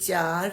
4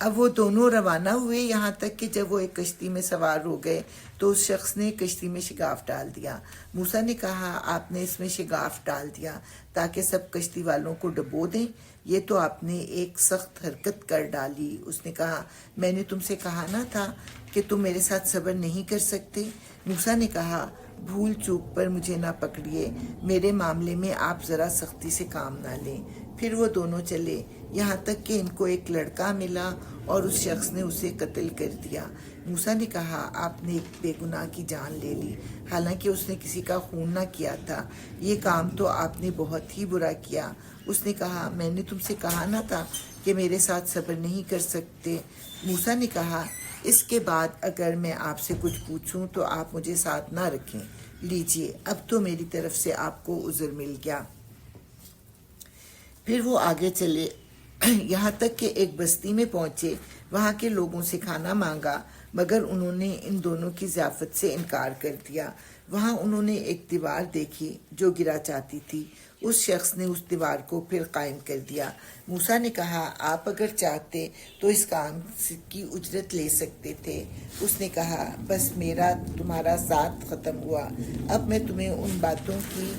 اب وہ دونوں روانہ ہوئے یہاں تک کہ جب وہ ایک کشتی میں سوار ہو گئے تو اس شخص نے کشتی میں شگاف ڈال دیا. موسیٰ نے کہا آپ نے اس میں شگاف ڈال دیا تاکہ سب کشتی والوں کو ڈبو دیں. یہ تو آپ نے ایک سخت حرکت کر ڈالی. اس نے کہا میں نے تم سے کہا نہ تھا کہ تم میرے ساتھ صبر نہیں کر سکتے. موسیٰ نے کہا بھول چوک پر مجھے نہ پکڑیے، میرے معاملے میں آپ ذرا سختی سے کام نہ لیں. پھر وہ دونوں چلے یہاں تک کہ ان کو ایک لڑکا ملا اور اس شخص نے اسے قتل کر دیا. موسیٰ نے کہا آپ نے ایک بے گناہ کی جان لے لی حالانکہ اس نے کسی کا خون نہ کیا تھا. یہ کام تو آپ نے بہت ہی برا کیا. اس نے کہا میں نے تم سے کہا نہ تھا کہ میرے ساتھ صبر نہیں کر سکتے. موسیٰ نے کہا اس کے بعد اگر میں آپ سے کچھ پوچھوں تو آپ مجھے ساتھ نہ رکھیں. لیجئے اب تو میری طرف سے آپ کو عذر مل گیا. پھر وہ آگے چلے یہاں تک کہ ایک بستی میں پہنچے. وہاں کے لوگوں سے کھانا مانگا مگر انہوں نے ان دونوں کی ضیافت سے انکار کر دیا. وہاں انہوں نے ایک دیوار دیکھی جو گرا چاہتی تھی. اس شخص نے اس دیوار کو پھر قائم کر دیا. موسیٰ نے کہا آپ اگر چاہتے تو اس کام کی اجرت لے سکتے تھے. اس نے کہا بس میرا تمہارا ساتھ ختم ہوا. اب میں تمہیں ان باتوں کی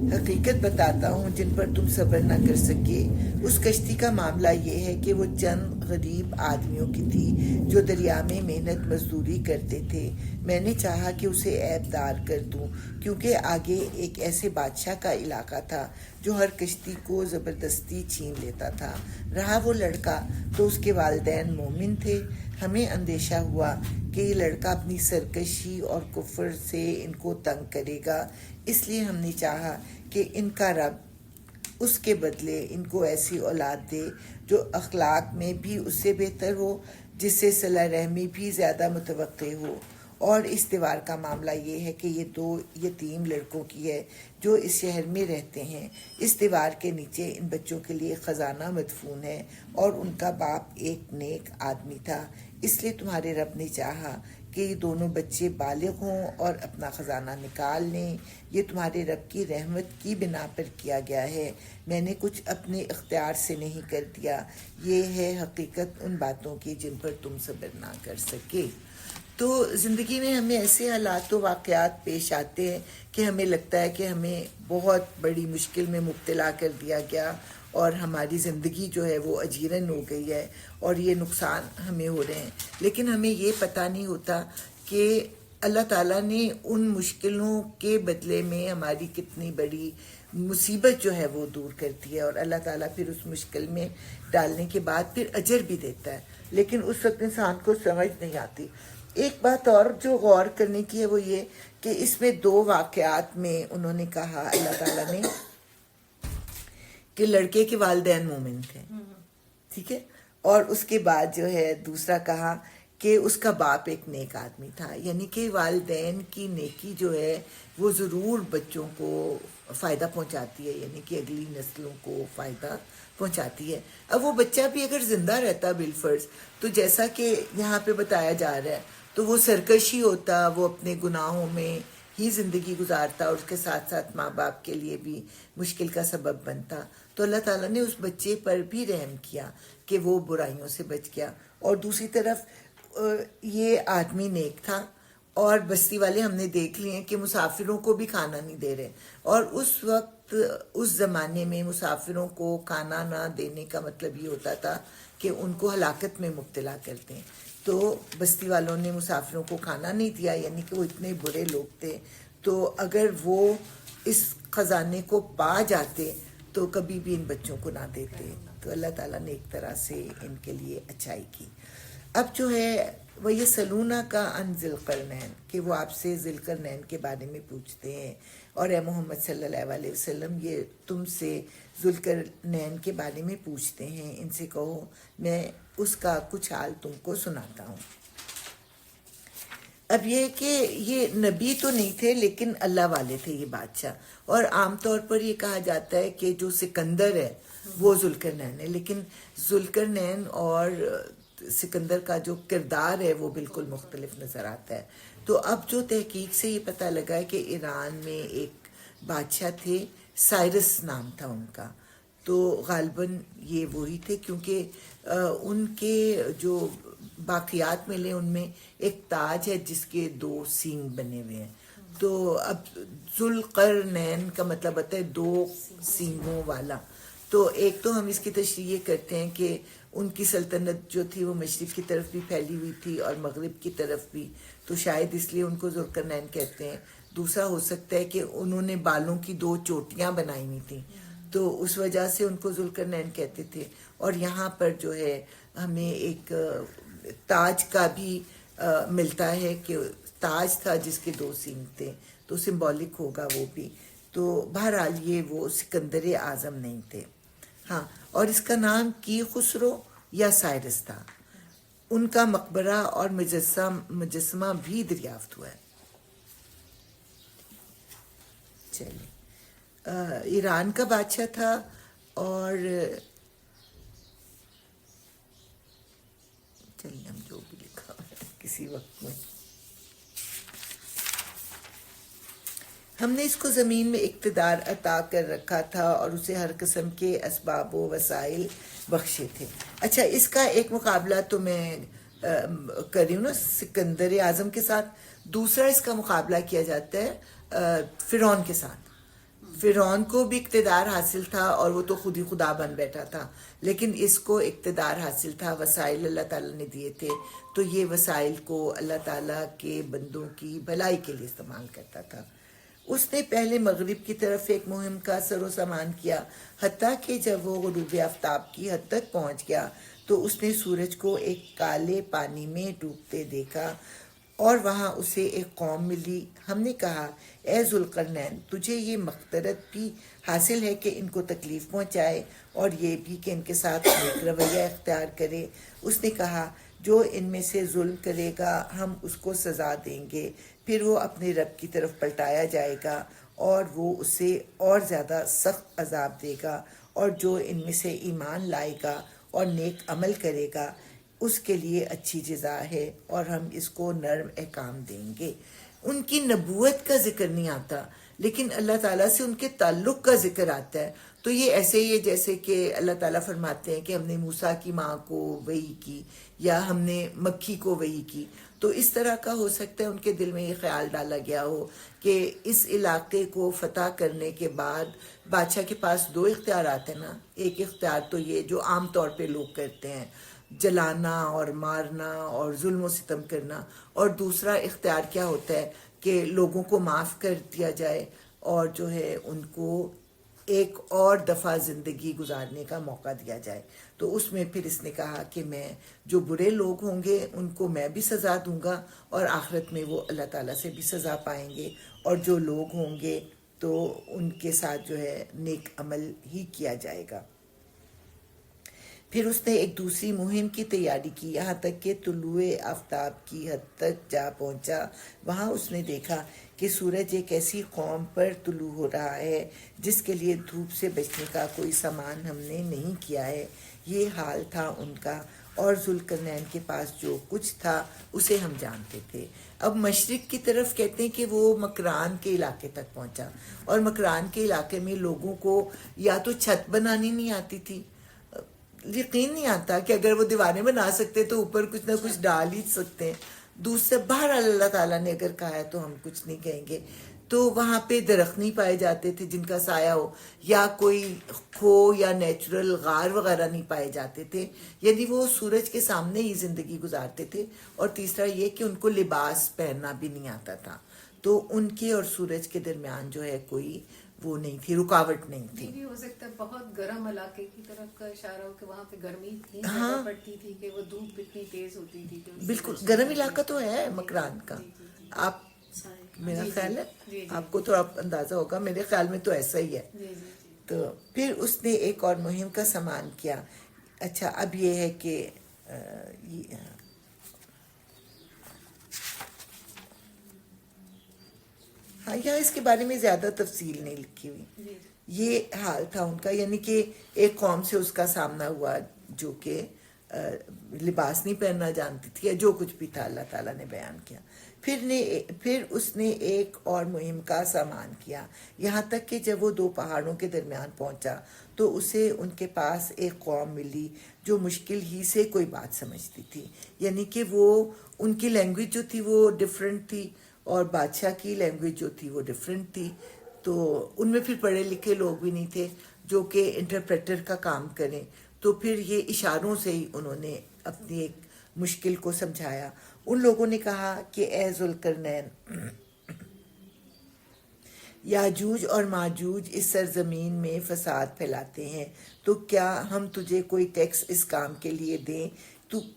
حقیقت بتاتا ہوں جن پر تم صبر نہ کر سکے. اس کشتی کا معاملہ یہ ہے کہ وہ چند غریب آدمیوں کی تھی جو دریا میں محنت مزدوری کرتے تھے. میں نے چاہا کہ اسے عیب دار کر دوں کیونکہ آگے ایک ایسے بادشاہ کا علاقہ تھا جو ہر کشتی کو زبردستی چھین لیتا تھا. رہا وہ لڑکا تو اس کے والدین مومن تھے. ہمیں اندیشہ ہوا کہ یہ لڑکا اپنی سرکشی اور کفر سے ان کو تنگ کرے گا، اس لیے ہم نے چاہا کہ ان کا رب اس کے بدلے ان کو ایسی اولاد دے جو اخلاق میں بھی اس سے بہتر ہو، جس سے صلہ رحمی بھی زیادہ متوقع ہو. اور اس دیوار کا معاملہ یہ ہے کہ یہ 2 یتیم لڑکوں کی ہے جو اس شہر میں رہتے ہیں. اس دیوار کے نیچے ان بچوں کے لیے خزانہ مدفون ہے اور ان کا باپ ایک نیک آدمی تھا. اس لیے تمہارے رب نے چاہا کہ یہ دونوں بچے بالغ ہوں اور اپنا خزانہ نکال لیں. یہ تمہارے رب کی رحمت کی بنا پر کیا گیا ہے. میں نے کچھ اپنے اختیار سے نہیں کر دیا. یہ ہے حقیقت ان باتوں کی جن پر تم صبر نہ کر سکے. تو زندگی میں ہمیں ایسے حالات و واقعات پیش آتے ہیں کہ ہمیں لگتا ہے کہ ہمیں بہت بڑی مشکل میں مبتلا کر دیا گیا اور ہماری زندگی جو ہے وہ اجیرن ہو گئی ہے اور یہ نقصان ہمیں ہو رہے ہیں. لیکن ہمیں یہ پتہ نہیں ہوتا کہ اللہ تعالیٰ نے ان مشکلوں کے بدلے میں ہماری کتنی بڑی مصیبت جو ہے وہ دور کرتی ہے اور اللہ تعالیٰ پھر اس مشکل میں ڈالنے کے بعد پھر اجر بھی دیتا ہے. لیکن اس وقت انسان کو سمجھ نہیں آتی. ایک بات اور جو غور کرنے کی ہے وہ یہ کہ اس میں 2 واقعات میں انہوں نے کہا اللہ تعالیٰ نے کہ لڑکے کے والدین مومن تھے، ٹھیک ہے، اور اس کے بعد جو ہے دوسرا کہا کہ اس کا باپ ایک نیک آدمی تھا. یعنی کہ والدین کی نیکی جو ہے وہ ضرور بچوں کو فائدہ پہنچاتی ہے، یعنی کہ اگلی نسلوں کو فائدہ پہنچاتی ہے. اب وہ بچہ بھی اگر زندہ رہتا بالفرض تو جیسا کہ یہاں پہ بتایا جا رہا ہے تو وہ سرکشی ہوتا، وہ اپنے گناہوں میں ہی زندگی گزارتا اور اس کے ساتھ ساتھ ماں باپ کے لیے بھی مشکل کا سبب بنتا. تو اللہ تعالیٰ نے اس بچے پر بھی رحم کیا کہ وہ برائیوں سے بچ گیا. اور دوسری طرف یہ آدمی نیک تھا اور بستی والے ہم نے دیکھ لیے کہ مسافروں کو بھی کھانا نہیں دے رہے. اور اس وقت اس زمانے میں مسافروں کو کھانا نہ دینے کا مطلب یہ ہوتا تھا کہ ان کو ہلاکت میں مبتلا کرتے ہیں. تو بستی والوں نے مسافروں کو کھانا نہیں دیا، یعنی کہ وہ اتنے برے لوگ تھے. تو اگر وہ اس خزانے کو پا جاتے تو کبھی بھی ان بچوں کو نہ دیتے. تو اللہ تعالیٰ نے ایک طرح سے ان کے لیے اچھائی کی. اب جو ہے وہ یہ سلونا کا ان ذی القرنین کہ وہ آپ سے ذی القرنین کے بارے میں پوچھتے ہیں اور اے محمد صلی اللہ علیہ وسلم یہ تم سے ذی القرنین کے بارے میں پوچھتے ہیں، ان سے کہو میں اس کا کچھ حال تم کو سناتا ہوں. اب یہ کہ یہ نبی تو نہیں تھے لیکن اللہ والے تھے یہ بادشاہ. اور عام طور پر یہ کہا جاتا ہے کہ جو سکندر ہے وہ ذی القرنین ہے، لیکن ذی القرنین اور سکندر کا جو کردار ہے وہ بالکل مختلف نظر آتا ہے. تو اب جو تحقیق سے یہ پتہ لگا ہے کہ ایران میں ایک بادشاہ تھے، سائرس نام تھا ان کا. تو غالباً یہ وہی تھے، کیونکہ ان کے جو باقیات ملے ان میں ایک تاج ہے جس کے 2 سینگ بنے ہوئے ہیں. تو اب ذوالقرنین کا مطلب ہوتا ہے 2 سینگوں والا. تو ایک تو ہم اس کی تشریح یہ کرتے ہیں کہ ان کی سلطنت جو تھی وہ مشرق کی طرف بھی پھیلی ہوئی تھی اور مغرب کی طرف بھی، تو شاید اس لیے ان کو ذوالقرنین کہتے ہیں. دوسرا ہو سکتا ہے کہ انہوں نے بالوں کی 2 چوٹیاں بنائی ہوئی تھیں، تو اس وجہ سے ان کو ذوالقرنین کہتے تھے. اور یہاں پر جو ہے ہمیں ایک تاج کا بھی ملتا ہے کہ تاج تھا جس کے 2 سینگ تھے، تو سمبولک ہوگا وہ بھی. تو بہرحال یہ وہ سکندر اعظم نہیں تھے. ہاں، اور اس کا نام کی خسرو یا سائرس تھا. ان کا مقبرہ اور مجسمہ بھی دریافت ہوا ہے. چلیے، ایران کا بادشاہ تھا اور چلیے ہم جو بھی لکھا کسی وقت میں ہم نے اس کو زمین میں اقتدار عطا کر رکھا تھا اور اسے ہر قسم کے اسباب و وسائل بخشے تھے. اچھا، اس کا ایک مقابلہ تو میں کر رہی ہوں نا سکندر اعظم کے ساتھ. دوسرا اس کا مقابلہ کیا جاتا ہے فرعون کے ساتھ. فرعون کو بھی اقتدار حاصل تھا اور وہ تو خود ہی خدا بن بیٹھا تھا، لیکن اس کو اقتدار حاصل تھا، وسائل اللہ تعالیٰ نے دیے تھے، تو یہ وسائل کو اللہ تعالیٰ کے بندوں کی بھلائی کے لیے استعمال کرتا تھا. اس نے پہلے مغرب کی طرف ایک مہم کا سر و سامان کیا، حتیٰ کہ جب وہ غروب آفتاب کی حد تک پہنچ گیا تو اس نے سورج کو ایک کالے پانی میں ڈوبتے دیکھا اور وہاں اسے ایک قوم ملی. ہم نے کہا، اے ذوالقرنین، تجھے یہ مقدرت بھی حاصل ہے کہ ان کو تکلیف پہنچائے اور یہ بھی کہ ان کے ساتھ نیک رویہ اختیار کرے. اس نے کہا، جو ان میں سے ظلم کرے گا ہم اس کو سزا دیں گے، پھر وہ اپنے رب کی طرف پلٹایا جائے گا اور وہ اسے اور زیادہ سخت عذاب دے گا، اور جو ان میں سے ایمان لائے گا اور نیک عمل کرے گا اس کے لیے اچھی جزا ہے اور ہم اس کو نرم احکام دیں گے. ان کی نبوت کا ذکر نہیں آتا، لیکن اللہ تعالیٰ سے ان کے تعلق کا ذکر آتا ہے. تو یہ ایسے ہی ہے جیسے کہ اللہ تعالیٰ فرماتے ہیں کہ ہم نے موسیٰ کی ماں کو وحی کی یا ہم نے مکھی کو وحی کی. تو اس طرح کا ہو سکتا ہے ان کے دل میں یہ خیال ڈالا گیا ہو کہ اس علاقے کو فتح کرنے کے بعد بادشاہ کے پاس 2 اختیارات ہیں نا. ایک اختیار تو یہ جو عام طور پہ لوگ کرتے ہیں، جلانا اور مارنا اور ظلم و ستم کرنا، اور دوسرا اختیار کیا ہوتا ہے کہ لوگوں کو معاف کر دیا جائے اور جو ہے ان کو ایک اور دفعہ زندگی گزارنے کا موقع دیا جائے. تو اس میں پھر اس نے کہا کہ میں جو برے لوگ ہوں گے ان کو میں بھی سزا دوں گا اور آخرت میں وہ اللہ تعالیٰ سے بھی سزا پائیں گے، اور جو لوگ ہوں گے تو ان کے ساتھ جو ہے نیک عمل ہی کیا جائے گا. پھر اس نے ایک دوسری مہم کی تیاری کی، یہاں تک کہ طلوع آفتاب کی حد تک جا پہنچا. وہاں اس نے دیکھا کہ سورج ایک ایسی قوم پر طلوع ہو رہا ہے جس کے لیے دھوپ سے بچنے کا کوئی سامان ہم نے نہیں کیا ہے. یہ حال تھا ان کا، اور ذوالقرنین کے پاس جو کچھ تھا اسے ہم جانتے تھے. اب مشرق کی طرف کہتے ہیں کہ وہ مکران کے علاقے تک پہنچا، اور مکران کے علاقے میں لوگوں کو یا تو چھت بنانی نہیں آتی تھی، یقین نہیں آتا کہ اگر وہ دیواریں بنا سکتے تو اوپر کچھ نہ کچھ ڈال ہی سکتے ہیں. دوسرے باہر اللہ تعالیٰ نے اگر کہا ہے تو ہم کچھ نہیں کہیں گے. تو وہاں پہ درخت نہیں پائے جاتے تھے جن کا سایہ ہو، یا کوئی کھو یا نیچرل غار وغیرہ نہیں پائے جاتے تھے، یعنی وہ سورج کے سامنے ہی زندگی گزارتے تھے. اور تیسرا یہ کہ ان کو لباس پہننا بھی نہیں آتا تھا. تو ان کے اور سورج کے درمیان جو ہے کوئی وہ نہیں تھی، رکاوٹ نہیں تھی. یہ بھی ہو سکتا ہے بہت گرم علاقے کی طرف کا اشارہ ہو کہ وہاں پہ گرمی اتنی ہاں زیادہ پڑتی تھی کہ وہ دھوپ اتنی تیز ہوتی تھی. بالکل گرم علاقہ تو ہے مکران کا. آپ میرا خیال ہے آپ کو تھوڑا اندازہ ہوگا، میرے خیال میں تو ایسا ہی ہے. تو پھر اس نے ایک اور مہم کا سامان کیا. اچھا، اب یہ ہے کہ ہاں یہاں اس کے بارے میں زیادہ تفصیل نہیں لکھی ہوئی. یہ حال تھا ان کا، یعنی کہ ایک قوم سے اس کا سامنا ہوا جو کہ لباس نہیں پہننا جانتی تھی، یا جو کچھ بھی تھا اللہ تعالیٰ نے بیان کیا. پھر اس نے ایک اور مہم کا سامان کیا، یہاں تک کہ جب وہ دو پہاڑوں کے درمیان پہنچا تو اسے ان کے پاس ایک قوم ملی جو مشکل ہی سے کوئی بات سمجھتی تھی. یعنی کہ وہ ان کی لینگویج جو تھی وہ ڈیفرنٹ تھی، اور بادشاہ کی لینگویج جو تھی وہ ڈیفرنٹ تھی. تو ان میں پھر پڑھے لکھے لوگ بھی نہیں تھے جو کہ انٹرپریٹر کا کام کریں. تو پھر یہ اشاروں سے ہی انہوں نے اپنی ایک مشکل کو سمجھایا. ان لوگوں نے کہا کہ اے ذوالقرنین، یاجوج اور ماجوج اس سرزمین میں فساد پھیلاتے ہیں، تو کیا ہم تجھے کوئی ٹیکس اس کام کے لیے دیں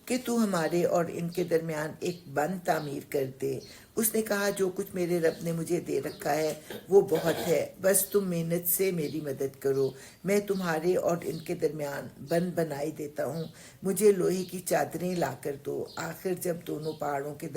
کہ تو ہمارے اور ان کے درمیان ایک بند تعمیر کر دے؟ اس نے کہا جو کچھ میرے رب نے مجھے دے رکھا ہے وہ بہت ہے، بس تم محنت سے میری مدد کرو، میں تمہارے اور ان کے درمیان بند بنائی دیتا ہوں. مجھے لوہے کی چادریں لا کر دو. آخر جب دونوں پہاڑوں کے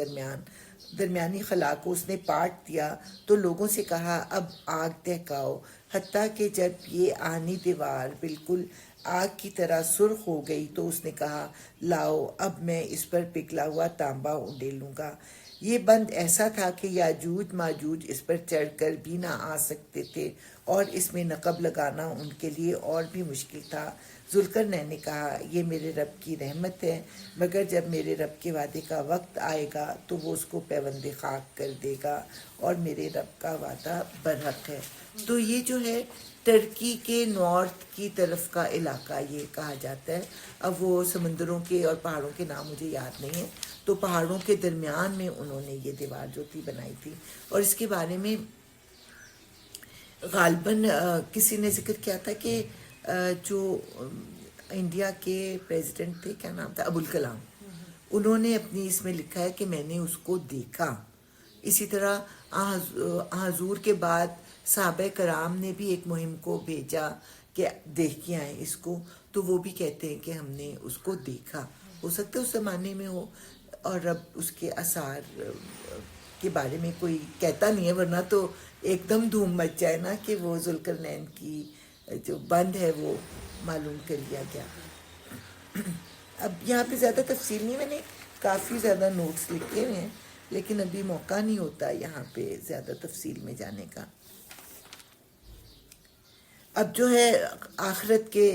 درمیانی خلا کو اس نے پاٹ دیا تو لوگوں سے کہا اب آگ دہکاؤ، حتیٰ کہ جب یہ آہنی دیوار بالکل آگ کی طرح سرخ ہو گئی تو اس نے کہا لاؤ اب میں اس پر پگھلا ہوا تانبا انڈیلوں گا. یہ بند ایسا تھا کہ یاجوج ماجوج اس پر چڑھ کر بھی نہ آ سکتے تھے، اور اس میں نقب لگانا ان کے لیے اور بھی مشکل تھا. ذوالقرنین نے کہا یہ میرے رب کی رحمت ہے، مگر جب میرے رب کے وعدے کا وقت آئے گا تو وہ اس کو پیوند خاک کر دے گا، اور میرے رب کا وعدہ برحق ہے. تو یہ جو ہے ترکی کے نارتھ کی طرف کا علاقہ یہ کہا جاتا ہے. اب وہ سمندروں کے اور پہاڑوں کے نام مجھے یاد نہیں ہیں. تو پہاڑوں کے درمیان میں انہوں نے یہ دیوار جو تھی بنائی تھی. اور اس کے بارے میں غالباً کسی نے ذکر کیا تھا کہ جو انڈیا کے پریزیڈنٹ تھے، کیا نام تھا، ابوالکلام، انہوں نے اپنی اس میں لکھا ہے کہ میں نے اس کو دیکھا. اسی طرح حضور کے بعد صحابہ کرام نے بھی ایک مہم کو بھیجا کہ دیکھ کے آئیں اس کو، تو وہ بھی کہتے ہیں کہ ہم نے اس کو دیکھا. ہو سکتا ہے اس زمانے میں ہو، اور اب اس کے آثار کے بارے میں کوئی کہتا نہیں ہے، ورنہ تو ایک دم دھوم مچ جائے نا کہ وہ ذوالقرنین کی جو بند ہے وہ معلوم کر لیا گیا. اب یہاں پہ زیادہ تفصیل نہیں، میں نے کافی زیادہ نوٹس لکھے ہوئے ہیں، لیکن ابھی موقع نہیں ہوتا یہاں پہ زیادہ تفصیل میں جانے کا. اب جو ہے آخرت کے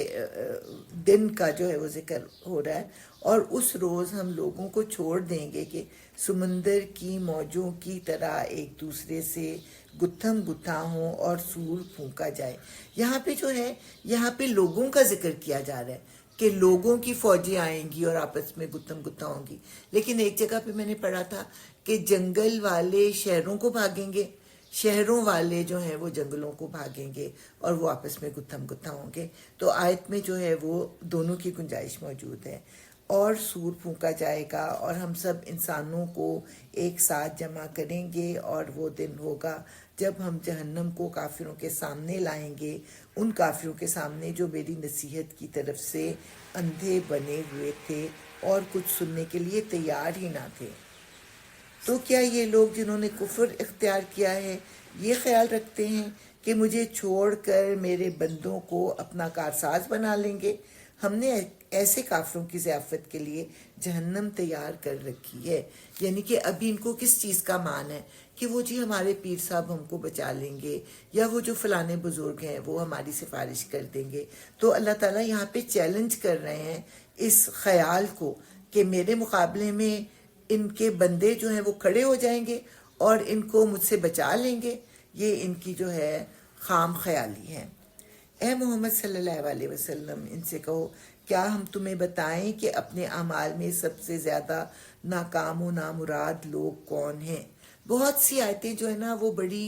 دن کا جو ہے وہ ذکر ہو رہا ہے، اور اس روز ہم لوگوں کو چھوڑ دیں گے کہ سمندر کی موجوں کی طرح ایک دوسرے سے گتھم گتھا ہوں اور سور پھونکا جائے. یہاں پہ جو ہے یہاں پہ لوگوں کا ذکر کیا جا رہا ہے کہ لوگوں کی فوجیں آئیں گی اور آپس میں گتھم گتھا ہوں گی. لیکن ایک جگہ پہ میں نے پڑھا تھا کہ جنگل والے شہروں کو بھاگیں گے، شہروں والے جو ہیں وہ جنگلوں کو بھاگیں گے، اور وہ آپس میں گتھم گتھا ہوں گے. تو آیت میں جو ہے وہ دونوں کی گنجائش موجود ہے. اور سور پھونکا جائے گا اور ہم سب انسانوں کو ایک ساتھ جمع کریں گے، اور وہ دن ہوگا جب ہم جہنم کو کافروں کے سامنے لائیں گے، ان کافروں کے سامنے جو میری نصیحت کی طرف سے اندھے بنے ہوئے تھے اور کچھ سننے کے لیے تیار ہی نہ تھے. تو کیا یہ لوگ جنہوں نے کفر اختیار کیا ہے یہ خیال رکھتے ہیں کہ مجھے چھوڑ کر میرے بندوں کو اپنا کارساز بنا لیں گے؟ ہم نے ایسے کافروں کی ضیافت کے لیے جہنم تیار کر رکھی ہے. یعنی کہ ابھی ان کو کس چیز کا مان ہے کہ وہ جی ہمارے پیر صاحب ہم کو بچا لیں گے، یا وہ جو فلانے بزرگ ہیں وہ ہماری سفارش کر دیں گے. تو اللہ تعالیٰ یہاں پہ چیلنج کر رہے ہیں اس خیال کو کہ میرے مقابلے میں ان کے بندے جو ہیں وہ کھڑے ہو جائیں گے اور ان کو مجھ سے بچا لیں گے. یہ ان کی جو ہے خام خیالی ہے. اے محمد صلی اللہ علیہ وسلم ان سے کہو کیا ہم تمہیں بتائیں کہ اپنے اعمال میں سب سے زیادہ ناکام و نامراد لوگ کون ہیں؟ بہت سی آیتیں جو ہے نا وہ بڑی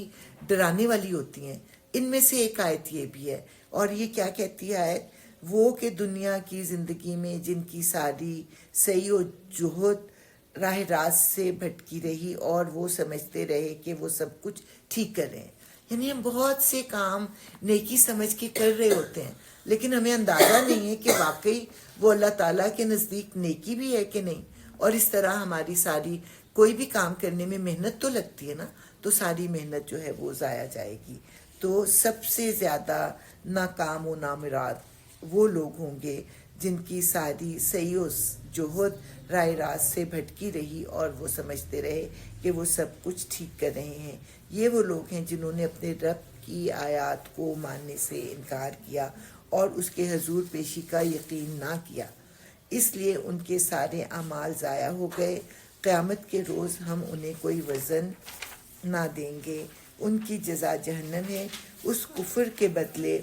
ڈرانے والی ہوتی ہیں. ان میں سے ایک آیت یہ بھی ہے، اور یہ کیا کہتی ہے آیت؟ وہ کہ دنیا کی زندگی میں جن کی ساری سعی و جہد راہ راست سے بھٹکی رہی اور وہ سمجھتے رہے کہ وہ سب کچھ ٹھیک کر رہے ہیں. یعنی ہم بہت سے کام نیکی سمجھ کے کر رہے ہوتے ہیں، لیکن ہمیں اندازہ نہیں ہے کہ واقعی وہ اللہ تعالیٰ کے نزدیک نیکی بھی ہے کہ نہیں. اور اس طرح ہماری ساری کوئی بھی کام کرنے میں محنت تو لگتی ہے نا، تو ساری محنت جو ہے وہ ضائع جائے گی. تو سب سے زیادہ ناکام و نامراد وہ لوگ ہوں گے جن کی ساری سیوس جوہد راہ راست سے بھٹکی رہی اور وہ سمجھتے رہے کہ وہ سب کچھ ٹھیک کر رہے ہیں. یہ وہ لوگ ہیں جنہوں نے اپنے رب کی آیات کو ماننے سے انکار کیا اور اس کے حضور پیشی کا یقین نہ کیا. اس لیے ان کے سارے اعمال ضائع ہو گئے. قیامت کے روز ہم انہیں کوئی وزن نہ دیں گے. ان کی جزا جہنم ہے اس کفر کے بدلے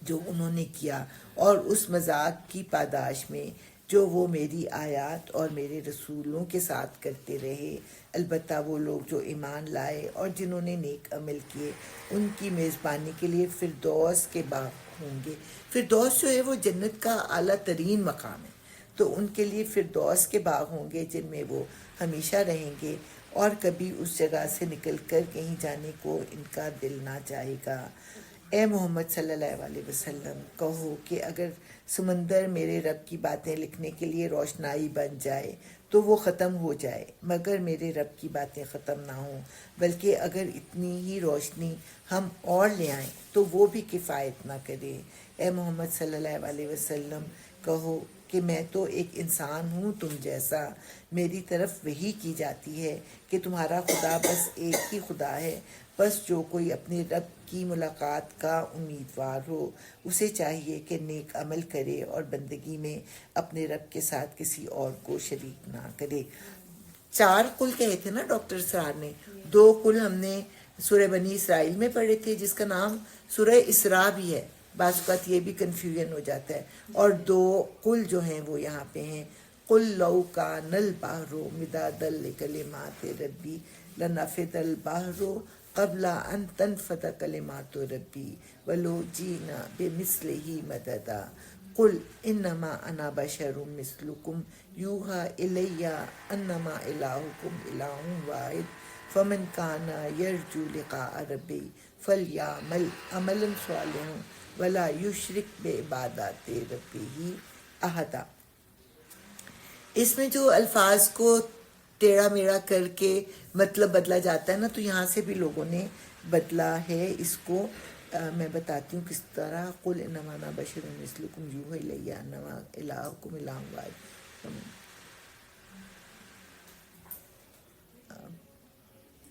جو انہوں نے کیا اور اس مذاق کی پاداش میں جو وہ میری آیات اور میرے رسولوں کے ساتھ کرتے رہے. البتہ وہ لوگ جو ایمان لائے اور جنہوں نے نیک عمل کیے ان کی میزبانی کے لیے فردوس کے باغ ہوں گے. فردوس جو ہے وہ جنت کا اعلیٰ ترین مقام ہے، تو ان کے لیے فردوس کے باغ ہوں گے جن میں وہ ہمیشہ رہیں گے اور کبھی اس جگہ سے نکل کر کہیں جانے کو ان کا دل نہ چاہے گا. اے محمد صلی اللہ علیہ وسلم کہو کہ اگر سمندر میرے رب کی باتیں لکھنے کے لیے روشنائی بن جائے تو وہ ختم ہو جائے، مگر میرے رب کی باتیں ختم نہ ہوں، بلکہ اگر اتنی ہی روشنی ہم اور لے آئیں تو وہ بھی کفایت نہ کرے. اے محمد صلی اللہ علیہ وسلم کہو کہ میں تو ایک انسان ہوں تم جیسا. میری طرف وحی کی جاتی ہے کہ تمہارا خدا بس ایک ہی خدا ہے. بس جو کوئی اپنے رب کی ملاقات کا امیدوار ہو اسے چاہیے کہ نیک عمل کرے اور بندگی میں اپنے رب کے ساتھ کسی اور کو شریک نہ کرے. 4 قل کہے تھے نا ڈاکٹر سرار نے. 2 قل ہم نے سورہ بنی اسرائیل میں پڑھے تھے جس کا نام سورہ اسراء بھی ہے. بعض اوقات یہ بھی کنفیوژن ہو جاتا ہے. اور 2 قل جو ہیں وہ یہاں پہ ہیں. قل لو کان البحر مدادا لکلمات ربی لنفد البحر قبل ان تنفد کلمات ربی ولو جئنا بمثلہ مددا. قل انما انا بشر مثلکم یوحی الی انما الہکم الہ واحد فمن کان یرجو لقاء ربی فلیعمل عملا صالحا ولا یشرک بعبادات ربہ احدا. اس میں جو الفاظ کو ٹیڑھا میڑھا کر کے مطلب بدلا جاتا ہے نا، تو یہاں سے بھی لوگوں نے بدلا ہے اس کو. میں بتاتی ہوں کس طرح. قل انما انا بشر مثلکم یوحی الی انما الہکم الہ واحد.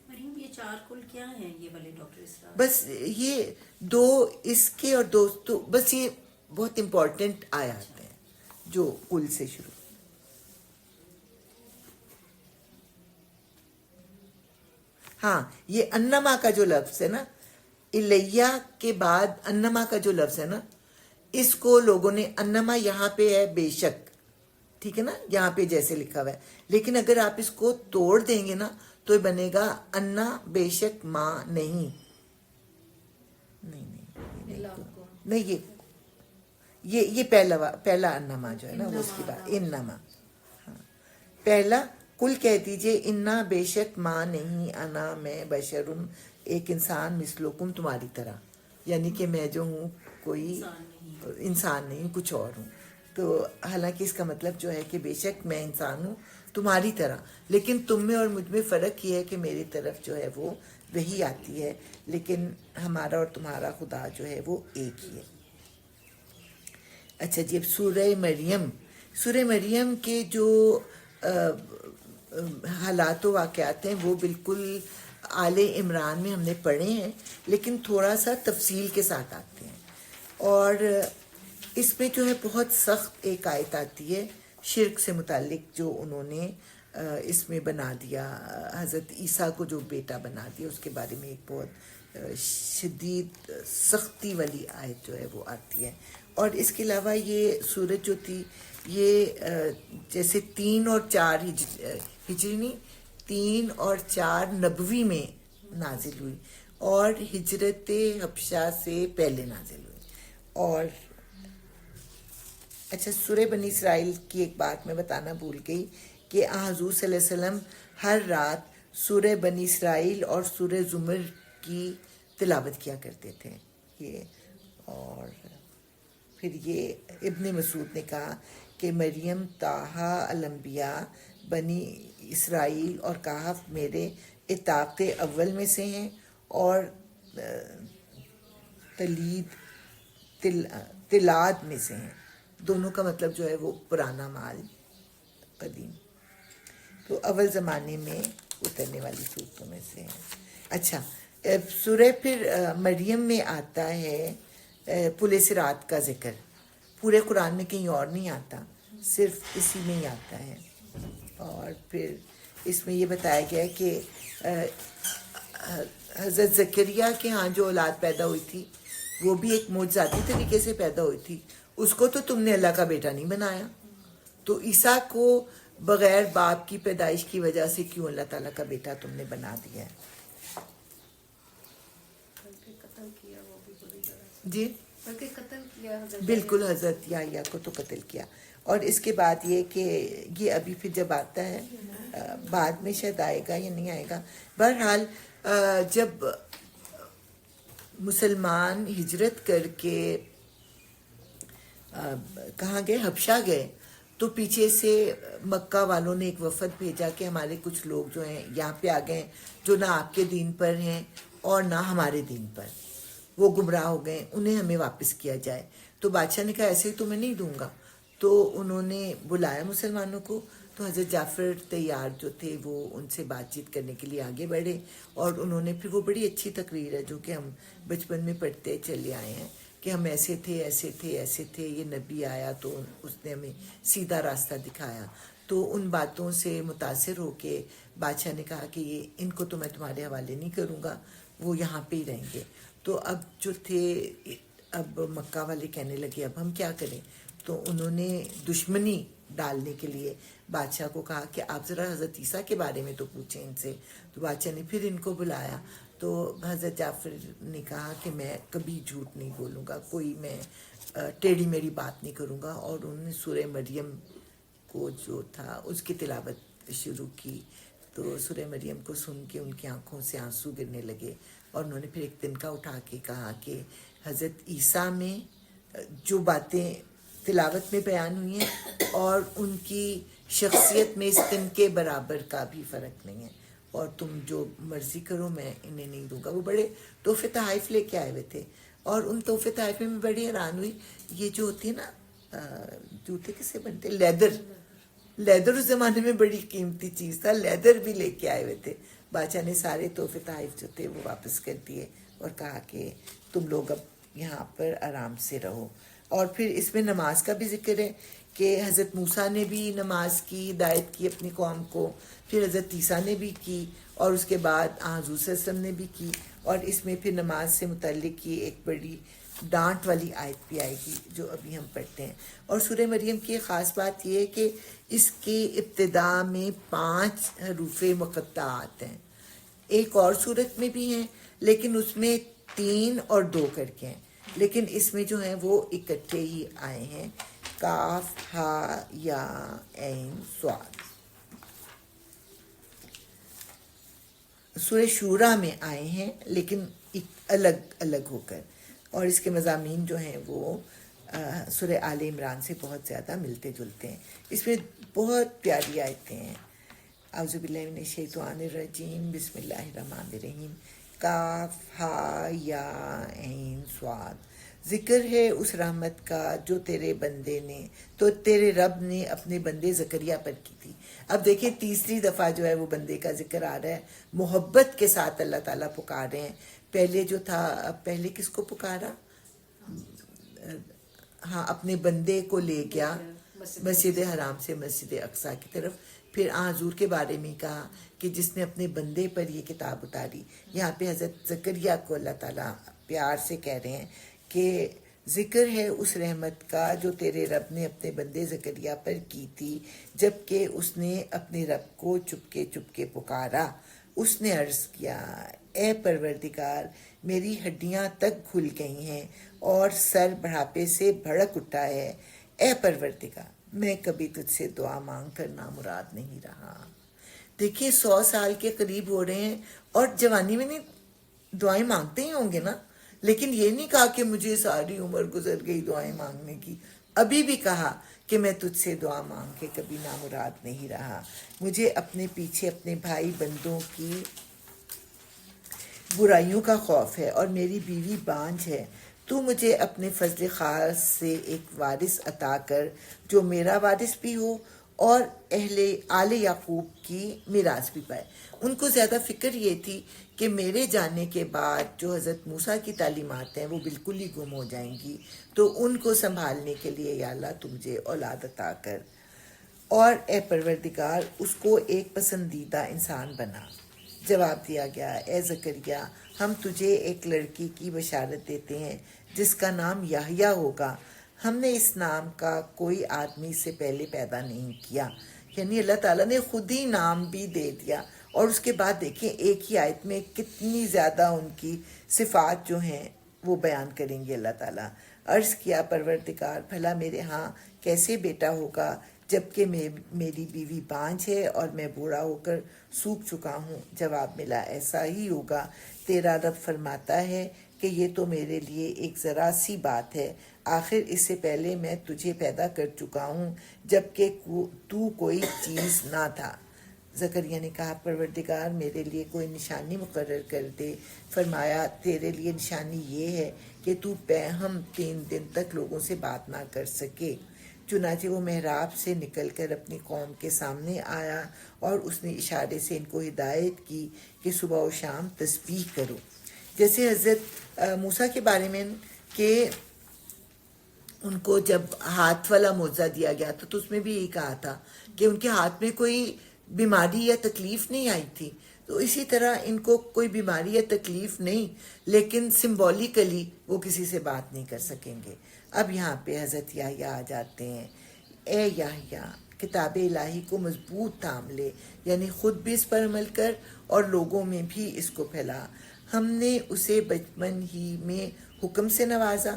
مریم یہ 4 قل کیا ہیں یہ والے ڈاکٹر اسرار؟ بس یہ 2 اس کے اور 2 تو بس یہ بہت امپورٹنٹ آیات ہیں جو قل سے شروع. ہاں یہ انما کا جو لفظ ہے نا، الیہ کے بعد انما کا جو لفظ ہے نا، اس کو لوگوں نے انما یہاں پہ ہے بے شک، ٹھیک ہے نا، یہاں پہ جیسے لکھا ہوا ہے. لیکن اگر آپ اس کو توڑ دیں گے نا تو یہ بنے گا انا بے شک ماں نہیں نہیں یہ پہلا انما جو ہے نا وہ اس کی بات انما. ہاں پہلا کل کہہ دیجئے انا بے شک ماں نہیں انا میں بشرم ایک انسان مثلکم تمہاری طرح، یعنی کہ میں جو ہوں کوئی انسان نہیں کچھ اور ہوں. تو حالانکہ اس کا مطلب جو ہے کہ بے شک میں انسان ہوں تمہاری طرح، لیکن تم میں اور مجھ میں فرق یہ ہے کہ میری طرف جو ہے وہ وحی آتی ہے، لیکن ہمارا اور تمہارا خدا جو ہے وہ ایک ہی ہے. اچھا جی، اب سورہ مریم کے جو حالات و واقعات ہیں وہ بالکل آل عمران میں ہم نے پڑھے ہیں، لیکن تھوڑا سا تفصیل کے ساتھ آتے ہیں. اور اس میں جو ہے بہت سخت ایک آیت آتی ہے شرک سے متعلق جو انہوں نے اس میں بنا دیا، حضرت عیسیٰ کو جو بیٹا بنا دیا، اس کے بارے میں ایک بہت شدید سختی والی آیت جو ہے وہ آتی ہے. اور اس کے علاوہ یہ سورت جو تھی یہ جیسے 3 اور 4 ہجری نہیں 3 اور 4 نبوی میں نازل ہوئی اور ہجرت حبشہ سے پہلے نازل ہوئی. اور اچھا سورہ بنی اسرائیل کی ایک بات میں بتانا بھول گئی کہ حضور صلی اللہ علیہ وسلم ہر رات سورہ بنی اسرائیل اور سورہ زمر کی تلاوت کیا کرتے تھے. یہ اور پھر یہ ابن مسعود نے کہا کہ مریم، طٰہٰ، الانبیاء، بنی اسرائیل اور کہف میرے اطاق اول میں سے ہیں اور تلاد میں سے ہیں. دونوں کا مطلب جو ہے وہ پرانا مال، قدیم. تو اول زمانے میں اترنے والی صورتوں میں سے ہے. اچھا، سورہ پھر مریم میں آتا ہے پل صراط کا ذکر. پورے قرآن میں کہیں اور نہیں آتا، صرف اسی میں ہی آتا ہے. اور پھر اس میں یہ بتایا گیا ہے کہ حضرت زکریہ کے ہاں جو اولاد پیدا ہوئی تھی وہ بھی ایک معجزاتی طریقے سے پیدا ہوئی تھی. اس کو تو تم نے اللہ کا بیٹا نہیں بنایا، تو عیسیٰ کو بغیر باپ کی پیدائش کی وجہ سے کیوں اللہ تعالیٰ کا بیٹا تم نے بنا دیا ہے؟ بلکہ قتل کیا وہ بھی بری طرح سے. جی بلکہ قتل کیا حضرت بالکل، حضرت یحییٰ کو تو قتل کیا. اور اس کے بعد یہ کہ یہ ابھی پھر جب آتا ہے بعد میں شاید آئے گا یا نہیں آئے گا. بہرحال جب مسلمان ہجرت کر کے کہاں گئے، حبشہ گئے، تو پیچھے سے مکہ والوں نے ایک وفد بھیجا کہ ہمارے کچھ لوگ جو ہیں یہاں پہ آ گئے جو نہ آپ کے دین پر ہیں اور نہ ہمارے دین پر، وہ گمراہ ہو گئے، انہیں ہمیں واپس کیا جائے. تو بادشاہ نے کہا ایسے تو میں نہیں دوں گا. تو انہوں نے بلایا مسلمانوں کو. تو حضرت جعفر تیار جو تھے وہ ان سے بات چیت کرنے کے لیے آگے بڑھے، اور انہوں نے پھر وہ بڑی اچھی تقریر ہے جو کہ ہم بچپن میں پڑھتے چلے آئے ہیں کہ ہم ایسے تھے ایسے تھے ایسے تھے، یہ نبی آیا تو اس نے ہمیں سیدھا راستہ دکھایا. تو ان باتوں سے متاثر ہو کے بادشاہ نے کہا کہ یہ ان کو تو میں تمہارے حوالے نہیں کروں گا، وہ یہاں پہ ہی رہیں گے. تو اب جو تھے، اب مکہ والے کہنے لگے اب ہم کیا کریں. تو انہوں نے دشمنی ڈالنے کے لیے بادشاہ کو کہا کہ آپ ذرا حضرت عیسیٰ کے بارے میں تو پوچھیں ان سے. تو بادشاہ نے پھر ان کو بلایا. تو حضرت جعفر نے کہا کہ میں کبھی جھوٹ نہیں بولوں گا، کوئی میں ٹیڑھی میڑھی بات نہیں کروں گا. اور انہوں نے سورہ مریم کو جو تھا اس کی تلاوت شروع کی. تو سورہ مریم کو سن کے ان کی آنکھوں سے آنسو گرنے لگے. اور انہوں نے پھر ایک تنکا اٹھا کے کہا کہ حضرت عیسیٰ میں جو باتیں تلاوت میں بیان ہوئی ہیں اور ان کی شخصیت میں اس تنکے برابر کا بھی فرق نہیں ہے، اور تم جو مرضی کرو میں انہیں نہیں دوں گا. وہ بڑے تحفے تحائف لے کے آئے ہوئے تھے، اور ان تحفے تحائف میں بڑی حیران ہوئی. یہ جو ہوتی ہے نا جوتے کس سے بنتے، لیدر اس زمانے میں بڑی قیمتی چیز تھا، لیدر بھی لے کے آئے ہوئے تھے. بادشاہ نے سارے تحفے تحائف جو تھے وہ واپس کر دیے اور کہا کہ تم لوگ اب یہاں پر آرام سے رہو. اور پھر اس میں نماز کا بھی ذکر ہے کہ حضرت موسیٰ نے بھی نماز کی ہدایت کی اپنی قوم کو، پھر حضرت عیسیٰ نے بھی کی، اور اس کے بعد حضور صلی اللہ علیہ وسلم نے بھی کی. اور اس میں پھر نماز سے متعلق یہ ایک بڑی ڈانٹ والی آیت بھی آئے گی جو ابھی ہم پڑھتے ہیں. اور سورہ مریم کی خاص بات یہ ہے کہ اس کی ابتدا میں 5 حروف مقطعات ہیں. ایک اور صورت میں بھی ہیں لیکن اس میں 3 اور 2 کر کے ہیں، لیکن اس میں جو ہیں وہ اکٹھے ہی آئے ہیں، کاف ہا یا عین صاد. سورہ شورا میں آئے ہیں لیکن الگ الگ ہو کر، اور اس کے مضامین جو ہیں وہ سورہ آل عمران سے بہت زیادہ ملتے جلتے ہیں. اس میں بہت پیاری آیتیں ہیں. اعوذ باللہ من الشیطان الرجیم، بسم اللہ الرحمن الرحیم. کاف ہا یا عین صاد. ذکر ہے اس رحمت کا جو تیرے بندے نے، تو تیرے رب نے اپنے بندے زکریا پر کی تھی. اب دیکھیں تیسری دفعہ جو ہے وہ بندے کا ذکر آ رہا ہے، محبت کے ساتھ اللہ تعالیٰ پکار رہے ہیں. پہلے جو تھا، پہلے کس کو پکارا؟ ہاں، اپنے بندے کو لے گیا مسجد حرام سے مسجد اقصیٰ کی طرف. پھر حضور کے بارے میں کہا کہ جس نے اپنے بندے پر یہ کتاب اتاری. یہاں پہ حضرت زکریا کو اللہ تعالیٰ پیار سے کہہ رہے ہیں کہ ذکر ہے اس رحمت کا جو تیرے رب نے اپنے بندے زکریا پر کی تھی، جبکہ اس نے اپنے رب کو چپکے چپکے پکارا. اس نے عرض کیا، اے پروردگار، میری ہڈیاں تک کھل گئی ہیں اور سر بڑھاپے سے بھڑک اٹھا ہے. اے پروردگار، میں کبھی تجھ سے دعا مانگ کر نامراد نہیں رہا. دیکھیے 100 سال کے قریب ہو رہے ہیں اور جوانی میں نہیں دعائیں مانگتے ہی ہوں گے نا، لیکن یہ نہیں کہا کہ مجھے ساری عمر گزر گئی دعائیں مانگنے کی. ابھی بھی کہا کہ میں تجھ سے دعا مانگ کے کبھی نامراد نہیں رہا. مجھے اپنے پیچھے اپنے بھائی بندوں کی برائیوں کا خوف ہے اور میری بیوی بانجھ ہے، تو مجھے اپنے فضل خاص سے ایک وارث عطا کر جو میرا وارث بھی ہو اور آل یعقوب کی میراث بھی پائے. ان کو زیادہ فکر یہ تھی کہ میرے جانے کے بعد جو حضرت موسیٰ کی تعلیمات ہیں وہ بالکل ہی گم ہو جائیں گی، تو ان کو سنبھالنے کے لیے یا اللہ تو مجھے اولاد عطا کر، اور اے پروردگار اس کو ایک پسندیدہ انسان بنا. جواب دیا گیا، اے زکریا ہم تجھے ایک لڑکی کی بشارت دیتے ہیں جس کا نام یحییٰ ہوگا. ہم نے اس نام کا کوئی آدمی سے پہلے پیدا نہیں کیا. یعنی اللہ تعالیٰ نے خود ہی نام بھی دے دیا. اور اس کے بعد دیکھیں ایک ہی آیت میں کتنی زیادہ ان کی صفات جو ہیں وہ بیان کریں گے اللہ تعالیٰ. عرض کیا پروردگار بھلا میرے ہاں کیسے بیٹا ہوگا جبکہ میری بیوی بانجھ ہے اور میں بوڑھا ہو کر سوکھ چکا ہوں. جواب ملا، ایسا ہی ہوگا. تیرا رب فرماتا ہے کہ یہ تو میرے لیے ایک ذرا سی بات ہے. آخر اس سے پہلے میں تجھے پیدا کر چکا ہوں جبکہ تو کوئی چیز نہ تھا. زکریا نے کہا پروردگار میرے لیے کوئی نشانی مقرر کر دے. فرمایا تیرے لیے نشانی یہ ہے کہ تو ہم 3 دن تک لوگوں سے بات نہ کر سکے. چنانچہ وہ محراب سے نکل کر اپنی قوم کے سامنے آیا اور اس نے اشارے سے ان کو ہدایت کی کہ صبح و شام تسبیح کرو. جیسے حضرت موسیٰ کے بارے میں کہ ان کو جب ہاتھ والا معجزہ دیا گیا تھا تو اس میں بھی یہی کہا تھا کہ ان کے ہاتھ میں کوئی بیماری یا تکلیف نہیں آئی تھی. تو اسی طرح ان کو کوئی بیماری یا تکلیف نہیں، لیکن سمبولیکلی وہ کسی سے بات نہیں کر سکیں گے. اب یہاں پہ حضرت یحییٰ آ جاتے ہیں. اے یحییٰ کتاب الہی کو مضبوط تھام لے، یعنی خود بھی اس پر عمل کر اور لوگوں میں بھی اس کو پھیلا. ہم نے اسے بچپن ہی میں حکم سے نوازا،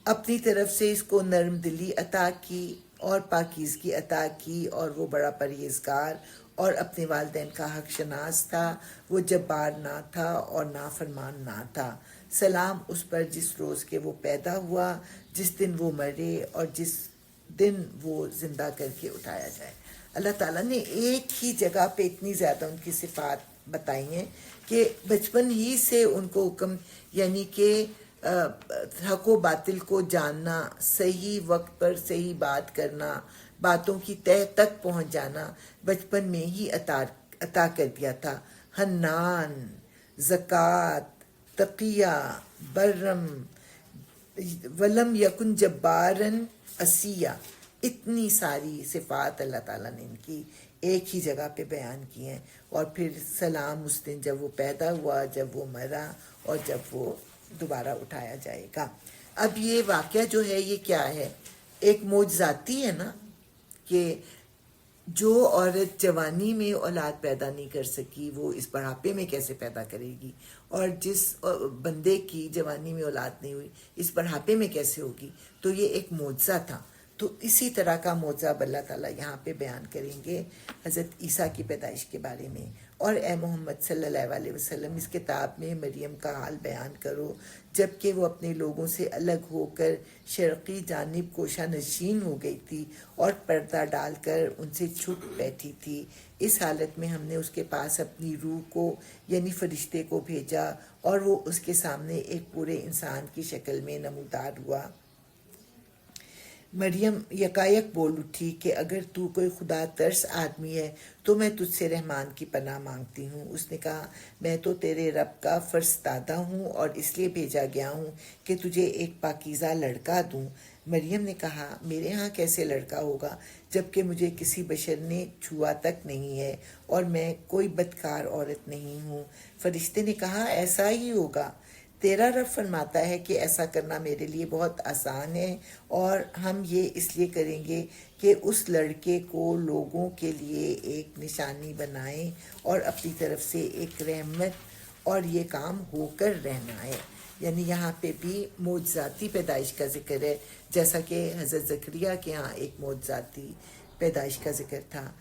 اپنی طرف سے اس کو نرم دلی عطا کی اور پاکیزگی عطا کی، اور وہ بڑا پرہیزگار اور اپنے والدین کا حق شناس تھا. وہ جبار نہ تھا اور نافرمان نہ تھا. سلام اس پر جس روز کے وہ پیدا ہوا، جس دن وہ مرے اور جس دن وہ زندہ کر کے اٹھایا جائے. اللہ تعالیٰ نے ایک ہی جگہ پہ اتنی زیادہ ان کی صفات بتائی ہیں کہ بچپن ہی سے ان کو حکم، یعنی کہ حق و باطل کو جاننا، صحیح وقت پر صحیح بات کرنا، باتوں کی تہ تک پہنچ جانا بچپن میں ہی عطا کر دیا تھا. حنان، زکوٰۃ، تقیہ، برم، ولم یکن جبارن عصیہ، اتنی ساری صفات اللہ تعالیٰ نے ان کی ایک ہی جگہ پہ بیان کی ہیں. اور پھر سلام اس دن جب وہ پیدا ہوا، جب وہ مرا اور جب وہ دوبارہ اٹھایا جائے گا. اب یہ واقعہ جو ہے یہ کیا ہے؟ ایک معجزاتی ہے نا، کہ جو عورت جوانی میں اولاد پیدا نہیں کر سکی وہ اس بڑھاپے میں کیسے پیدا کرے گی، اور جس بندے کی جوانی میں اولاد نہیں ہوئی اس بڑھاپے میں کیسے ہوگی. تو یہ ایک معجزہ تھا. تو اسی طرح کا معجزہ اللہ تعالیٰ یہاں پہ بیان کریں گے حضرت عیسیٰ کی پیدائش کے بارے میں. اور اے محمد صلی اللہ علیہ وسلم اس کتاب میں مریم کا حال بیان کرو جب کہ وہ اپنے لوگوں سے الگ ہو کر شرقی جانب کوشہ نشین ہو گئی تھی اور پردہ ڈال کر ان سے چھپ بیٹھی تھی. اس حالت میں ہم نے اس کے پاس اپنی روح کو یعنی فرشتے کو بھیجا اور وہ اس کے سامنے ایک پورے انسان کی شکل میں نمودار ہوا. مریم یکایک بول اٹھی کہ اگر تو کوئی خدا ترس آدمی ہے تو میں تجھ سے رحمان کی پناہ مانگتی ہوں. اس نے کہا میں تو تیرے رب کا فرستادہ ہوں اور اس لیے بھیجا گیا ہوں کہ تجھے ایک پاکیزہ لڑکا دوں. مریم نے کہا میرے ہاں کیسے لڑکا ہوگا جبکہ مجھے کسی بشر نے چھوا تک نہیں ہے اور میں کوئی بدکار عورت نہیں ہوں. فرشتے نے کہا ایسا ہی ہوگا. تیرا رب فرماتا ہے کہ ایسا کرنا میرے لیے بہت آسان ہے، اور ہم یہ اس لیے کریں گے کہ اس لڑکے کو لوگوں کے لیے ایک نشانی بنائیں اور اپنی طرف سے ایک رحمت، اور یہ کام ہو کر رہنا ہے. یعنی یہاں پہ بھی معجزاتی پیدائش کا ذکر ہے، جیسا کہ حضرت زکریا کے ہاں ایک معجزاتی پیدائش کا ذکر تھا.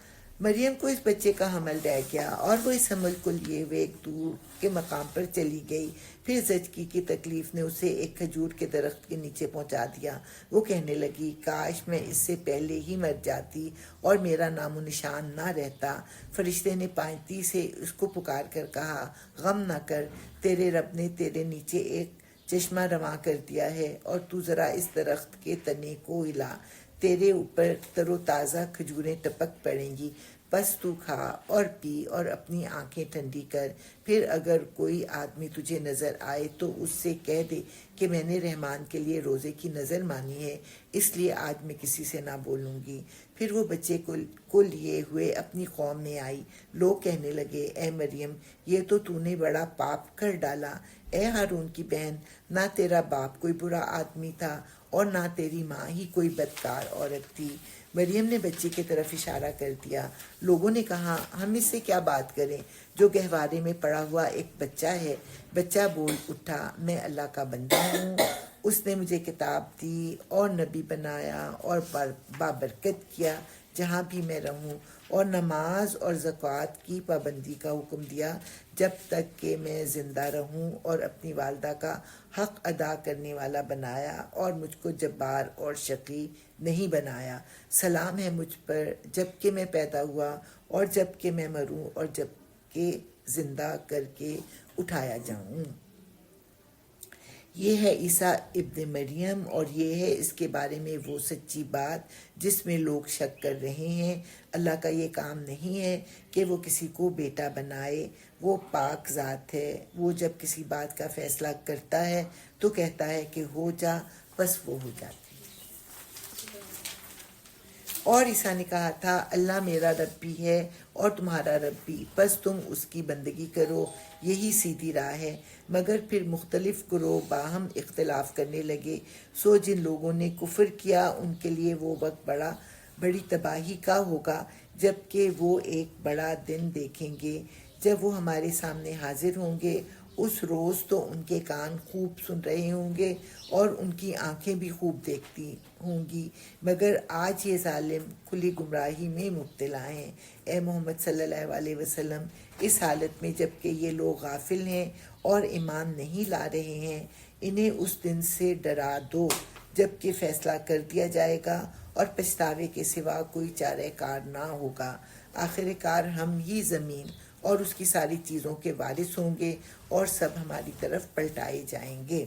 مریم کو اس بچے کا حمل رہ گیا اور وہ اس حمل کو لیے ہوئے ایک دور کے مقام پر چلی گئی. پھر زچگی کی تکلیف نے اسے ایک کھجور کے درخت کے نیچے پہنچا دیا. وہ کہنے لگی کاش میں اس سے پہلے ہی مر جاتی اور میرا نام و نشان نہ رہتا. فرشتے نے پائنتی سے اس کو پکار کر کہا غم نہ کر، تیرے رب نے تیرے نیچے ایک چشمہ رواں کر دیا ہے، اور تو ذرا اس درخت کے تنے کو ہلا، تیرے اوپر تر و تازہ کھجوریں ٹپک پڑیں گی، بس تو کھا اور پی اور اپنی آنکھیں ٹھنڈی کر۔ پھر اگر کوئی آدمی تجھے نظر آئے تو اس سے کہہ دے کہ میں نے رحمان کے لیے روزے کی نظر مانی ہے، اس لیے آج میں کسی سے نہ بولوں گی۔ پھر وہ بچے کو لیے ہوئے اپنی قوم میں آئی۔ لوگ کہنے لگے، اے مریم، یہ تو نے بڑا پاپ کر ڈالا۔ اے ہارون کی بہن، نہ تیرا باپ کوئی برا آدمی تھا اور نہ تیری ماں ہی کوئی بدکار عورت تھی۔ مریم نے بچے کی طرف اشارہ کر دیا۔ لوگوں نے کہا، ہم اس سے کیا بات کریں جو گہوارے میں پڑا ہوا ایک بچہ ہے۔ بچہ بول اٹھا، میں اللہ کا بندہ ہوں، اس نے مجھے کتاب دی اور نبی بنایا اور بابرکت کیا جہاں بھی میں رہوں، اور نماز اور زکوٰۃ کی پابندی کا حکم دیا جب تک کہ میں زندہ رہوں، اور اپنی والدہ کا حق ادا کرنے والا بنایا، اور مجھ کو جبار اور شقی نہیں بنایا۔ سلام ہے مجھ پر جب کہ میں پیدا ہوا اور جب کہ میں مروں اور جب کہ زندہ کر کے اٹھایا جاؤں۔ یہ ہے عیسیٰ ابن مریم، اور یہ ہے اس کے بارے میں وہ سچی بات جس میں لوگ شک کر رہے ہیں۔ اللہ کا یہ کام نہیں ہے کہ وہ کسی کو بیٹا بنائے، وہ پاک ذات ہے۔ وہ جب کسی بات کا فیصلہ کرتا ہے تو کہتا ہے کہ ہو جا، بس وہ ہو جاتی ہے۔ اور عیسیٰ نے کہا تھا، اللہ میرا رب بھی ہے اور تمہارا رب بھی، بس تم اس کی بندگی کرو، یہی سیدھی راہ ہے۔ مگر پھر مختلف گروہ باہم اختلاف کرنے لگے، سو جن لوگوں نے کفر کیا ان کے لیے وہ وقت بڑی تباہی کا ہوگا، جبکہ وہ ایک بڑا دن دیکھیں گے جب وہ ہمارے سامنے حاضر ہوں گے۔ اس روز تو ان کے کان خوب سن رہے ہوں گے اور ان کی آنکھیں بھی خوب دیکھتی ہوں گی، مگر آج یہ ظالم کھلی گمراہی میں مبتلا ہیں۔ اے محمد صلی اللہ علیہ وسلم، اس حالت میں جب کہ یہ لوگ غافل ہیں اور ایمان نہیں لا رہے ہیں، انہیں اس دن سے ڈرا دو جب کہ فیصلہ کر دیا جائے گا اور پچھتاوے کے سوا کوئی چارہ کار نہ ہوگا۔ آخر کار ہم ہی زمین اور اس کی ساری چیزوں کے وارث ہوں گے اور سب ہماری طرف پلٹائے جائیں گے۔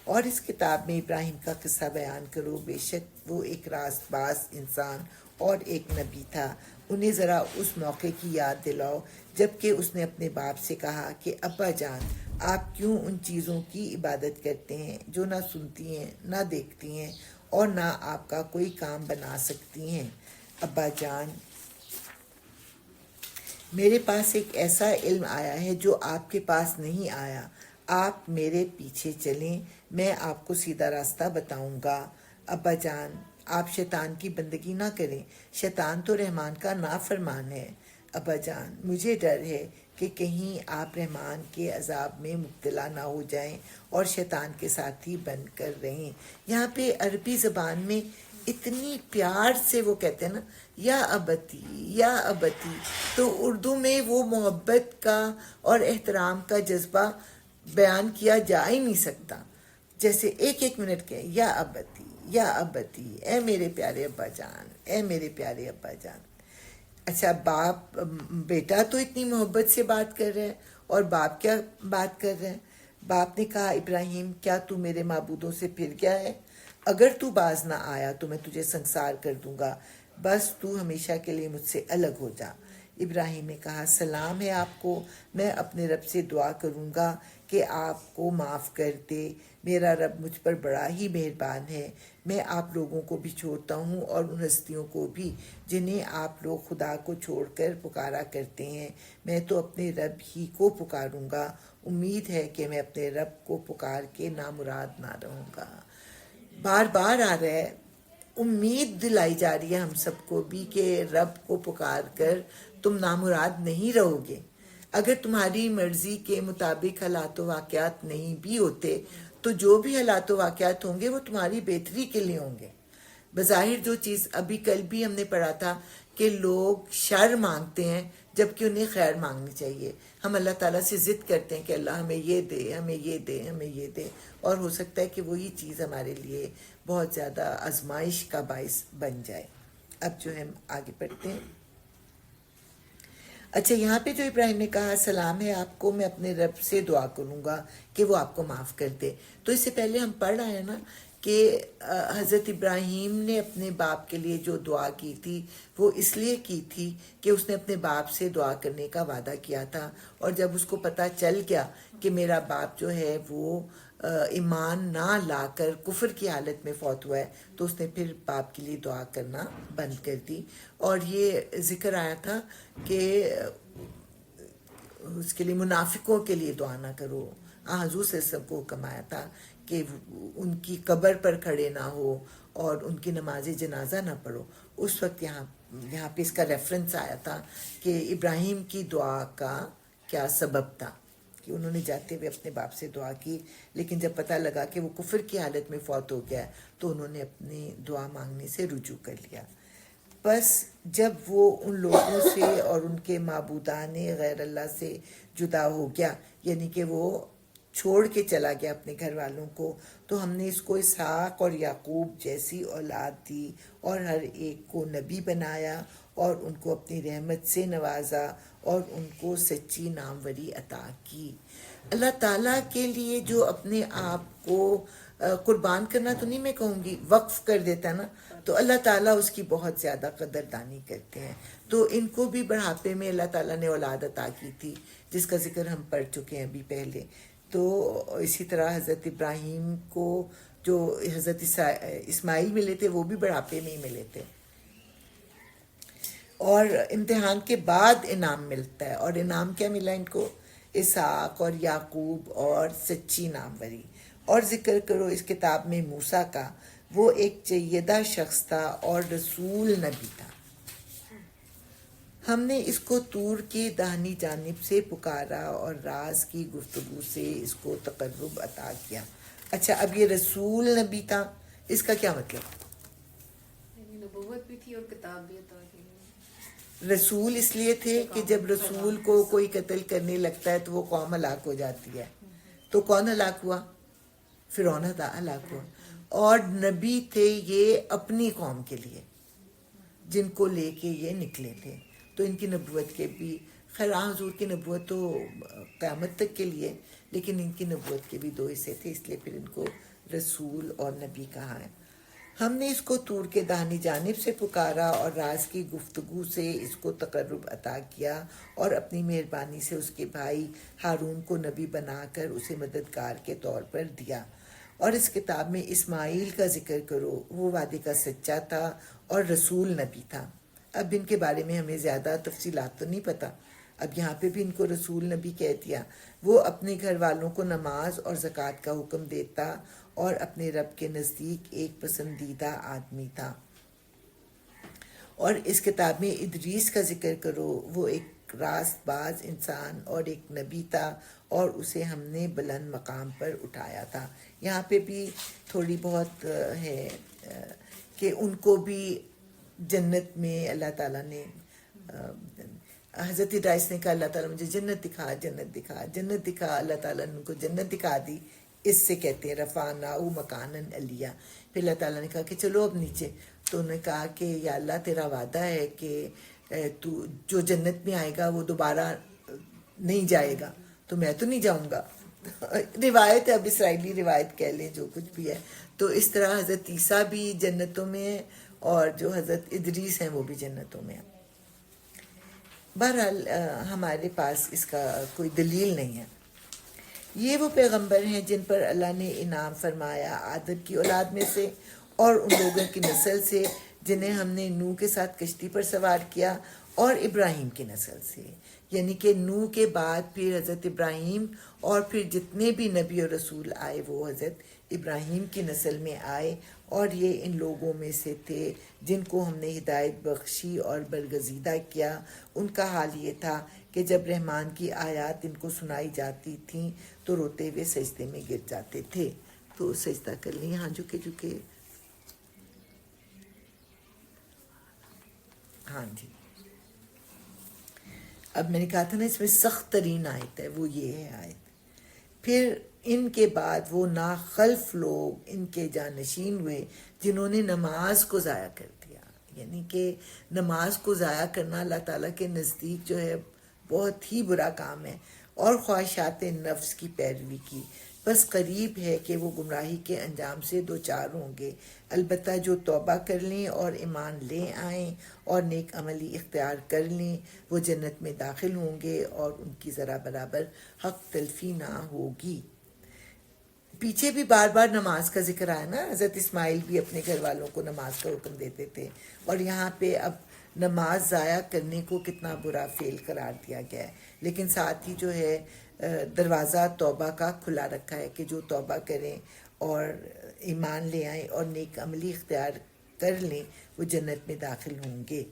اور اس کتاب میں ابراہیم کا قصہ بیان کرو، بے شک وہ ایک راست باز انسان اور ایک نبی تھا۔ انہیں ذرا اس موقع کی یاد دلاؤ جب کہ اس نے اپنے باپ سے کہا کہ ابا جان، آپ کیوں ان چیزوں کی عبادت کرتے ہیں جو نہ سنتی ہیں نہ دیکھتی ہیں اور نہ آپ کا کوئی کام بنا سکتی ہیں؟ ابا جان، میرے پاس ایک ایسا علم آیا ہے جو آپ کے پاس نہیں آیا، آپ میرے پیچھے چلیں، میں آپ کو سیدھا راستہ بتاؤں گا۔ ابا جان، آپ شیطان کی بندگی نہ کریں، شیطان تو رحمان کا نافرمان ہے۔ ابا جان، مجھے ڈر ہے کہ کہیں آپ رحمان کے عذاب میں مبتلا نہ ہو جائیں اور شیطان کے ساتھی بن کر رہیں۔ یہاں پہ عربی زبان میں اتنی پیار سے وہ کہتے ہیں نا، یا ابتی یا ابتی، تو اردو میں وہ محبت کا اور احترام کا جذبہ بیان کیا جا ہی نہیں سکتا۔ جیسے ایک منٹ کے یا ابتی یا ابتی، اے میرے پیارے ابا جان، اے میرے پیارے ابا جان۔ اچھا، باپ بیٹا تو اتنی محبت سے بات کر رہا ہے، اور باپ کیا بات کر رہے ہیں؟ باپ نے کہا، ابراہیم، کیا تو میرے معبودوں سے پھر گیا ہے؟ اگر تو باز نہ آیا تو میں تجھے سنسار کر دوں گا، بس تو ہمیشہ کے لیے مجھ سے الگ ہو جا۔ ابراہیم نے کہا، سلام ہے آپ کو، میں اپنے رب سے دعا کروں گا کہ آپ کو معاف کر دے، میرا رب مجھ پر بڑا ہی مہربان ہے۔ میں آپ لوگوں کو بھی چھوڑتا ہوں اور ان ہستیوں کو بھی جنہیں آپ لوگ خدا کو چھوڑ کر پکارا کرتے ہیں، میں تو اپنے رب ہی کو پکاروں گا، امید ہے کہ میں اپنے رب کو پکار کے نامراد نہ رہوں گا۔ بار بار آ رہا ہے، امید دلائی جا رہی ہے ہم سب کو بھی کہ رب کو پکار کر تم نامراد نہیں رہو گے۔ اگر تمہاری مرضی کے مطابق حالات و واقعات نہیں بھی ہوتے تو جو بھی حالات و واقعات ہوں گے وہ تمہاری بہتری کے لیے ہوں گے۔ بظاہر جو چیز ابھی کل بھی ہم نے پڑھا تھا کہ لوگ شر مانگتے ہیں جبکہ انہیں خیر مانگنی چاہیے۔ ہم اللہ تعالیٰ سے ضد کرتے ہیں کہ اللہ ہمیں یہ دے، ہمیں یہ دے، ہمیں یہ دے، اور ہو سکتا ہے کہ وہی چیز ہمارے لیے بہت زیادہ آزمائش کا باعث بن جائے۔ اب جو ہم آگے پڑھتے ہیں، اچھا یہاں پہ جو ابراہیم نے کہا سلام ہے آپ کو، میں اپنے رب سے دعا کروں گا کہ وہ آپ کو معاف کر دے، تو اس سے پہلے ہم پڑھ رہے ہیں نا کہ حضرت ابراہیم نے اپنے باپ کے لیے جو دعا کی تھی وہ اس لیے کی تھی کہ اس نے اپنے باپ سے دعا کرنے کا وعدہ کیا تھا، اور جب اس کو پتہ چل گیا کہ میرا باپ جو ہے وہ ایمان نہ لا کر کفر کی حالت میں فوت ہوا ہے، تو اس نے پھر باپ کے لیے دعا کرنا بند کر دی. اور یہ ذکر آیا تھا کہ اس کے لیے منافقوں کے لیے دعا نہ کرو. حضور سے سب کو حکم آیا تھا کہ ان کی قبر پر کھڑے نہ ہو اور ان کی نماز جنازہ نہ پڑھو. اس وقت یہاں پہ اس کا ریفرنس آیا تھا کہ ابراہیم کی دعا کا کیا سبب تھا کہ انہوں نے جاتے ہوئے اپنے باپ سے دعا کی، لیکن جب پتہ لگا کہ وہ کفر کی حالت میں فوت ہو گیا تو انہوں نے اپنی دعا مانگنے سے رجوع کر لیا. بس جب وہ ان لوگوں سے اور ان کے معبودان غیر اللہ سے جدا ہو گیا، یعنی کہ وہ چھوڑ کے چلا گیا اپنے گھر والوں کو، تو ہم نے اس کو اسحاق اور یعقوب جیسی اولاد دی اور ہر ایک کو نبی بنایا اور ان کو اپنی رحمت سے نوازا اور ان کو سچی ناموری عطا کی. اللہ تعالیٰ کے لیے جو اپنے آپ کو قربان کرنا تو نہیں میں کہوں گی، وقف کر دیتا نا، تو اللہ تعالیٰ اس کی بہت زیادہ قدردانی کرتے ہیں. تو ان کو بھی بڑھاپے میں اللہ تعالیٰ نے اولاد عطا کی تھی جس کا ذکر ہم پڑھ چکے ہیں ابھی پہلے. تو اسی طرح حضرت ابراہیم کو جو حضرت اسماعیل ملے تھے وہ بھی بڑھاپے میں ہی ملے تھے، اور امتحان کے بعد انعام ملتا ہے. اور انعام کیا ملا ان کو؟ اسحاق اور یعقوب اور سچی ناموری. اور ذکر کرو اس کتاب میں موسیٰ کا، وہ ایک چیدہ شخص تھا اور رسول نبی تھا. ہم نے اس کو طور کی داہنی جانب سے پکارا اور راز کی گفتگو سے اس کو تقرب عطا کیا. اچھا اب یہ رسول نبی تھا، اس کا کیا مطلب؟ یعنی نبوت بھی تھی اور کتاب بھی عطا کی. رسول اس لیے تھے کہ جب رسول کو کوئی قتل کرنے لگتا ہے تو وہ قوم ہلاک ہو جاتی ہے. تو کون ہلاک ہوا؟ فرعون ہلاک ہوا. اور نبی تھے یہ اپنی قوم کے لیے جن کو لے کے یہ نکلے تھے. تو ان کی نبوت کے بھی خیر حضور کی نبوت تو قیامت تک کے لیے، لیکن ان کی نبوت کے بھی دو حصے تھے، اس لیے پھر ان کو رسول اور نبی کہا ہے. ہم نے اس کو طور کے داہنی جانب سے پکارا اور راز کی گفتگو سے اس کو تقرب عطا کیا اور اپنی مہربانی سے اس کے بھائی ہارون کو نبی بنا کر اسے مددگار کے طور پر دیا. اور اس کتاب میں اسماعیل کا ذکر کرو، وہ وعدے کا سچا تھا اور رسول نبی تھا. اب ان کے بارے میں ہمیں زیادہ تفصیلات تو نہیں پتہ، اب یہاں پہ بھی ان کو رسول نبی کہہ دیا. وہ اپنے گھر والوں کو نماز اور زکوٰۃ کا حکم دیتا اور اپنے رب کے نزدیک ایک پسندیدہ آدمی تھا. اور اس کتاب میں ادریس کا ذکر کرو، وہ ایک راست باز انسان اور ایک نبی تھا اور اسے ہم نے بلند مقام پر اٹھایا تھا. یہاں پہ بھی تھوڑی بہت ہے کہ ان کو بھی جنت میں اللہ تعالیٰ نے حضرت ڈائس نے کہا اللہ تعالیٰ مجھے جنت دکھا، جنت دکھا، جنت دکھا. اللہ تعالیٰ نے ان کو جنت دکھا دی. اس سے کہتے ہیں رفعناہ مکانا علیہ. پھر اللہ تعالیٰ نے کہا کہ چلو اب نیچے. تو انہوں نے کہا کہ یا اللہ تیرا وعدہ ہے کہ تو جو جنت میں آئے گا وہ دوبارہ نہیں جائے گا، تو میں تو نہیں جاؤں گا. روایت ہے، اب اسرائیلی روایت کہہ لیں جو کچھ بھی ہے. تو اس طرح حضرت عیسیٰ بھی جنتوں میں ہیں اور جو حضرت ادریس ہیں وہ بھی جنتوں میں ہیں. بہرحال ہمارے پاس اس کا کوئی دلیل نہیں ہے. یہ وہ پیغمبر ہیں جن پر اللہ نے انعام فرمایا آدم کی اولاد میں سے اور ان لوگوں کی نسل سے جنہیں ہم نے نوح کے ساتھ کشتی پر سوار کیا، اور ابراہیم کی نسل سے، یعنی کہ نوح کے بعد پھر حضرت ابراہیم اور پھر جتنے بھی نبی اور رسول آئے وہ حضرت ابراہیم کی نسل میں آئے. اور یہ ان لوگوں میں سے تھے جن کو ہم نے ہدایت بخشی اور برگزیدہ کیا. ان کا حال یہ تھا کہ جب رحمان کی آیات ان کو سنائی جاتی تھیں تو روتے ہوئے سجدے میں گر جاتے تھے. تو سجدہ کر لیں یہاں جھکے. ہاں جی، اب میں نے کہا تھا نا اس میں سخت ترین آیت ہے، وہ یہ ہے آیت. پھر ان کے بعد وہ ناخلف لوگ ان کے جانشین ہوئے جنہوں نے نماز کو ضائع کر دیا. یعنی کہ نماز کو ضائع کرنا اللہ تعالیٰ کے نزدیک جو ہے بہت ہی برا کام ہے، اور خواہشات نفس کی پیروی کی، بس قریب ہے کہ وہ گمراہی کے انجام سے دوچار ہوں گے۔ البتہ جو توبہ کر لیں اور ایمان لے آئیں اور نیک عملی اختیار کر لیں وہ جنت میں داخل ہوں گے اور ان کی ذرا برابر حق تلفی نہ ہوگی۔ پیچھے بھی بار بار نماز کا ذکر آیا نا، حضرت اسماعیل بھی اپنے گھر والوں کو نماز کا حکم دیتے تھے، اور یہاں پہ اب نماز ضائع کرنے کو کتنا برا فعل قرار دیا گیا ہے، لیکن ساتھ ہی جو ہے دروازہ توبہ کا کھلا رکھا ہے کہ جو توبہ کریں اور ایمان لے آئیں اور نیک عملی اختیار کر لیں وہ جنت میں داخل ہوں گے۔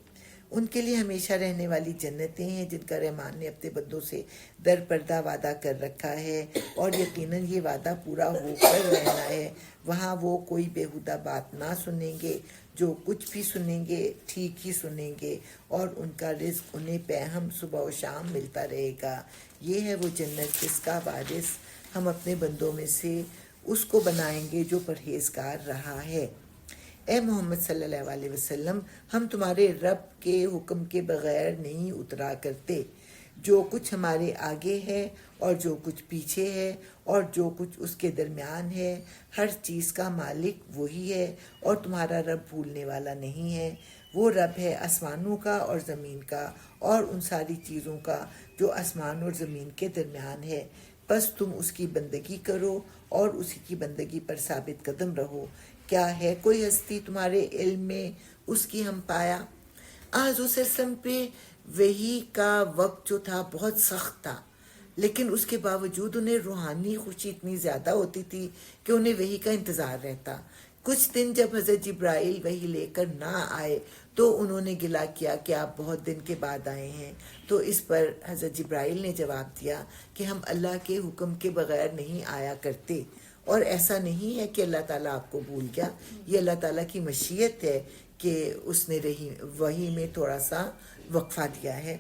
ان کے لیے ہمیشہ رہنے والی جنتیں ہیں جن کا رحمان نے اپنے بندوں سے در پردہ وعدہ کر رکھا ہے، اور یقیناً یہ وعدہ پورا ہو کر رہنا ہے۔ وہاں وہ کوئی بیہودہ بات نہ سنیں گے، جو کچھ بھی سنیں گے ٹھیک ہی سنیں گے، اور ان کا رزق انہیں پیہم صبح و شام ملتا رہے گا۔ یہ ہے وہ جنت جس کا وارث ہم اپنے بندوں میں سے اس کو بنائیں گے جو پرہیزگار رہا ہے۔ اے محمد صلی اللہ علیہ وسلم، ہم تمہارے رب کے حکم کے بغیر نہیں اترا کرتے۔ جو کچھ ہمارے آگے ہے اور جو کچھ پیچھے ہے اور جو کچھ اس کے درمیان ہے، ہر چیز کا مالک وہی ہے، اور تمہارا رب بھولنے والا نہیں ہے۔ وہ رب ہے آسمانوں کا اور زمین کا اور ان ساری چیزوں کا جو آسمان اور زمین کے درمیان ہے، بس تم اس کی بندگی کرو اور اسی کی بندگی پر ثابت قدم رہو۔ کیا ہے کوئی ہستی تمہارے علم میں اس کی ہم پایا؟ حضور صلی اللہ علیہ وسلم پہ وحی کا وقت جو تھا بہت سخت تھا، لیکن اس کے باوجود انہیں روحانی خوشی اتنی زیادہ ہوتی تھی کہ انہیں وحی کا انتظار رہتا۔ کچھ دن جب حضرت جبرائیل وحی لے کر نہ آئے تو انہوں نے گلہ کیا کہ آپ بہت دن کے بعد آئے ہیں، تو اس پر حضرت جبرائیل نے جواب دیا کہ ہم اللہ کے حکم کے بغیر نہیں آیا کرتے، اور ایسا نہیں ہے کہ اللہ تعالیٰ آپ کو بھول گیا، یہ اللہ تعالیٰ کی مشیت ہے کہ اس نے وحی میں تھوڑا سا وقفہ دیا ہے۔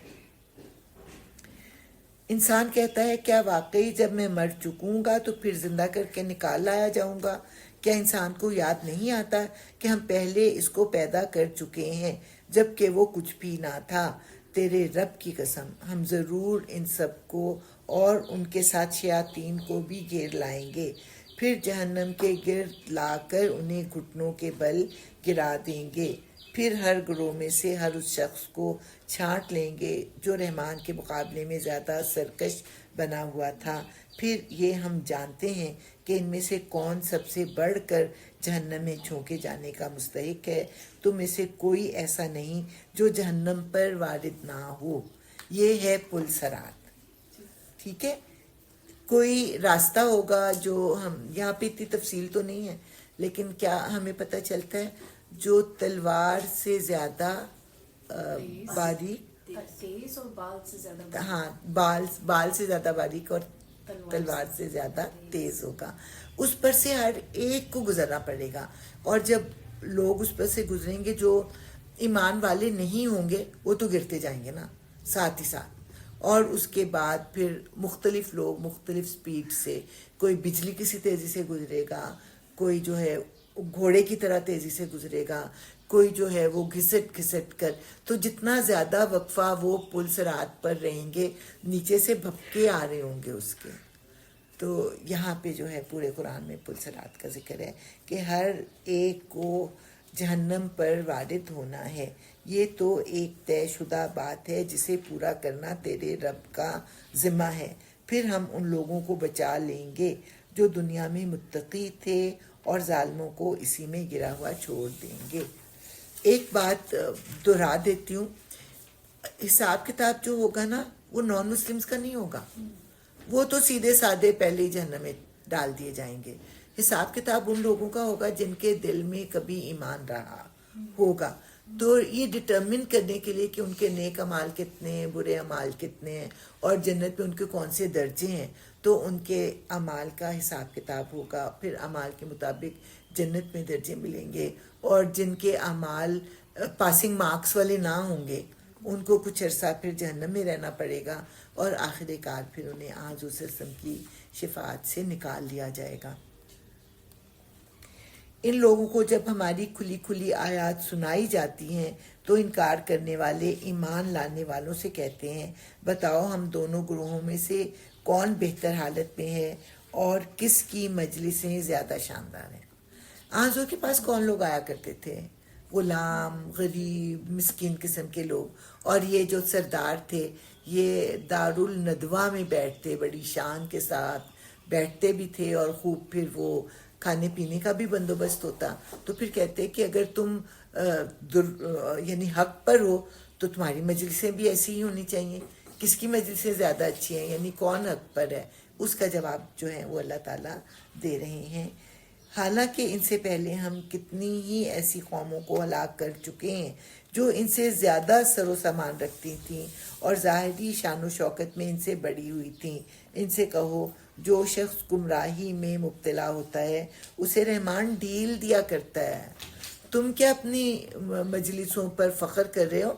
انسان کہتا ہے کیا واقعی جب میں مر چکوں گا تو پھر زندہ کر کے نکال لایا جاؤں گا؟ کیا انسان کو یاد نہیں آتا کہ ہم پہلے اس کو پیدا کر چکے ہیں جب کہ وہ کچھ بھی نہ تھا؟ تیرے رب کی قسم ہم ضرور ان سب کو اور ان کے ساتھ شیاطین کو بھی گھیر لائیں گے، پھر جہنم کے گرد لا کر انہیں گھٹنوں کے بل گرا دیں گے، پھر ہر گروہ میں سے ہر اس شخص کو چھانٹ لیں گے جو رحمان کے مقابلے میں زیادہ سرکش بنا ہوا تھا، پھر یہ ہم جانتے ہیں کہ ان میں سے کون سب سے بڑھ کر جہنم میں جھونکے جانے کا مستحق ہے۔ تم میں سے کوئی ایسا نہیں جو جہنم پر وارد نہ ہو۔ یہ ہے پل صراط، ٹھیک ہے؟ کوئی راستہ ہوگا جو ہم یہاں پہ اتنی تفصیل تو نہیں ہے، لیکن کیا ہمیں پتہ چلتا ہے جو تلوار سے زیادہ باریک، تیز اور بال سے زیادہ ہاں بال سے زیادہ باریک اور تلوار سے زیادہ تیز ہوگا، اس پر سے ہر ایک کو گزرنا پڑے گا، اور جب لوگ اس پر سے گزریں گے جو ایمان والے نہیں ہوں گے وہ تو گرتے جائیں گے نا ساتھ ہی ساتھ، اور اس کے بعد پھر مختلف لوگ مختلف سپیڈ سے، کوئی بجلی کسی تیزی سے گزرے گا، کوئی جو ہے گھوڑے کی طرح تیزی سے گزرے گا، کوئی جو ہے وہ گھسٹ گھسٹ کر، تو جتنا زیادہ وقفہ وہ پل صراط پر رہیں گے نیچے سے بھپکے آ رہے ہوں گے اس کے۔ تو یہاں پہ جو ہے پورے قرآن میں پل صراط کا ذکر ہے کہ ہر ایک کو جہنم پر وارد ہونا ہے۔ یہ تو ایک طے شدہ بات ہے جسے پورا کرنا تیرے رب کا ذمہ ہے، پھر ہم ان لوگوں کو بچا لیں گے جو دنیا میں متقی تھے اور ظالموں کو اسی میں گرا ہوا چھوڑ دیں گے۔ ایک بات دہرا دیتی ہوں، حساب کتاب جو ہوگا نا وہ نان مسلمز کا نہیں ہوگا، وہ تو سیدھے سادے پہلے ہی جہنم میں ڈال دیے جائیں گے۔ حساب کتاب ان لوگوں کا ہوگا جن کے دل میں کبھی ایمان رہا ہوگا، تو یہ ڈٹرمن کرنے کے لیے کہ ان کے نیک اعمال کتنے ہیں، برے اعمال کتنے ہیں، اور جنت میں ان کے کون سے درجے ہیں، تو ان کے اعمال کا حساب کتاب ہوگا، پھر اعمال کے مطابق جنت میں درجے ملیں گے، اور جن کے اعمال پاسنگ مارکس والے نہ ہوں گے ان کو کچھ عرصہ پھر جہنم میں رہنا پڑے گا، اور آخر کار پھر انہیں حضور صلی اللہ علیہ وسلم کی شفاعت سے نکال لیا جائے گا۔ ان لوگوں کو جب ہماری کھلی کھلی آیات سنائی جاتی ہیں تو انکار کرنے والے ایمان لانے والوں سے کہتے ہیں بتاؤ ہم دونوں گروہوں میں سے کون بہتر حالت میں ہے اور کس کی مجلسیں زیادہ شاندار ہیں. حضور کے پاس کون لوگ آیا کرتے تھے؟ غلام، غریب، مسکین قسم کے لوگ. اور یہ جو سردار تھے یہ دارالندوہ میں بیٹھتے، بڑی شان کے ساتھ بیٹھتے بھی تھے اور خوب پھر وہ کھانے پینے کا بھی بندوبست ہوتا. تو پھر کہتے کہ اگر تم یعنی حق پر ہو تو تمہاری مجلسیں بھی ایسی ہی ہونی چاہیے. کس کی مجلسیں زیادہ اچھی ہیں، یعنی کون حق پر ہے، اس کا جواب جو ہے وہ اللہ تعالیٰ دے رہے ہیں. حالانکہ ان سے پہلے ہم کتنی ہی ایسی قوموں کو ہلاک کر چکے ہیں جو ان سے زیادہ سر و سامان رکھتی تھیں اور ظاہری شان و شوکت میں ان سے بڑی ہوئی تھیں. ان سے کہو جو شخص گمراہی میں مبتلا ہوتا ہے اسے رحمان ڈھیل دیا کرتا ہے. تم کیا اپنی مجلسوں پر فخر کر رہے ہو؟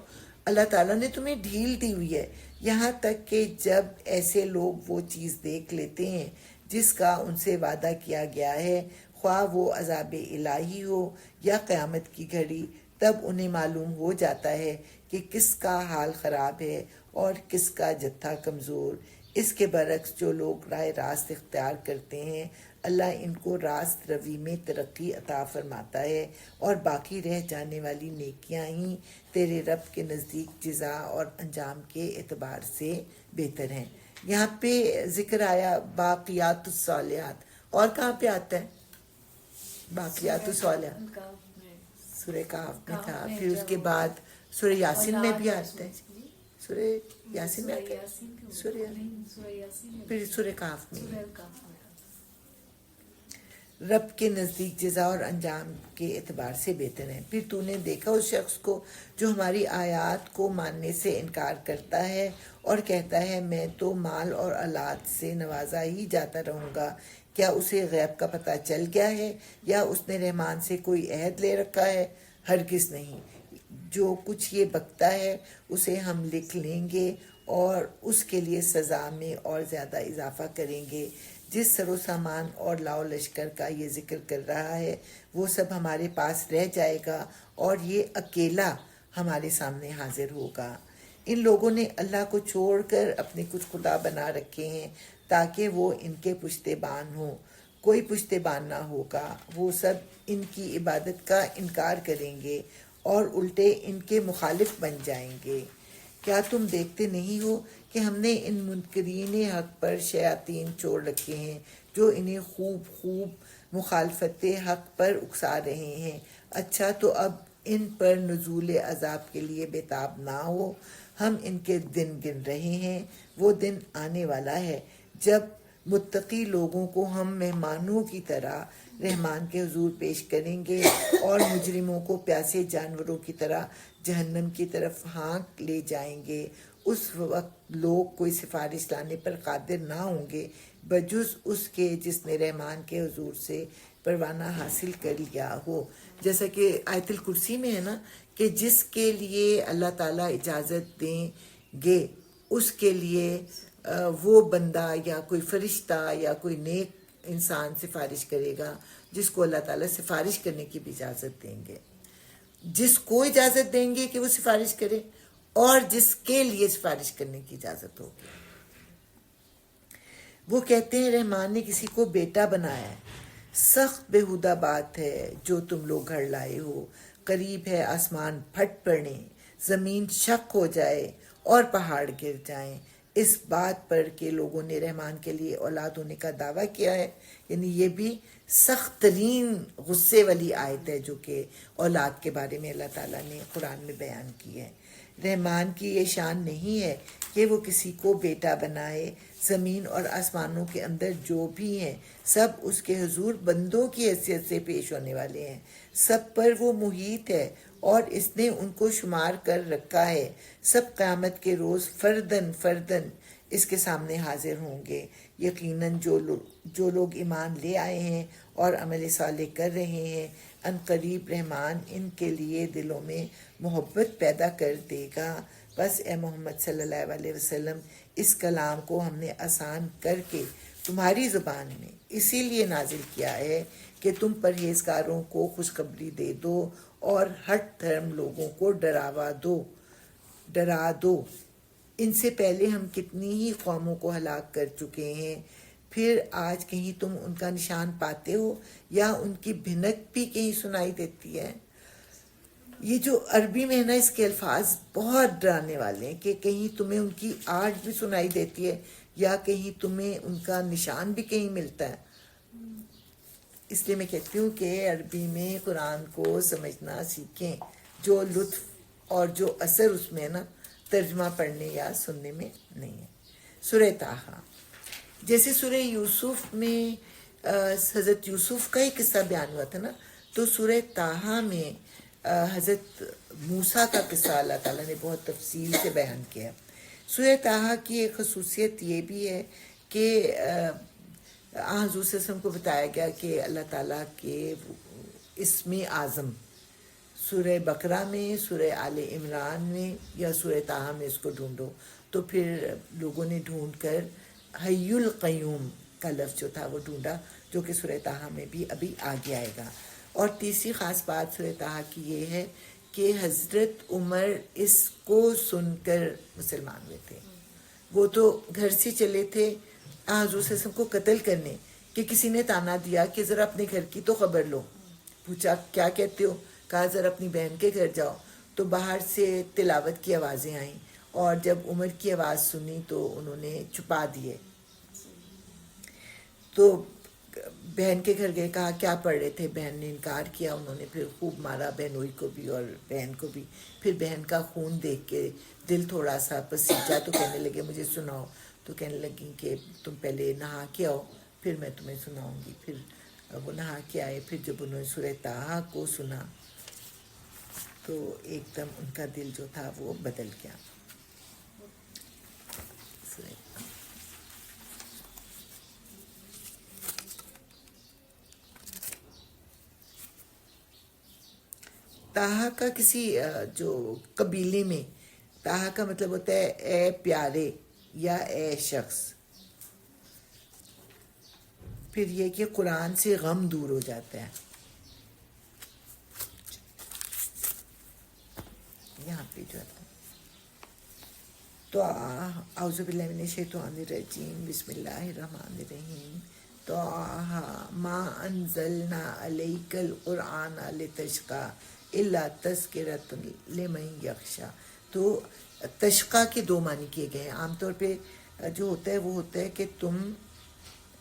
اللہ تعالیٰ نے تمہیں ڈھیل دی ہوئی ہے، یہاں تک کہ جب ایسے لوگ وہ چیز دیکھ لیتے ہیں جس کا ان سے وعدہ کیا گیا ہے، خواہ وہ عذاب الہی ہو یا قیامت کی گھڑی، تب انہیں معلوم ہو جاتا ہے کہ کس کا حال خراب ہے اور کس کا جتھا کمزور. اس کے برعکس جو لوگ راہ راست اختیار کرتے ہیں اللہ ان کو راست روی میں ترقی عطا فرماتا ہے اور باقی رہ جانے والی نیکیاں ہی تیرے رب کے نزدیک جزا اور انجام کے اعتبار سے بہتر ہیں. یہاں پہ ذکر آیا باقیات الصالحات، اور کہاں پہ آتا ہے باقیات الصالحات؟ سورہ کہف میں تھا، پھر اس کے بعد سورہ یاسین میں بھی آتا ہے. سورہ یاسین میں آتا ہے، پھر سورہ کہف میں رب کے نزدیک جزا اور انجام کے اعتبار سے بہتر ہیں. پھر تو نے دیکھا اس شخص کو جو ہماری آیات کو ماننے سے انکار کرتا ہے اور کہتا ہے میں تو مال اور اولاد سے نوازا ہی جاتا رہوں گا. کیا اسے غیب کا پتہ چل گیا ہے یا اس نے رحمان سے کوئی عہد لے رکھا ہے؟ ہرگز نہیں. جو کچھ یہ بکتا ہے اسے ہم لکھ لیں گے اور اس کے لیے سزا میں اور زیادہ اضافہ کریں گے. جس سر و سامان اور لاؤ لشکر کا یہ ذکر کر رہا ہے وہ سب ہمارے پاس رہ جائے گا اور یہ اکیلا ہمارے سامنے حاضر ہوگا. ان لوگوں نے اللہ کو چھوڑ کر اپنے کچھ خدا بنا رکھے ہیں تاکہ وہ ان کے پشتے بان ہوں. کوئی پشتے بان نہ ہوگا. وہ سب ان کی عبادت کا انکار کریں گے اور الٹے ان کے مخالف بن جائیں گے. کیا تم دیکھتے نہیں ہو کہ ہم نے ان منکرین حق پر شیاطین چھوڑ رکھے ہیں جو انہیں خوب مخالفت حق پر اکسا رہے ہیں. اچھا تو اب ان پر نزول عذاب کے لیے بےتاب نہ ہو. ہم ان کے دن گن رہے ہیں، وہ دن آنے والا ہے جب متقی لوگوں کو ہم مہمانوں کی طرح رحمان کے حضور پیش کریں گے اور مجرموں کو پیاسے جانوروں کی طرح جہنم کی طرف ہانک لے جائیں گے. اس وقت لوگ کوئی سفارش لانے پر قادر نہ ہوں گے بجز اس کے جس نے رحمان کے حضور سے پروانہ حاصل کر لیا ہو. جیسا کہ آیت الکرسی میں ہے نا کہ جس کے لیے اللہ تعالیٰ اجازت دیں گے اس کے لیے وہ بندہ یا کوئی فرشتہ یا کوئی نیک انسان سفارش کرے گا جس کو اللہ تعالیٰ سفارش کرنے کی بھی اجازت دیں گے. جس کو اجازت دیں گے کہ وہ سفارش کرے اور جس کے لیے سفارش کرنے کی اجازت ہوگی. وہ کہتے ہیں رحمان نے کسی کو بیٹا بنایا ہے. سخت بےہودہ بات ہے جو تم لوگ گھڑ لائے ہو. قریب ہے آسمان پھٹ پڑنے، زمین شق ہو جائے اور پہاڑ گر جائیں اس بات پر کہ لوگوں نے رحمان کے لیے اولاد ہونے کا دعویٰ کیا ہے. یعنی یہ بھی سخت ترین غصے والی آیت ہے جو کہ اولاد کے بارے میں اللہ تعالیٰ نے قرآن میں بیان کی ہے. رحمان کی یہ شان نہیں ہے کہ وہ کسی کو بیٹا بنائے. زمین اور آسمانوں کے اندر جو بھی ہیں سب اس کے حضور بندوں کی حیثیت سے پیش ہونے والے ہیں. سب پر وہ محیط ہے اور اس نے ان کو شمار کر رکھا ہے. سب قیامت کے روز فردن فردن اس کے سامنے حاضر ہوں گے. یقیناً جو لوگ ایمان لے آئے ہیں اور عمل صالح کر رہے ہیں ان قریب رحمان ان کے لیے دلوں میں محبت پیدا کر دے گا. بس اے محمد صلی اللہ علیہ وسلم اس کلام کو ہم نے آسان کر کے تمہاری زبان میں اسی لیے نازل کیا ہے کہ تم پرہیزگاروں کو خوشخبری دے دو اور ہٹ دھرم لوگوں کو ڈرا دو. ان سے پہلے ہم کتنی ہی قوموں کو ہلاک کر چکے ہیں، پھر آج کہیں تم ان کا نشان پاتے ہو یا ان کی بھنک بھی کہیں سنائی دیتی ہے. یہ جو عربی میں ہے نا، اس کے الفاظ بہت ڈرانے والے ہیں کہ کہیں تمہیں ان کی آہٹ بھی سنائی دیتی ہے یا کہیں تمہیں ان کا نشان بھی کہیں ملتا ہے. اس لیے میں کہتی ہوں کہ عربی میں قرآن کو سمجھنا سیکھیں. جو لطف اور جو اثر اس میں ہے نا، ترجمہ پڑھنے یا سننے میں نہیں ہے. سورہ طٰہٰ، جیسے سورہ یوسف میں حضرت یوسف کا ہی قصہ بیان ہوا تھا نا، تو سورہ طٰہٰ میں حضرت موسیٰ کا قصہ اللہ تعالیٰ نے بہت تفصیل سے بیان کیا ہے. سورہ طٰہٰ کی ایک خصوصیت یہ بھی ہے کہ حضور صلی اللہ علیہ وسلم کو بتایا گیا کہ اللہ تعالیٰ کے اسم اعظم سورہ بقرہ میں، سورہ آل عمران میں یا سورہ طٰہٰ میں اس کو ڈھونڈو. تو پھر لوگوں نے ڈھونڈ کر حی القیوم کا لفظ جو تھا وہ ڈھونڈا، جو کہ سورہ طٰہٰ میں بھی ابھی آگے آئے گا. اور تیسری خاص بات سورہ طٰہٰ کی یہ ہے کہ حضرت عمر اس کو سن کر مسلمان ہوئے تھے. وہ تو گھر سے چلے تھے حضور صلی اللہ علیہ وسلم کو قتل کرنے، کہ کسی نے تانا دیا کہ ذرا اپنے گھر کی تو خبر لو. پوچھا کیا کہتے ہو؟ کہا ذرا اپنی بہن کے گھر جاؤ. تو باہر سے تلاوت کی آوازیں آئیں، اور جب عمر کی آواز سنی تو انہوں نے چھپا دیے. تو بہن کے گھر گئے، کہا کیا پڑھ رہے تھے؟ بہن نے انکار کیا. انہوں نے پھر خوب مارا بہنوئی کو بھی اور بہن کو بھی. پھر بہن کا خون دیکھ کے دل تھوڑا سا پسیجا، تو کہنے لگے مجھے سناؤ. تو کہنے لگی کہ تم پہلے نہا کے آؤ پھر میں تمہیں سناؤں گی. پھر وہ نہا کے آئے. پھر جب انہوں نے سورہ طٰہٰ کو سنا تو ایک دم ان کا دل جو تھا وہ بدل گیا. طٰہٰ کا کسی جو قبیلے میں طٰہٰ کا مطلب ہوتا ہے اے پیارے یا اے شخص. پھر یہ کہ قرآن سے غم دور ہو جاتا ہے. یہاں پہ جو ہے تو اعوذ باللہ من الشیطان الرجیم بسم اللہ الرحمن الرحیم. طٰہٰ ما انزلنا علیک القرآن لتشقی الا تذکرۃ لمن یخشی. تو تشقی کے دو معنی کیے گئے ہیں. عام طور پہ جو ہوتا ہے وہ ہوتا ہے کہ تم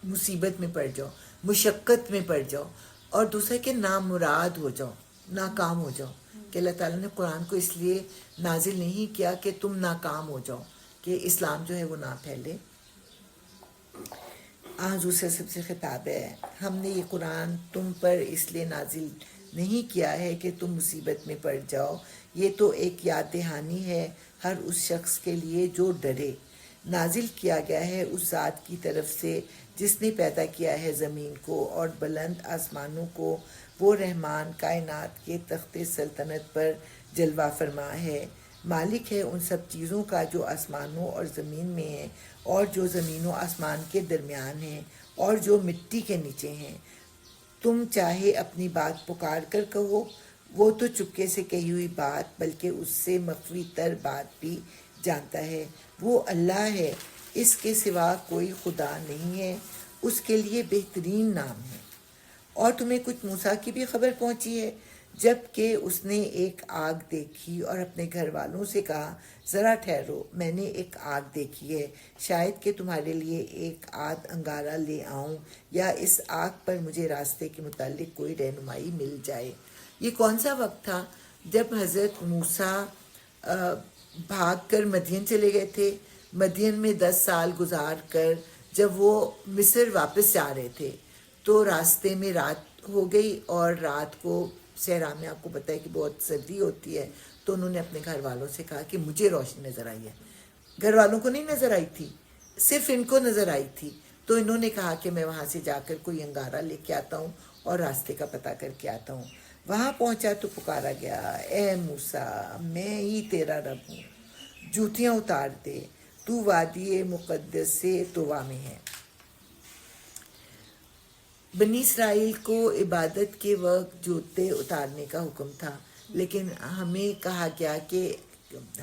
مصیبت میں پڑ جاؤ، مشقت میں پڑ جاؤ، اور دوسرا کہ نامراد ہو جاؤ، ناکام ہو جاؤ. کہ اللہ تعالیٰ نے قرآن کو اس لیے نازل نہیں کیا کہ تم ناکام ہو جاؤ، کہ اسلام جو ہے وہ نہ پھیلے. حضور سے سب سے خطاب ہے، ہم نے یہ قرآن تم پر اس لیے نازل نہیں کیا ہے کہ تم مصیبت میں پڑ جاؤ. یہ تو ایک یاد دہانی ہے ہر اس شخص کے لیے جو ڈرے. نازل کیا گیا ہے اس ذات کی طرف سے جس نے پیدا کیا ہے زمین کو اور بلند آسمانوں کو. وہ رحمان کائنات کے تخت سلطنت پر جلوہ فرما ہے. مالک ہے ان سب چیزوں کا جو آسمانوں اور زمین میں ہیں اور جو زمین و آسمان کے درمیان ہیں اور جو مٹی کے نیچے ہیں. تم چاہے اپنی بات پکار کر کہو، وہ تو چپکے سے کہی ہوئی بات بلکہ اس سے مخفی تر بات بھی جانتا ہے. وہ اللہ ہے، اس کے سوا کوئی خدا نہیں ہے، اس کے لیے بہترین نام ہے. اور تمہیں کچھ موسیٰ کی بھی خبر پہنچی ہے جب کہ اس نے ایک آگ دیکھی اور اپنے گھر والوں سے کہا ذرا ٹھہرو، میں نے ایک آگ دیکھی ہے، شاید کہ تمہارے لیے ایک آدھ انگارہ لے آؤں یا اس آگ پر مجھے راستے کے متعلق کوئی رہنمائی مل جائے. یہ کون سا وقت تھا؟ جب حضرت موسیٰ بھاگ کر مدین چلے گئے تھے. مدین میں 10 سال گزار کر جب وہ مصر واپس جا رہے تھے تو راستے میں رات ہو گئی، اور رات کو صحرا میں آپ کو پتہ ہے کہ بہت سردی ہوتی ہے. تو انہوں نے اپنے گھر والوں سے کہا کہ مجھے روشنی نظر آئی ہے. گھر والوں کو نہیں نظر آئی تھی، صرف ان کو نظر آئی تھی. تو انہوں نے کہا کہ میں وہاں سے جا کر کوئی انگارہ لے کے آتا ہوں اور راستے کا پتہ کر کے آتا ہوں. وہاں پہنچا تو پکارا گیا اے موسیٰ میں ہی تیرا رب ہوں، جوتیاں اتار دے، تو وادی مقدس سے طویٰ میں ہے. بنی اسرائیل کو عبادت کے وقت جوتے اتارنے کا حکم تھا، لیکن ہمیں کہا گیا کہ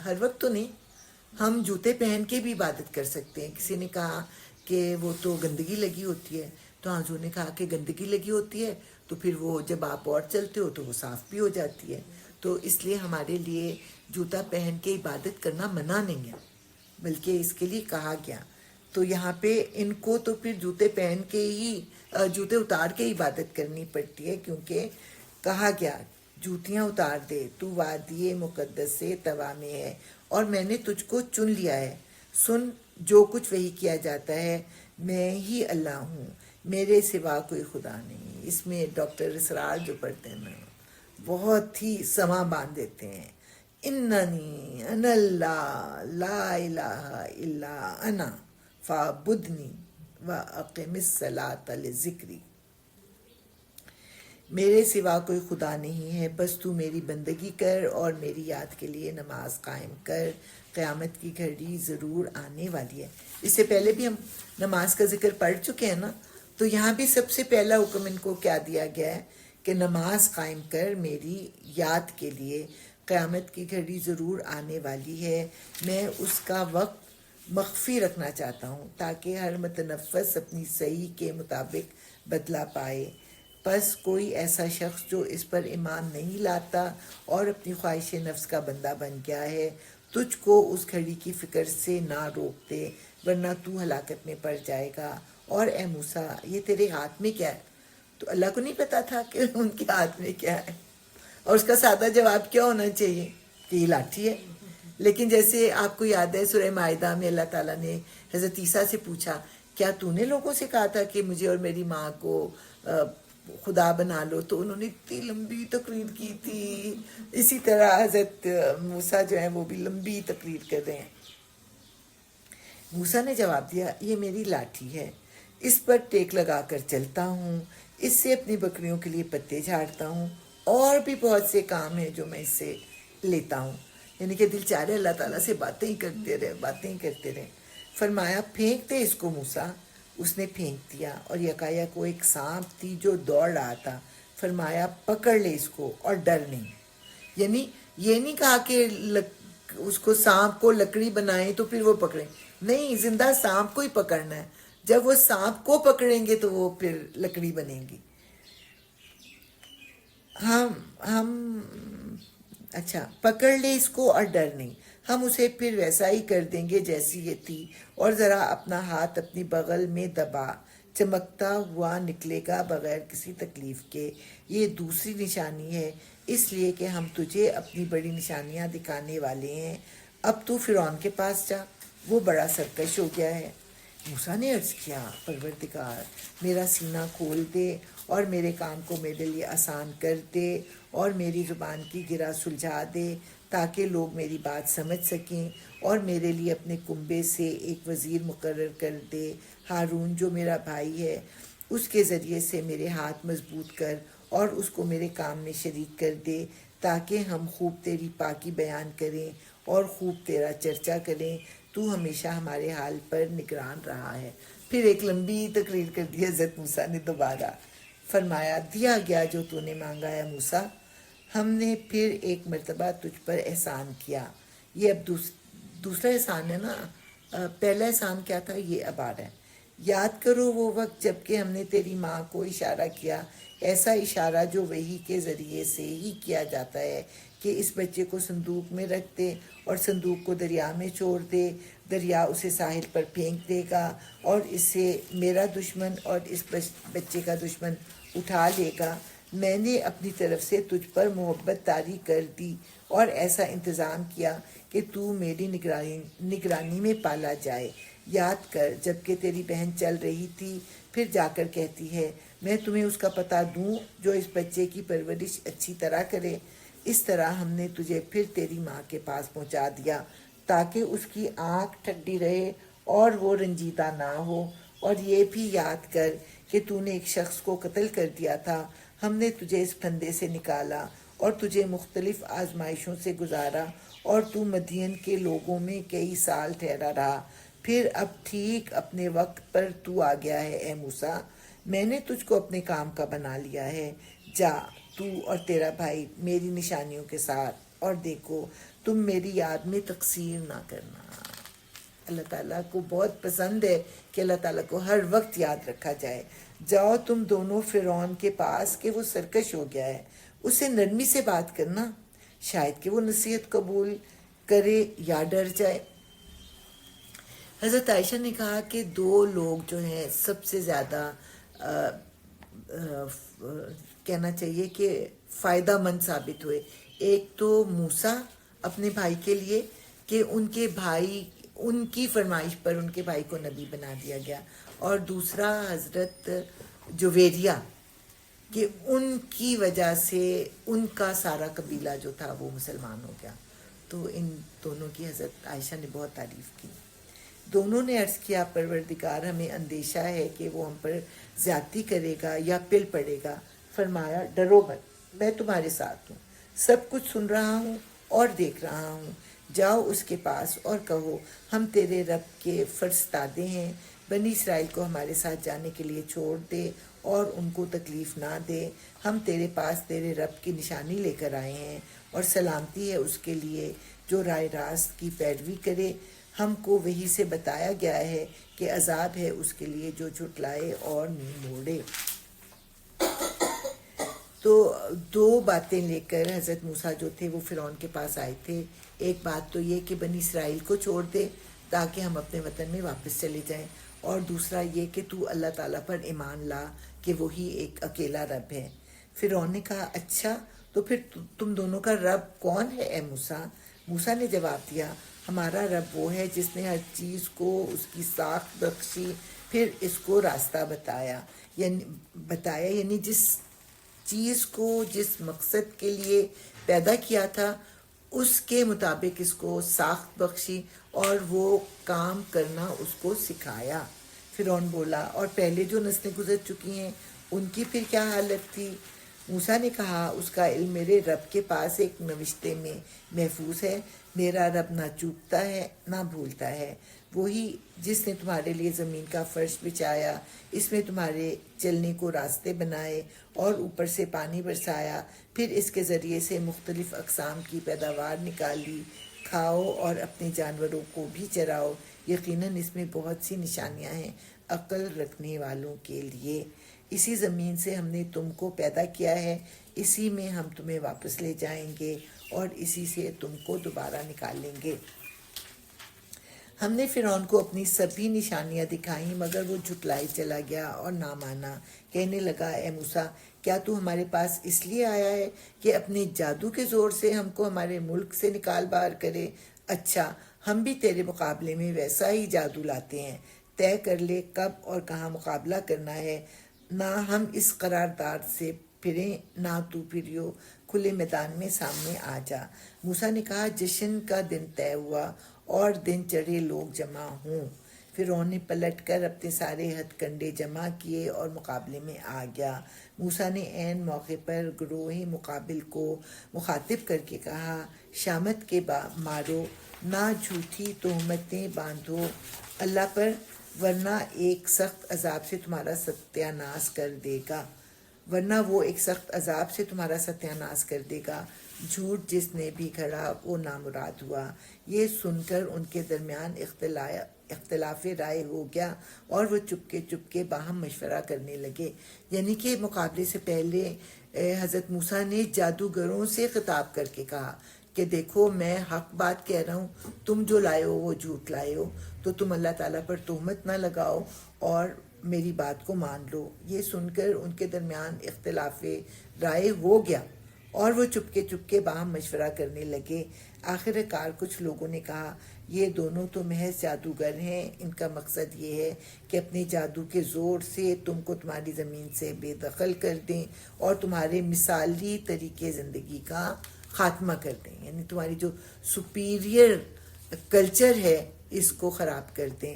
ہر وقت تو نہیں، ہم جوتے پہن کے بھی عبادت کر سکتے ہیں. کسی نے کہا کہ وہ تو گندگی لگی ہوتی ہے، تو حضور نے کہا کہ گندگی لگی ہوتی ہے تو پھر وہ جب آپ اور چلتے ہو تو وہ صاف بھی ہو جاتی ہے. تو اس لیے ہمارے لیے جوتا پہن کے عبادت کرنا منع نہیں ہے، بلکہ اس کے لیے کہا گیا. تو یہاں پہ ان کو تو پھر جوتے پہن کے ہی جوتے اتار کے عبادت کرنی پڑتی ہے، کیونکہ کہا گیا جوتیاں اتار دے، تو وادی مقدس سے طوا میں ہے اور میں نے تجھ کو چن لیا ہے. سن جو کچھ وہی کیا جاتا ہے، میں ہی اللہ ہوں، میرے سوا کوئی خدا نہیں. اس میں ڈاکٹر اسرار جو پڑھتے ہیں نا بہت ہی سما باندھ دیتے ہیں. اننی انا اللہ لا الہ الا انا فاعبدنی واقم الصلاۃ لذکری. میرے سوا کوئی خدا نہیں ہے، بس تو میری بندگی کر اور میری یاد کے لیے نماز قائم کر، قیامت کی گھڑی ضرور آنے والی ہے. اس سے پہلے بھی ہم نماز کا ذکر پڑھ چکے ہیں نا، تو یہاں بھی سب سے پہلا حکم ان کو کیا دیا گیا ہے کہ نماز قائم کر میری یاد کے لیے، قیامت کی گھڑی ضرور آنے والی ہے. میں اس کا وقت مخفی رکھنا چاہتا ہوں تاکہ ہر متنفس اپنی صحیح کے مطابق بدلہ پائے. پس کوئی ایسا شخص جو اس پر ایمان نہیں لاتا اور اپنی خواہش نفس کا بندہ بن گیا ہے، تجھ کو اس گھڑی کی فکر سے نہ روک دے، ورنہ تو ہلاکت میں پڑ جائے گا. اور اے موسیٰ، یہ تیرے ہاتھ میں کیا ہے؟ تو اللہ کو نہیں پتا تھا کہ ان کے ہاتھ میں کیا ہے، اور اس کا سادہ جواب کیا ہونا چاہیے کہ یہ لاٹھی ہے. لیکن جیسے آپ کو یاد ہے سورہ مائدہ میں اللہ تعالیٰ نے حضرت عیسیٰ سے پوچھا، کیا تو نے لوگوں سے کہا تھا کہ مجھے اور میری ماں کو خدا بنا لو؟ تو انہوں نے اتنی لمبی تقریر کی تھی. اسی طرح حضرت موسیٰ جو ہیں وہ بھی لمبی تقریر کر رہے ہیں. موسیٰ نے جواب دیا، یہ میری لاٹھی ہے، اس پر ٹیک لگا کر چلتا ہوں، اس سے اپنی بکریوں کے لیے پتے جھاڑتا ہوں، اور بھی بہت سے کام ہیں جو میں اس سے لیتا ہوں. یعنی کہ دل چاہ رہے اللہ تعالیٰ سے باتیں ہی کرتے رہے. فرمایا پھینک دے اس کو موسیٰ. اس نے پھینک دیا اور یکایک وہ ایک سانپ تھی جو دوڑ رہا تھا. فرمایا پکڑ لے اس کو اور ڈر نہیں. یعنی یہ نہیں کہا کہ اس کو سانپ کو لکڑی بنائیں تو پھر وہ پکڑیں، نہیں، زندہ سانپ کو ہی پکڑنا ہے. جب وہ سانپ کو پکڑیں گے تو وہ پھر لکڑی بنیں گی. اچھا، پکڑ لے اس کو اور ڈر نہیں، ہم اسے پھر ویسا ہی کر دیں گے جیسی یہ تھی. اور ذرا اپنا ہاتھ اپنی بغل میں دبا، چمکتا ہوا نکلے گا بغیر کسی تکلیف کے. یہ دوسری نشانی ہے، اس لیے کہ ہم تجھے اپنی بڑی نشانیاں دکھانے والے ہیں. اب تو فرعون کے پاس جا، وہ بڑا سرکش ہو گیا ہے. موسیٰ نے عرض کیا، پروردگار میرا سینہ کھول دے اور میرے کام کو میرے لیے آسان کر دے اور میری زبان کی گرہ سلجھا دے تاکہ لوگ میری بات سمجھ سکیں، اور میرے لیے اپنے کنبے سے ایک وزیر مقرر کر دے، ہارون جو میرا بھائی ہے. اس کے ذریعے سے میرے ہاتھ مضبوط کر اور اس کو میرے کام میں شریک کر دے تاکہ ہم خوب تیری پاکی بیان کریں اور خوب تیرا چرچا کریں. تو ہمیشہ ہمارے حال پر نگران رہا ہے. پھر ایک لمبی تقریر کر دی حضرت موسیٰ نے دوبارہ. فرمایا دیا گیا جو تو نے مانگا ہے موسیٰ، ہم نے پھر ایک مرتبہ تجھ پر احسان کیا. یہ اب دوسرا احسان ہے نا. پہلا احسان کیا تھا، یہ اب آ رہا ہے. یاد کرو وہ وقت جب کہ ہم نے تیری ماں کو اشارہ کیا، ایسا اشارہ جو وحی کے ذریعے سے ہی کیا جاتا ہے کہ اس بچے کو صندوق میں رکھ دے اور صندوق کو دریا میں چھوڑ دے. دریا اسے ساحل پر پھینک دے گا اور اسے میرا دشمن اور اس بچے کا دشمن اٹھا لے گا. میں نے اپنی طرف سے تجھ پر محبت طاری کر دی اور ایسا انتظام کیا کہ تو میری نگرانی میں پالا جائے. یاد کر جب کہ تیری بہن چل رہی تھی، پھر جا کر کہتی ہے میں تمہیں اس کا پتہ دوں جو اس بچے کی پرورش اچھی طرح کرے. اس طرح ہم نے تجھے پھر تیری ماں کے پاس پہنچا دیا تاکہ اس کی آنکھ ٹھنڈی رہے اور وہ رنجیدہ نہ ہو. اور یہ بھی یاد کر کہ تو نے ایک شخص کو قتل کر دیا تھا. ہم نے تجھے اس پھندے سے نکالا اور تجھے مختلف آزمائشوں سے گزارا اور تو مدین کے لوگوں میں کئی سال ٹھہرا رہا. پھر اب ٹھیک اپنے وقت پر تو آ گیا ہے اے موسیٰ. میں نے تجھ کو اپنے کام کا بنا لیا ہے، جا تو اور تیرا بھائی میری نشانیوں کے ساتھ، اور دیکھو تم میری یاد میں تقصیر نہ کرنا۔ اللہ تعالیٰ کو بہت پسند ہے کہ اللہ تعالیٰ کو ہر وقت یاد رکھا جائے۔ جاؤ تم دونوں فرعون کے پاس کہ وہ سرکش ہو گیا ہے، اسے نرمی سے بات کرنا، شاید کہ وہ نصیحت قبول کرے یا ڈر جائے۔ حضرت عائشہ نے کہا کہ دو لوگ جو ہیں سب سے زیادہ کہنا چاہیے کہ فائدہ مند ثابت ہوئے۔ ایک تو موسیٰ اپنے بھائی کے لیے کہ ان کی فرمائش پر ان کے بھائی کو نبی بنا دیا گیا، اور دوسرا حضرت جویریہ کہ ان کی وجہ سے ان کا سارا قبیلہ جو تھا وہ مسلمان ہو گیا۔ تو ان دونوں کی حضرت عائشہ نے بہت تعریف کی۔ دونوں نے عرض کیا پروردگار ہمیں اندیشہ ہے کہ وہ ہم پر زیادتی کرے گا یا پل پڑے گا۔ فرمایا ڈرو مت، میں تمہارے ساتھ ہوں، سب کچھ سن رہا ہوں اور دیکھ رہا ہوں۔ جاؤ اس کے پاس اور کہو ہم تیرے رب کے فرستادے ہیں، بنی اسرائیل کو ہمارے ساتھ جانے کے لیے چھوڑ دے اور ان کو تکلیف نہ دے۔ ہم تیرے پاس تیرے رب کی نشانی لے کر آئے ہیں، اور سلامتی ہے اس کے لیے جو رائے راست کی پیروی کرے۔ ہم کو وحی سے بتایا گیا ہے کہ عذاب ہے اس کے لیے جو جھٹلائے اور منہ موڑے۔ تو دو باتیں لے کر حضرت موسیٰ جو تھے وہ فرعون کے پاس آئے تھے۔ ایک بات تو یہ کہ بنی اسرائیل کو چھوڑ دے تاکہ ہم اپنے وطن میں واپس چلے جائیں، اور دوسرا یہ کہ تو اللہ تعالیٰ پر ایمان لا کہ وہی ایک اکیلا رب ہے۔ فرعون نے کہا اچھا تو پھر تم دونوں کا رب کون ہے اے موسیٰ؟ موسیٰ نے جواب دیا ہمارا رب وہ ہے جس نے ہر چیز کو اس کی ساخت بخشی، پھر اس کو راستہ بتایا، یعنی جس چیز کو جس مقصد کے لیے پیدا کیا تھا اس کے مطابق اس کو ساخت بخشی اور وہ کام کرنا اس کو سکھایا۔ فرعون بولا اور پہلے جو نسلیں گزر چکی ہیں ان کی پھر کیا حالت تھی؟ موسیٰ نے کہا اس کا علم میرے رب کے پاس ایک نوشتے میں محفوظ ہے، میرا رب نہ چوکتا ہے نہ بھولتا ہے، وہی جس نے تمہارے لیے زمین کا فرش بچھایا، اس میں تمہارے چلنے کو راستے بنائے اور اوپر سے پانی برسایا، پھر اس کے ذریعے سے مختلف اقسام کی پیداوار نکالی، کھاؤ اور اپنے جانوروں کو بھی چراؤ، یقیناً اس میں بہت سی نشانیاں ہیں عقل رکھنے والوں کے لیے۔ اسی زمین سے ہم نے تم کو پیدا کیا ہے، اسی میں ہم تمہیں واپس لے جائیں گے اور اسی سے تم کو دوبارہ نکالیں گے۔ ہم نے فرعون کو اپنی سبھی نشانیاں دکھائیں مگر وہ جھٹلائے چلا گیا اور نہ مانا۔ کہنے لگا اے موسیٰ کیا تو ہمارے پاس اس لیے آیا ہے کہ اپنے جادو کے زور سے ہم کو ہمارے ملک سے نکال باہر کرے؟ اچھا ہم بھی تیرے مقابلے میں ویسا ہی جادو لاتے ہیں، طے کر لے کب اور کہاں مقابلہ کرنا ہے، نہ ہم اس قرارداد سے پھریں نہ تو پھریو، کھلے میدان میں سامنے آ جا۔ موسیٰ نے کہا جشن کا دن طے ہوا اور دن چڑھے لوگ جمع ہوں۔ فرعون نے پلٹ کر اپنے سارے ہتھ کنڈے جمع کیے اور مقابلے میں آ گیا۔ موسیٰ نے عین موقع پر گروہ مقابل کو مخاطب کر کے کہا شامت کے مارو، نہ جھوٹی تہمتیں باندھو اللہ پر، ورنہ ایک سخت عذاب سے تمہارا ستیہ ناش کر دے گا، جھوٹ جس نے بھی گھڑا وہ نامراد ہوا۔ یہ سن کر ان کے درمیان اختلاف رائے ہو گیا اور وہ چپکے باہم مشورہ کرنے لگے۔ یعنی کہ مقابلے سے پہلے حضرت موسیٰ نے جادوگروں سے خطاب کر کے کہا کہ دیکھو میں حق بات کہہ رہا ہوں، تم جو لائے ہو وہ جھوٹ لائے ہو، تو تم اللہ تعالیٰ پر تہمت نہ لگاؤ اور میری بات کو مان لو۔ یہ سن کر ان کے درمیان اختلاف رائے ہو گیا اور وہ چپکے باہم مشورہ کرنے لگے۔ آخر کار کچھ لوگوں نے کہا یہ دونوں تو محض جادوگر ہیں، ان کا مقصد یہ ہے کہ اپنے جادو کے زور سے تم کو تمہاری زمین سے بے دخل کر دیں اور تمہارے مثالی طریقے زندگی کا خاتمہ کر دیں، یعنی تمہاری جو سپیریئر کلچر ہے اس کو خراب کر دیں۔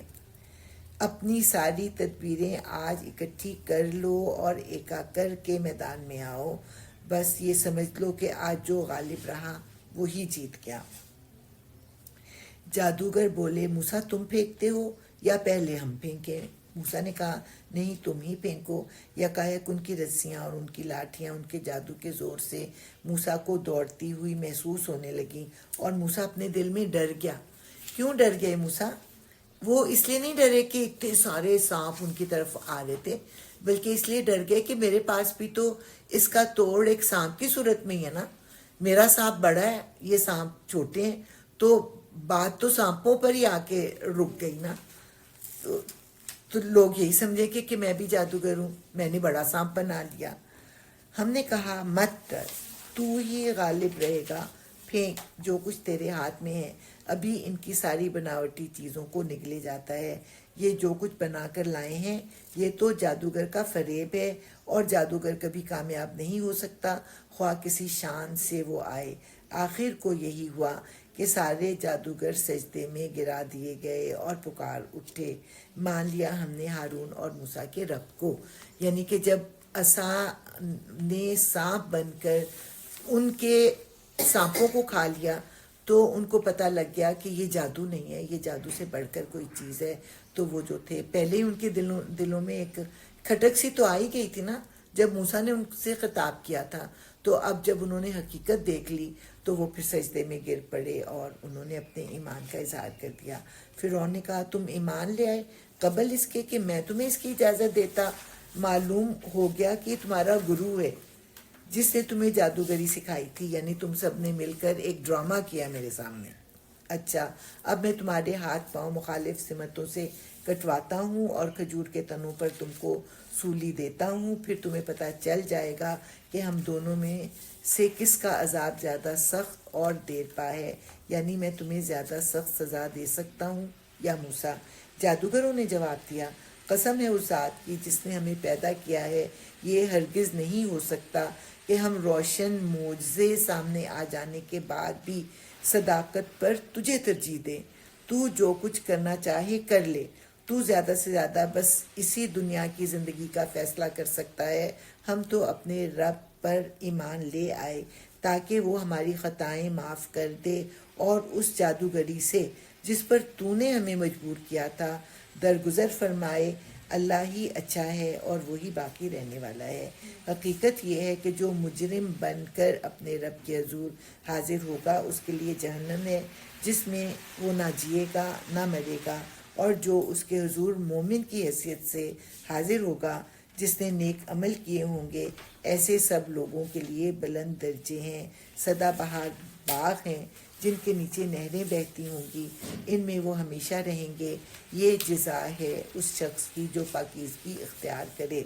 اپنی ساری تدبیریں آج اکٹھی کر لو اور ایکا کر کے میدان میں آؤ، بس یہ سمجھ لو کہ آج جو غالب رہا وہی جیت گیا۔ جادوگر بولے موسیٰ تم پھینکتے ہو یا پہلے ہم پھینکیں؟ موسیٰ نے کہا نہیں تم ہی پھینکو. یکایک ان کی رسیاں اور ان کی لاٹھیاں ان کے جادو کے زور سے موسیٰ کو دوڑتی ہوئی محسوس ہونے لگیں اور موسیٰ اپنے دل میں ڈر گیا. کیوں ڈر گئے موسیٰ؟ وہ اس لیے نہیں ڈرے کہ اتنے سارے سانپ ان کی طرف آ رہے تھے، بلکہ اس لیے ڈر گئے کہ میرے پاس بھی تو اس کا توڑ ایک سانپ کی صورت میں ہی ہے نا. میرا سانپ بڑا ہے، یہ سانپ چھوٹے ہیں، تو بات تو سانپوں پر ہی آ کے رک گئی نا. تو لوگ یہی سمجھے کہ میں بھی جادوگر ہوں، میں نے بڑا سانپ بنا لیا. ہم نے کہا مت ڈر، تو ہی غالب رہے گا، پھینک جو کچھ تیرے ہاتھ میں ہے. ابھی ان کی ساری بناوٹی چیزوں کو نگلے جاتا ہے. یہ جو کچھ بنا کر لائے ہیں یہ تو جادوگر کا فریب ہے، اور جادوگر کبھی کامیاب نہیں ہو سکتا خواہ کسی شان سے وہ آئے. آخر کو یہی ہوا کہ سارے جادوگر سجدے میں گرا دیے گئے اور پکار اٹھے، مان لیا ہم نے ہارون اور موسیٰ کے رب کو. یعنی کہ جب عصا نے سانپ بن کر ان کے سانپوں کو کھا لیا تو ان کو پتہ لگ گیا کہ یہ جادو نہیں ہے، یہ جادو سے بڑھ کر کوئی چیز ہے. تو وہ جو تھے پہلے ہی ان کے دلوں میں ایک کھٹک سی تو آئی گئی تھی نا جب موسیٰ نے ان سے خطاب کیا تھا. تو اب جب انہوں نے حقیقت دیکھ لی تو وہ پھر سجدے میں گر پڑے اور انہوں نے اپنے ایمان کا اظہار کر دیا. فرعون نے کہا تم ایمان لے آئے قبل اس کے کہ میں تمہیں اس کی اجازت دیتا. معلوم ہو گیا کہ تمہارا گرو ہے جس نے تمہیں جادوگری سکھائی تھی، یعنی تم سب نے مل کر ایک ڈرامہ کیا میرے سامنے. اچھا اب میں تمہارے ہاتھ پاؤں مخالف سمتوں سے کٹواتا ہوں اور کھجور کے تنوں پر تم کو سولی دیتا ہوں، پھر تمہیں پتہ چل جائے گا کہ ہم دونوں میں سے کس کا عذاب زیادہ سخت اور دیر پا ہے، یعنی میں تمہیں زیادہ سخت سزا دے سکتا ہوں یا موسیٰ. جادوگروں نے جواب دیا قسم ہے اس ذات کی جس نے ہمیں پیدا کیا ہے، یہ ہرگز نہیں ہو سکتا کہ ہم روشن معجزے سامنے آ جانے کے بعد بھی صداقت پر تجھے ترجیح دیں. تو جو کچھ کرنا چاہے کر لے، تو زیادہ سے زیادہ بس اسی دنیا کی زندگی کا فیصلہ کر سکتا ہے. ہم تو اپنے رب پر ایمان لے آئے تاکہ وہ ہماری خطائیں معاف کر دے اور اس جادوگری سے جس پر تو نے ہمیں مجبور کیا تھا درگزر فرمائے. اللہ ہی اچھا ہے اور وہی باقی رہنے والا ہے. حقیقت یہ ہے کہ جو مجرم بن کر اپنے رب کے حضور حاضر ہوگا اس کے لیے جہنم ہے جس میں وہ نہ جیے گا نہ مرے گا، اور جو اس کے حضور مومن کی حیثیت سے حاضر ہوگا جس نے نیک عمل کیے ہوں گے، ایسے سب لوگوں کے لیے بلند درجے ہیں، سدا بہار باغ ہیں جن کے نیچے نہریں بہتی ہوں گی، ان میں وہ ہمیشہ رہیں گے. یہ جزا ہے اس شخص کی جو پاکیزگی اختیار کرے.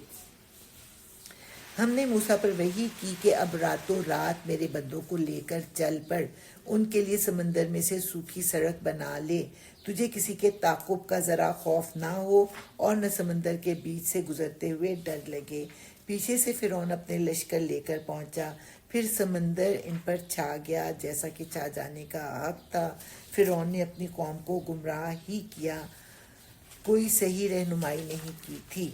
ہم نے موسیٰ پر وحی کی کہ اب راتوں رات میرے بندوں کو لے کر چل پڑ، ان کے لیے سمندر میں سے سوکھی سڑک بنا لے. تجھے کسی کے تعاقب کا ذرا خوف نہ ہو اور نہ سمندر کے بیچ سے گزرتے ہوئے ڈر لگے. پیچھے سے فرعون اپنے لشکر لے کر پہنچا، پھر سمندر ان پر چھا گیا جیسا کہ چھا جانے کا حق تھا. فرعون نے اپنی قوم کو گمراہ ہی کیا، کوئی صحیح رہنمائی نہیں کی تھی.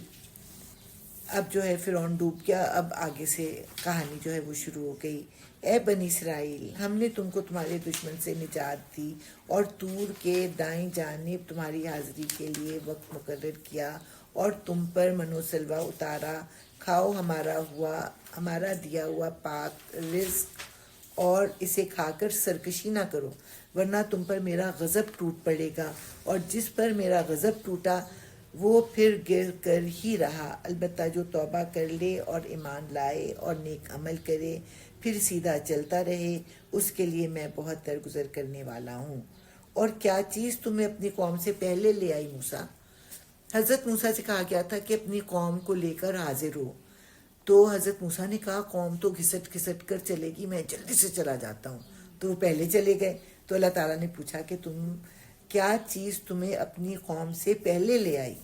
اب جو ہے فرعون ڈوب گیا. اب آگے سے کہانی جو ہے وہ شروع ہو گئی. اے بنی اسرائیل، ہم نے تم کو تمہارے دشمن سے نجات دی اور طور کے دائیں جانب تمہاری حاضری کے لیے وقت مقرر کیا اور تم پر من و سلوہ اتارا. کھاؤ ہمارا دیا ہوا پاک رزق اور اسے کھا کر سرکشی نہ کرو، ورنہ تم پر میرا غضب ٹوٹ پڑے گا. اور جس پر میرا غضب ٹوٹا وہ پھر گر کر ہی رہا. البتہ جو توبہ کر لے اور ایمان لائے اور نیک عمل کرے پھر سیدھا چلتا رہے، اس کے لیے میں بہت درگزر کرنے والا ہوں. اور کیا چیز تمہیں اپنی قوم سے پہلے لے آئی موسیٰ؟ حضرت موسیٰ سے کہا گیا تھا کہ اپنی قوم کو لے کر حاضر ہو. تو حضرت موسیٰ نے کہا قوم تو گھسٹ گھسٹ کر چلے گی، میں جلدی سے چلا جاتا ہوں. تو وہ پہلے چلے گئے. تو اللہ تعالیٰ نے پوچھا کہ کیا چیز تمہیں اپنی قوم سے پہلے لے آئی؟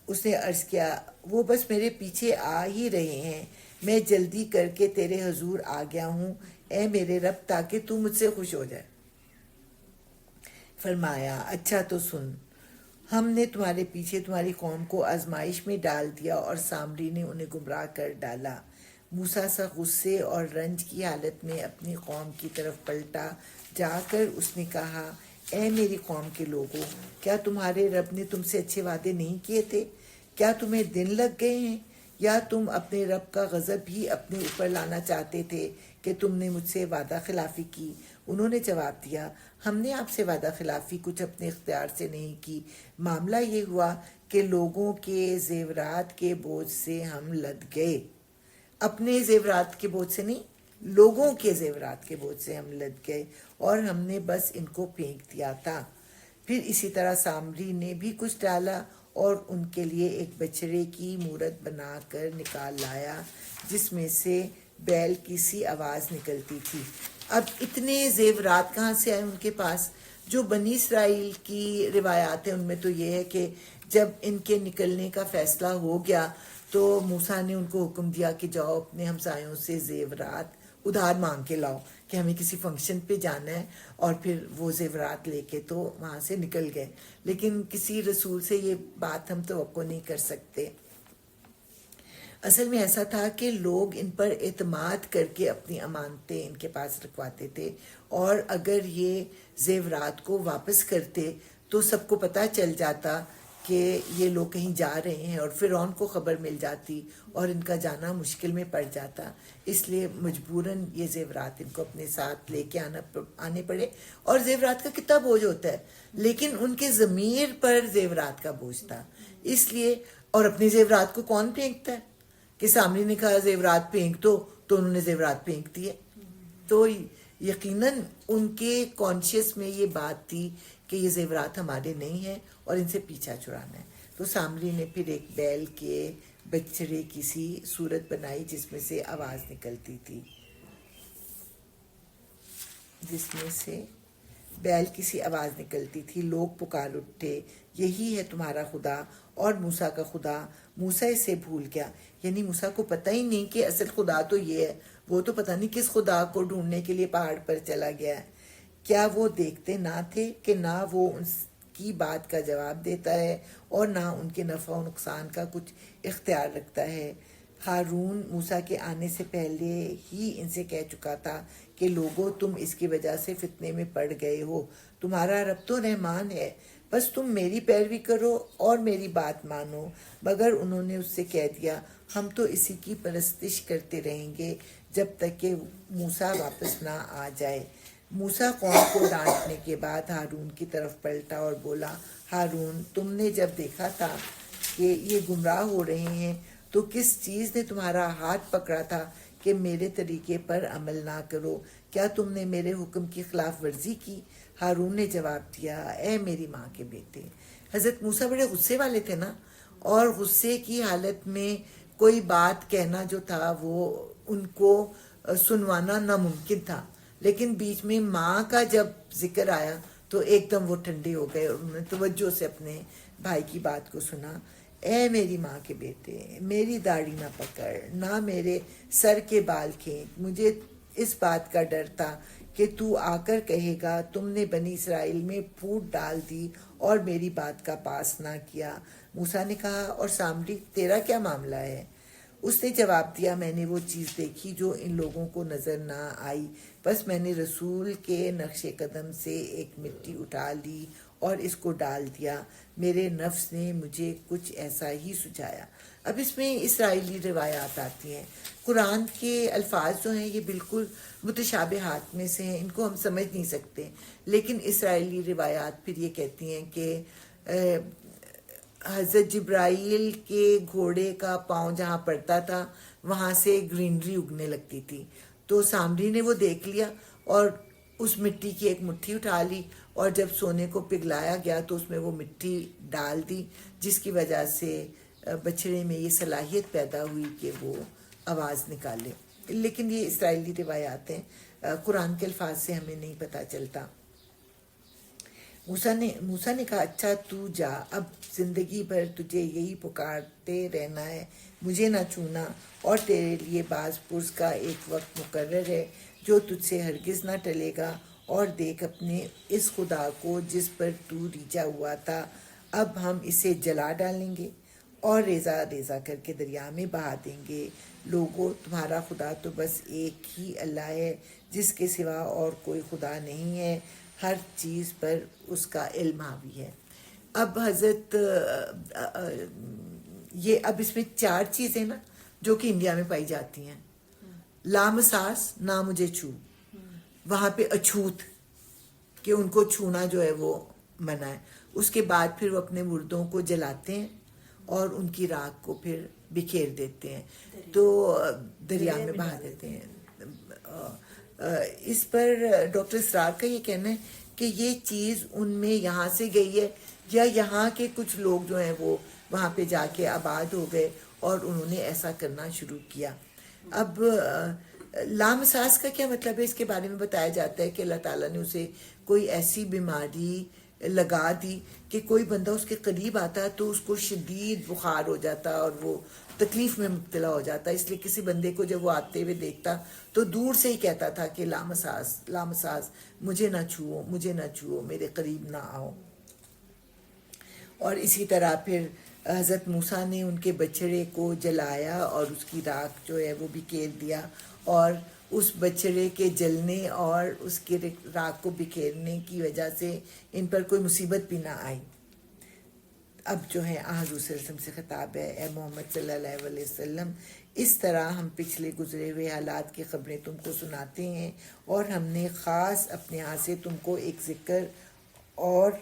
اس نے عرض کیا وہ بس میرے پیچھے آ ہی رہے ہیں، میں جلدی کر کے تیرے حضور آ گیا ہوں اے میرے رب تاکہ تو مجھ سے خوش ہو جائے. فرمایا اچھا تو سن، ہم نے تمہارے پیچھے تمہاری قوم کو آزمائش میں ڈال دیا اور سامری نے انہیں گمراہ کر ڈالا. موسیٰ سا غصے اور رنج کی حالت میں اپنی قوم کی طرف پلٹا. جا کر اس نے کہا اے میری قوم کے لوگوں، کیا تمہارے رب نے تم سے اچھے وعدے نہیں کیے تھے؟ کیا تمہیں دن لگ گئے ہیں، یا تم اپنے رب کا غضب ہی اپنے اوپر لانا چاہتے تھے کہ تم نے مجھ سے وعدہ خلافی کی؟ انہوں نے جواب دیا، ہم نے آپ سے وعدہ خلافی کچھ اپنے اختیار سے نہیں کی، معاملہ یہ ہوا کہ لوگوں کے زیورات کے بوجھ سے ہم لد گئے۔ اپنے زیورات کے بوجھ سے نہیں، لوگوں کے زیورات کے بوجھ سے ہم لد گئے، اور ہم نے بس ان کو پھینک دیا تھا۔ پھر اسی طرح سامری نے بھی کچھ ڈالا اور ان کے لیے ایک بچڑے کی مورت بنا کر نکال لایا جس میں سے بیل کی سی آواز نکلتی تھی۔ اب اتنے زیورات کہاں سے آئے ان کے پاس؟ جو بنی اسرائیل کی روایات ہیں ان میں تو یہ ہے کہ جب ان کے نکلنے کا فیصلہ ہو گیا تو موسیٰ نے ان کو حکم دیا کہ جاؤ اپنے ہمسایوں سے زیورات ادھار مانگ کے لاؤ کہ ہمیں کسی فنکشن پہ جانا ہے، اور پھر وہ زیورات لے کے تو وہاں سے نکل گئے۔ لیکن کسی رسول سے یہ بات ہم توقع نہیں کر سکتے۔ اصل میں ایسا تھا کہ لوگ ان پر اعتماد کر کے اپنی امانتیں ان کے پاس رکھواتے تھے، اور اگر یہ زیورات کو واپس کرتے تو سب کو پتہ چل جاتا کہ یہ لوگ کہیں جا رہے ہیں، اور فرعون کو خبر مل جاتی اور ان کا جانا مشکل میں پڑ جاتا۔ اس لیے مجبوراً یہ زیورات ان کو اپنے ساتھ لے کے آنے پڑے۔ اور زیورات کا کتنا بوجھ ہوتا ہے، لیکن ان کے ضمیر پر زیورات کا بوجھ تھا، اس لیے۔ اور اپنے زیورات کو کون پھینکتا ہے؟ کہ سامنے نے کہا زیورات پھینک دو تو انہوں نے زیورات پھینک دیے۔ تو یقیناً ان کے کانشیس میں یہ بات تھی کہ یہ زیورات ہمارے نہیں ہیں اور ان سے پیچھا چھڑانا ہے۔ تو سامری نے پھر ایک بیل کے بچڑے کی سی صورت بنائی جس میں سے آواز نکلتی تھی، جس میں سے بیل کی سی آواز نکلتی تھی۔ لوگ پکار اٹھے، یہی ہے تمہارا خدا اور موسیٰ کا خدا۔ موسیٰ اسے بھول گیا، یعنی موسیٰ کو پتہ ہی نہیں کہ اصل خدا تو یہ ہے، وہ تو پتہ نہیں کس خدا کو ڈھونڈنے کے لیے پہاڑ پر چلا گیا ہے۔ کیا وہ دیکھتے نہ تھے کہ نہ وہ ان کی بات کا جواب دیتا ہے اور نہ ان کے نفع و نقصان کا کچھ اختیار رکھتا ہے؟ ہارون موسیٰ کے آنے سے پہلے ہی ان سے کہہ چکا تھا کہ لوگوں تم اس کی وجہ سے فتنے میں پڑ گئے ہو، تمہارا رب تو رحمان ہے، بس تم میری پیروی کرو اور میری بات مانو۔ مگر انہوں نے اس سے کہہ دیا، ہم تو اسی کی پرستش کرتے رہیں گے جب تک کہ موسیٰ واپس نہ آ جائے۔ موسیٰ قوم کو ڈانٹنے کے بعد ہارون کی طرف پلٹا اور بولا، ہارون، تم نے جب دیکھا تھا کہ یہ گمراہ ہو رہے ہیں تو کس چیز نے تمہارا ہاتھ پکڑا تھا کہ میرے طریقے پر عمل نہ کرو؟ کیا تم نے میرے حکم کی خلاف ورزی کی؟ ہارون نے جواب دیا، اے میری ماں کے بیٹے۔ حضرت موسیٰ بڑے غصے والے تھے نا، اور غصے کی حالت میں کوئی بات کہنا جو تھا وہ ان کو سنوانا ناممکن تھا، لیکن بیچ میں ماں کا جب ذکر آیا تو ایک دم وہ ٹھنڈے ہو گئے اور انہوں نے توجہ سے اپنے بھائی کی بات کو سنا۔ اے میری ماں کے بیٹے، میری داڑھی نہ پکڑ، نہ میرے سر کے بال کھینچ، مجھے اس بات کا ڈر تھا کہ تو آ کر کہے گا تم نے بنی اسرائیل میں پھوٹ ڈال دی اور میری بات کا پاس نہ کیا۔ موسیٰ نے کہا، اور سامری تیرا کیا معاملہ ہے؟ اس نے جواب دیا، میں نے وہ چیز دیکھی جو ان لوگوں کو نظر نہ آئی، بس میں نے رسول کے نقش قدم سے ایک مٹی اٹھا لی اور اس کو ڈال دیا، میرے نفس نے مجھے کچھ ایسا ہی سجھایا۔ اب اس میں اسرائیلی روایات آتی ہیں۔ قرآن کے الفاظ جو ہیں یہ بالکل متشابہات میں سے ہیں، ان کو ہم سمجھ نہیں سکتے، لیکن اسرائیلی روایات پھر یہ کہتی ہیں کہ حضرت جبرائیل کے گھوڑے کا پاؤں جہاں پڑتا تھا وہاں سے گرینری اگنے لگتی تھی، تو سامری نے وہ دیکھ لیا اور اس مٹی کی ایک مٹھی اٹھا لی، اور جب سونے کو پگھلایا گیا تو اس میں وہ مٹی ڈال دی، جس کی وجہ سے بچڑے میں یہ صلاحیت پیدا ہوئی کہ وہ آواز نکالے۔ لیکن یہ اسرائیلی روایات ہیں، قرآن کے الفاظ سے ہمیں نہیں پتہ چلتا۔ موسیٰ نے کہا، اچھا تو جا، اب زندگی بھر تجھے یہی پکارتے رہنا ہے، مجھے نہ چھونا، اور تیرے لیے باز پرس کا ایک وقت مقرر ہے جو تجھ سے ہرگز نہ ٹلے گا، اور دیکھ اپنے اس خدا کو جس پر تو ریجھا ہوا تھا، اب ہم اسے جلا ڈالیں گے اور ریزہ ریزہ کر کے دریا میں بہا دیں گے۔ لوگوں، تمہارا خدا تو بس ایک ہی اللہ ہے، جس کے سوا اور کوئی خدا نہیں ہے، ہر چیز پر اس کا علم حاوی ہے. اب حضرت یہ اب اس میں 4 چیزیں نا جو کہ انڈیا میں پائی جاتی ہیں. لامساس، نہ مجھے چھو، وہاں پہ اچھوت کہ ان کو چھونا جو ہے وہ منع ہے. اس کے بعد پھر وہ اپنے مردوں کو جلاتے ہیں اور ان کی راکھ کو پھر بکھیر دیتے ہیں، تو دریا میں بہا دیتے ہیں. اس پر ڈاکٹر اسرار کا یہ کہنا ہے کہ یہ چیز ان میں یہاں سے گئی ہے یا یہاں کے کچھ لوگ جو ہیں وہ وہاں پہ جا کے آباد ہو گئے اور انہوں نے ایسا کرنا شروع کیا. اب لامساس کا کیا مطلب ہے؟ اس کے بارے میں بتایا جاتا ہے کہ اللہ تعالیٰ نے اسے کوئی ایسی بیماری لگا دی کہ کوئی بندہ اس کے قریب آتا تو اس کو شدید بخار ہو جاتا اور وہ تکلیف میں مبتلا ہو جاتا. اس لیے کسی بندے کو جب وہ آتے ہوئے دیکھتا تو دور سے ہی کہتا تھا کہ لامساس لامساس، مجھے نہ چھوؤ، مجھے نہ چھوؤ، میرے قریب نہ آؤ. اور اسی طرح پھر حضرت موسیٰ نے ان کے بچڑے کو جلایا اور اس کی راکھ جو ہے وہ بکھیر دیا، اور اس بچڑے کے جلنے اور اس کے راکھ کو بکھیرنے کی وجہ سے ان پر کوئی مصیبت بھی نہ آئی. اب جو ہے حضور صلی اللہ علیہ وسلم سے خطاب ہے، اے محمد صلی اللہ علیہ وسلم، اس طرح ہم پچھلے گزرے ہوئے حالات کی خبریں تم کو سناتے ہیں، اور ہم نے خاص اپنے ہاں سے تم کو ایک ذکر اور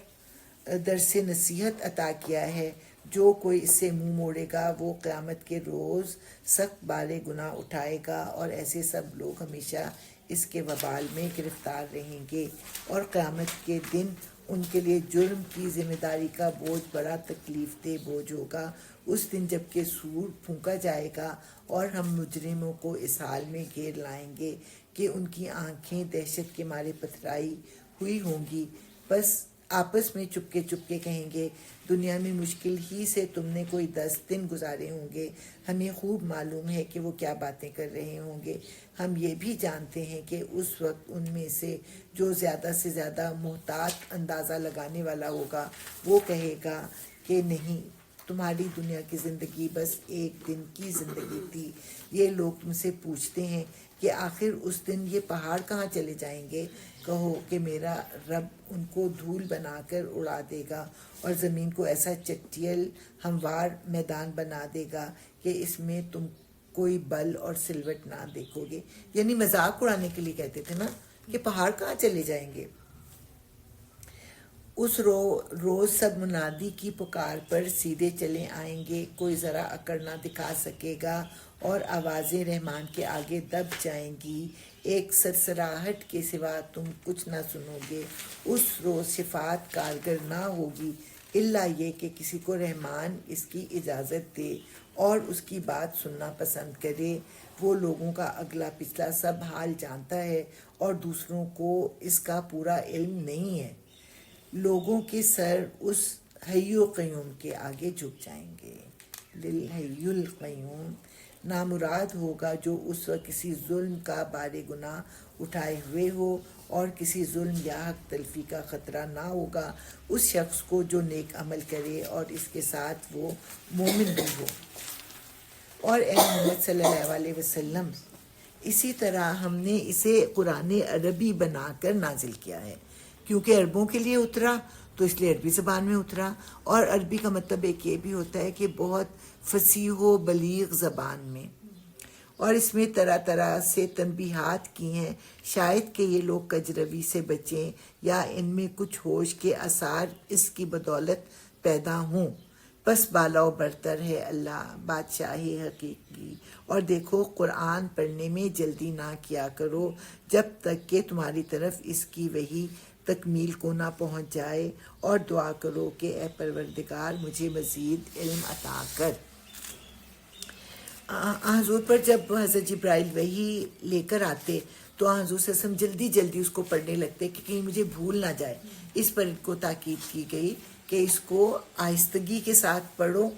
درس نصیحت عطا کیا ہے. جو کوئی اس سے منہ موڑے گا وہ قیامت کے روز سخت بارے گناہ اٹھائے گا، اور ایسے سب لوگ ہمیشہ اس کے وبال میں گرفتار رہیں گے، اور قیامت کے دن ان کے لیے جرم کی ذمہ داری کا بوجھ بڑا تکلیف دہ بوجھ ہوگا. اس دن جب کہ سور پھونکا جائے گا اور ہم مجرموں کو اس حال میں گھیر لائیں گے کہ ان کی آنکھیں دہشت کے مارے پتھرائی ہوئی ہوں گی. بس آپس میں چپکے کہیں گے، دنیا میں مشکل ہی سے تم نے کوئی 10 دن گزارے ہوں گے. ہمیں خوب معلوم ہے کہ وہ کیا باتیں کر رہے ہوں گے. ہم یہ بھی جانتے ہیں کہ اس وقت ان میں سے جو زیادہ سے زیادہ محتاط اندازہ لگانے والا ہوگا وہ کہے گا کہ نہیں، تمہاری دنیا کی زندگی بس ایک دن کی زندگی تھی. یہ لوگ تم سے پوچھتے ہیں کہ آخر اس دن یہ پہاڑ کہاں چلے جائیں گے. کہو کہ میرا رب ان کو دھول بنا کر اڑا دے گا اور زمین کو ایسا چٹیل ہموار میدان بنا دے گا کہ اس میں تم کوئی بل اور سلوٹ نہ دیکھو گے. یعنی مذاق اڑانے کے لیے کہتے تھے نا کہ پہاڑ کہاں چلے جائیں گے. اس روز سب منادی کی پکار پر سیدھے چلے آئیں گے، کوئی ذرا اکڑ نہ دکھا سکے گا اور آوازیں رحمان کے آگے دب جائیں گی. ایک سرسراہٹ کے سوا تم کچھ نہ سنو گے. اس روز شفاعت کارگر نہ ہوگی الا یہ کہ کسی کو رحمان اس کی اجازت دے اور اس کی بات سننا پسند کرے. وہ لوگوں کا اگلا پچھلا سب حال جانتا ہے اور دوسروں کو اس کا پورا علم نہیں ہے. لوگوں کے سر اس حی قیوم کے آگے جھک جائیں گے. للحی القیوم نامراد ہوگا جو اس وقت کسی ظلم کا بار گناہ اٹھائے ہوئے ہو اور کسی ظلم یا حق تلفی کا خطرہ نہ ہوگا اس شخص کو جو نیک عمل کرے اور اس کے ساتھ وہ مومن بھی ہو. اور اے محمد صلی اللہ علیہ وسلم، اسی طرح ہم نے اسے قرآن عربی بنا کر نازل کیا ہے، کیونکہ عربوں کے لیے اترا تو اس لیے عربی زبان میں اترا. اور عربی کا مطلب ایک یہ بھی ہوتا ہے کہ بہت فصیح و بلیغ زبان میں، اور اس میں طرح طرح سے تنبیہات کی ہیں شاید کہ یہ لوگ کجروی سے بچیں یا ان میں کچھ ہوش کے آثار اس کی بدولت پیدا ہوں. بس بالا و برتر ہے اللہ بادشاہ حقیقی. اور دیکھو قرآن پڑھنے میں جلدی نہ کیا کرو جب تک کہ تمہاری طرف اس کی وحی تکمیل کو نہ پہنچ جائے، اور دعا کرو کہ اے پروردگار مجھے مزید علم عطا کر. حضور پر جب حضرت جبرائیل وحی لے کر آتے تو حضور صلی اللہ علیہ وسلم جلدی جلدی اس کو پڑھنے لگتے کہ کہیں مجھے بھول نہ جائے. اس پر ان کو تاکید کی گئی کہ اس کو آہستگی کے ساتھ پڑھو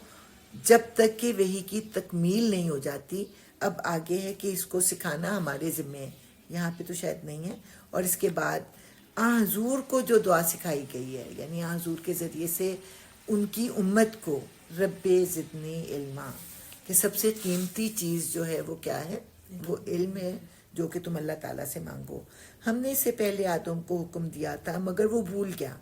جب تک کہ وحی کی تکمیل نہیں ہو جاتی. اب آگے ہے کہ اس کو سکھانا ہمارے ذمہ ہے، یہاں پہ تو شاید نہیں ہے. اور اس کے بعد حضور کو جو دعا سکھائی گئی ہے، یعنی حضور کے ذریعے سے ان کی امت کو رب زدنی علما، کہ سب سے قیمتی چیز جو ہے وہ کیا ہے؟ وہ علم ہے جو کہ تم اللہ تعالیٰ سے مانگو. ہم نے اس سے پہلے آدم کو حکم دیا تھا مگر وہ بھول گیا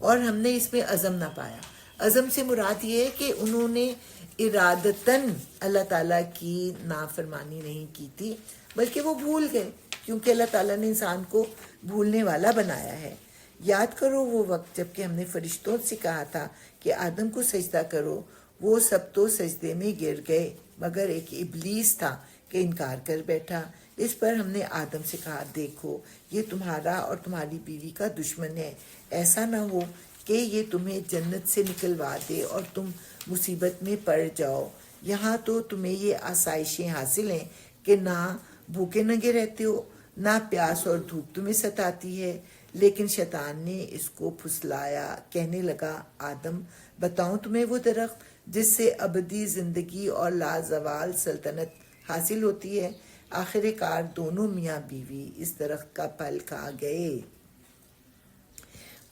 اور ہم نے اس میں عزم نہ پایا. عزم سے مراد یہ ہے کہ انہوں نے ارادتاً اللہ تعالیٰ کی نافرمانی نہیں کی تھی بلکہ وہ بھول گئے کیونکہ اللہ تعالیٰ نے انسان کو بھولنے والا بنایا ہے. یاد کرو وہ وقت جب کہ ہم نے فرشتوں سے کہا تھا کہ آدم کو سجدہ کرو. وہ سب تو سجدے میں گر گئے مگر ایک ابلیس تھا کہ انکار کر بیٹھا. اس پر ہم نے آدم سے کہا دیکھو یہ تمہارا اور تمہاری بیوی کا دشمن ہے. ایسا نہ ہو کہ یہ تمہیں جنت سے نکلوا دے اور تم مصیبت میں پڑ جاؤ. یہاں تو تمہیں یہ آسائشیں حاصل ہیں کہ نہ بھوکے ننگے رہتے ہو نہ پیاس اور دھوپ تمہیں ستاتی ہے. لیکن شیطان نے اس کو پھسلایا. کہنے لگا آدم بتاؤں تمہیں وہ درخت جس سے ابدی زندگی اور لازوال سلطنت حاصل ہوتی ہے. آخر کار دونوں میاں بیوی اس درخت کا پھل کھا گئے.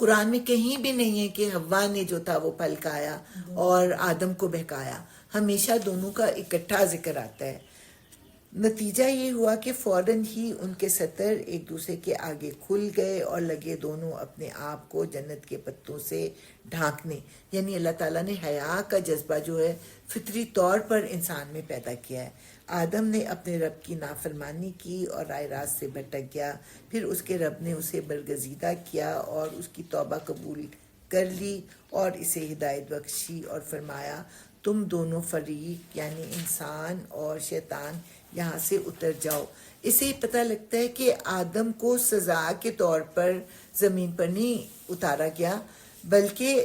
قرآن میں کہیں بھی نہیں ہے کہ حوا نے جو تھا وہ پھل کھایا اور آدم کو بہکایا. ہمیشہ دونوں کا اکٹھا ذکر آتا ہے. نتیجہ یہ ہوا کہ فوراً ہی ان کے سطر ایک دوسرے کے آگے کھل گئے اور لگے دونوں اپنے آپ کو جنت کے پتوں سے ڈھانکنے. یعنی اللہ تعالیٰ نے حیا کا جذبہ جو ہے فطری طور پر انسان میں پیدا کیا ہے. آدم نے اپنے رب کی نافرمانی کی اور رائے راست سے بھٹک گیا. پھر اس کے رب نے اسے برگزیدہ کیا اور اس کی توبہ قبول کر لی اور اسے ہدایت بخشی اور فرمایا تم دونوں فریق یعنی انسان اور شیطان یہاں سے اتر جاؤ. اسے پتہ لگتا ہے کہ آدم کو سزا کے طور پر زمین پر نہیں اتارا گیا بلکہ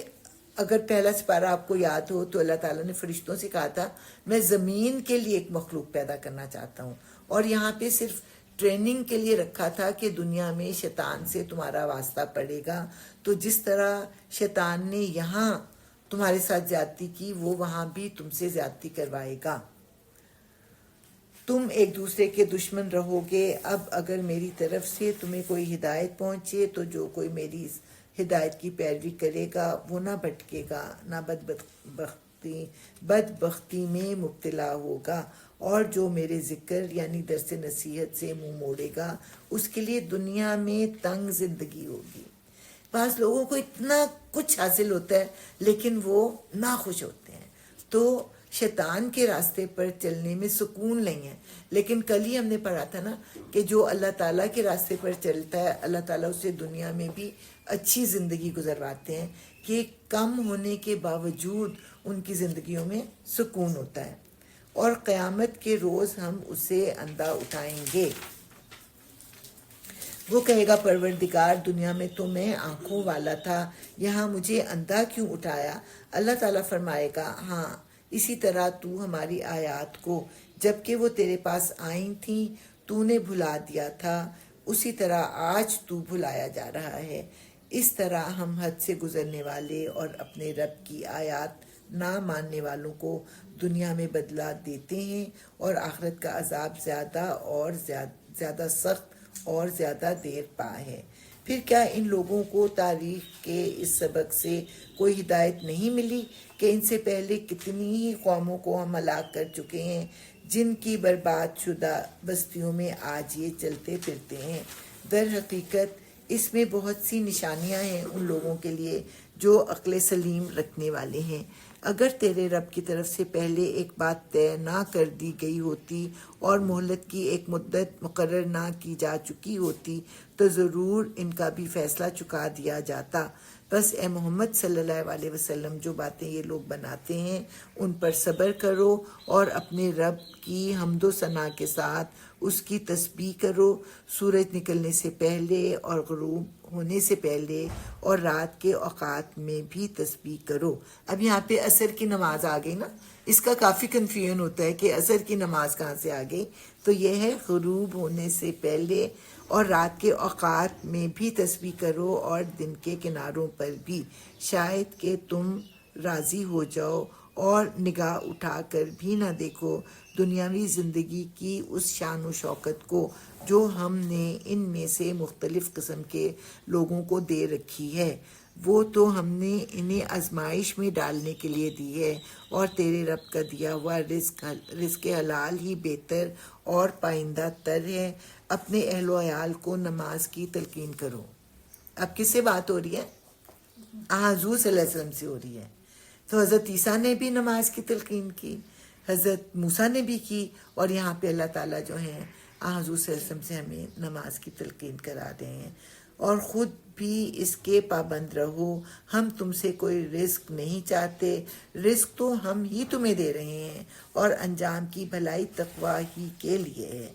اگر پہلا سپارہ آپ کو یاد ہو تو اللہ تعالیٰ نے فرشتوں سے کہا تھا میں زمین کے لیے ایک مخلوق پیدا کرنا چاہتا ہوں اور یہاں پہ صرف ٹریننگ کے لیے رکھا تھا کہ دنیا میں شیطان سے تمہارا واسطہ پڑے گا تو جس طرح شیطان نے یہاں تمہارے ساتھ زیادتی کی وہ وہاں بھی تم سے زیادتی کروائے گا. تم ایک دوسرے کے دشمن رہو گے. اب اگر میری طرف سے تمہیں کوئی ہدایت پہنچے تو جو کوئی میری ہدایت کی پیروی کرے گا وہ نہ بھٹکے گا نہ بدبختی میں مبتلا ہوگا اور جو میرے ذکر یعنی درس نصیحت سے منہ موڑے گا اس کے لیے دنیا میں تنگ زندگی ہوگی. بعض لوگوں کو اتنا کچھ حاصل ہوتا ہے لیکن وہ ناخوش ہوتے ہیں تو شیطان کے راستے پر چلنے میں سکون نہیں ہے. لیکن کل ہی ہم نے پڑھا تھا نا کہ جو اللہ تعالیٰ کے راستے پر چلتا ہے اللہ تعالیٰ اسے دنیا میں بھی اچھی زندگی گزرواتے ہیں کہ کم ہونے کے باوجود ان کی زندگیوں میں سکون ہوتا ہے اور قیامت کے روز ہم اسے اندھا اٹھائیں گے. وہ کہے گا پروردگار دنیا میں تو میں آنکھوں والا تھا یہاں مجھے اندھا کیوں اٹھایا. اللہ تعالیٰ فرمائے گا ہاں اسی طرح تو ہماری آیات کو جب کہ وہ تیرے پاس آئی تھیں تو نے بھلا دیا تھا اسی طرح آج تو بھلایا جا رہا ہے. اس طرح ہم حد سے گزرنے والے اور اپنے رب کی آیات نہ ماننے والوں کو دنیا میں بدلہ دیتے ہیں اور آخرت کا عذاب زیادہ سخت اور زیادہ دیر پا ہے. پھر کیا ان لوگوں کو تاریخ کے اس سبق سے کوئی ہدایت نہیں ملی کہ ان سے پہلے کتنی ہی قوموں کو ہم ہلاک کر چکے ہیں جن کی برباد شدہ بستیوں میں آج یہ چلتے پھرتے ہیں. در حقیقت اس میں بہت سی نشانیاں ہیں ان لوگوں کے لیے جو عقل سلیم رکھنے والے ہیں. اگر تیرے رب کی طرف سے پہلے ایک بات طے نہ کر دی گئی ہوتی اور مہلت کی ایک مدت مقرر نہ کی جا چکی ہوتی تو ضرور ان کا بھی فیصلہ چکا دیا جاتا. بس اے محمد صلی اللہ علیہ وسلم جو باتیں یہ لوگ بناتے ہیں ان پر صبر کرو اور اپنے رب کی حمد و ثنا کے ساتھ اس کی تسبیح کرو. سورج نکلنے سے پہلے اور غروب ہونے سے پہلے اور رات کے اوقات میں بھی تسبیح کرو. اب یہاں پہ عصر کی نماز آ گئی نا, اس کا کافی کنفیوژن ہوتا ہے کہ عصر کی نماز کہاں سے آ گئی. تو یہ ہے غروب ہونے سے پہلے اور رات کے اوقات میں بھی تسبیح کرو اور دن کے کناروں پر بھی, شاید کہ تم راضی ہو جاؤ اور نگاہ اٹھا کر بھی نہ دیکھو دنیاوی زندگی کی اس شان و شوکت کو جو ہم نے ان میں سے مختلف قسم کے لوگوں کو دے رکھی ہے. وہ تو ہم نے انہیں آزمائش میں ڈالنے کے لیے دی ہے، اور تیرے رب کا دیا ہوا رزق حلال ہی بہتر اور پائندہ تر ہے۔ اپنے اہل و عیال کو نماز کی تلقین کرو۔ اب کس سے بات ہو رہی ہے؟ حضور صلی اللہ علیہ وسلم سے ہو رہی ہے۔ تو حضرت عیسیٰ نے بھی نماز کی تلقین کی، حضرت موسیٰ نے بھی کی، اور یہاں پہ اللہ تعالیٰ جو ہیں حضور صلی اللہ علیہ وسلم سے ہمیں نماز کی تلقین کرا رہے ہیں۔ اور خود بھی اس کے پابند رہو، ہم تم سے کوئی رزق نہیں چاہتے، رزق تو ہم ہی تمہیں دے رہے ہیں، اور انجام کی بھلائی تقویٰ ہی کے لیے ہے۔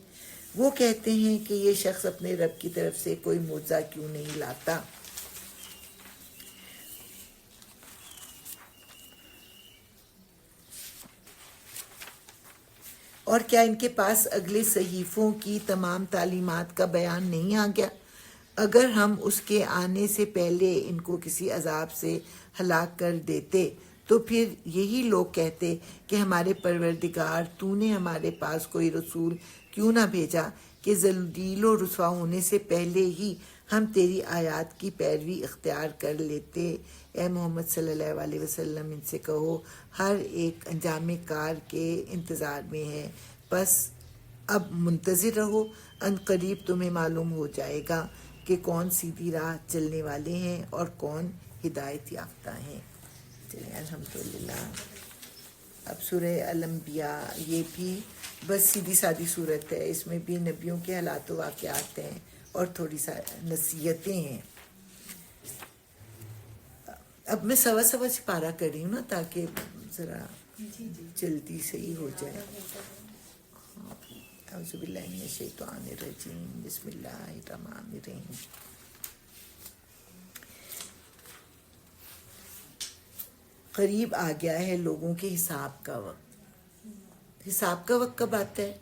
وہ کہتے ہیں کہ یہ شخص اپنے رب کی طرف سے کوئی معجزہ کیوں نہیں لاتا؟ اور کیا ان کے پاس اگلے صحیفوں کی تمام تعلیمات کا بیان نہیں آ گیا؟ اگر ہم اس کے آنے سے پہلے ان کو کسی عذاب سے ہلاک کر دیتے تو پھر یہی لوگ کہتے کہ ہمارے پروردگار تو نے ہمارے پاس کوئی رسول کیوں نہ بھیجا کہ ذلیل و رسوا ہونے سے پہلے ہی ہم تیری آیات کی پیروی اختیار کر لیتے۔ اے محمد صلی اللہ علیہ وسلم ان سے کہو ہر ایک انجام کار کے انتظار میں ہے، بس اب منتظر رہو، ان قریب تمہیں معلوم ہو جائے گا کہ کون سیدھی راہ چلنے والے ہیں اور کون ہدایت یافتہ ہیں۔ چلیں الحمدللہ۔ اب سورہ الانبیاء، یہ بھی بس سیدھی سادی صورت ہے، اس میں بھی نبیوں کے حالات و واقعات ہیں اور تھوڑی سا نصیحتیں ہیں۔ اب میں سوا سے پارہ کر رہی ہوں نا تاکہ ذرا جلدی صحیح ہو جائے۔ اعوذ باللہ من الشیطان الرجیم، بسم اللہ الرحمن الرحیم۔ قریب آ گیا ہے لوگوں کے حساب کا وقت۔ حساب کا وقت کب آتا ہے؟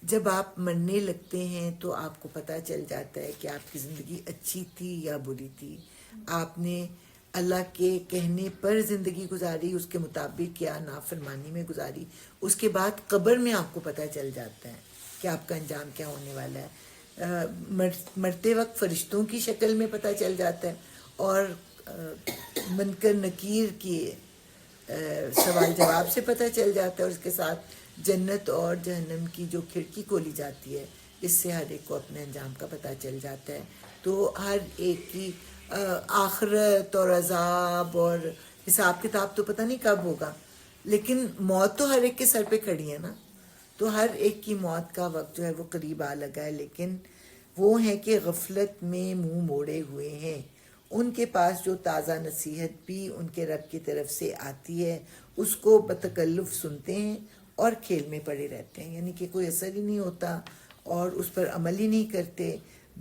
جب آپ مرنے لگتے ہیں تو آپ کو پتہ چل جاتا ہے کہ آپ کی زندگی اچھی تھی یا بری تھی، آپ نے اللہ کے کہنے پر زندگی گزاری، اس کے مطابق کیا، نافرمانی میں گزاری۔ اس کے بعد قبر میں آپ کو پتہ چل جاتا ہے کہ آپ کا انجام کیا ہونے والا ہے۔ مرتے وقت فرشتوں کی شکل میں پتہ چل جاتا ہے، اور منکر نکیر کی سوال جواب سے پتہ چل جاتا ہے، اور اس کے ساتھ جنت اور جہنم کی جو کھڑکی کھولی جاتی ہے، اس سے ہر ایک کو اپنے انجام کا پتہ چل جاتا ہے۔ تو ہر ایک کی آخرت اور عذاب اور حساب کتاب تو پتہ نہیں کب ہوگا، لیکن موت تو ہر ایک کے سر پہ کھڑی ہے نا۔ تو ہر ایک کی موت کا وقت جو ہے وہ قریب آ لگا ہے، لیکن وہ ہیں کہ غفلت میں منہ موڑے ہوئے ہیں۔ ان کے پاس جو تازہ نصیحت بھی ان کے رب کی طرف سے آتی ہے اس کو بتکلف سنتے ہیں اور کھیل میں پڑے رہتے ہیں، یعنی کہ کوئی اثر ہی نہیں ہوتا اور اس پر عمل ہی نہیں کرتے،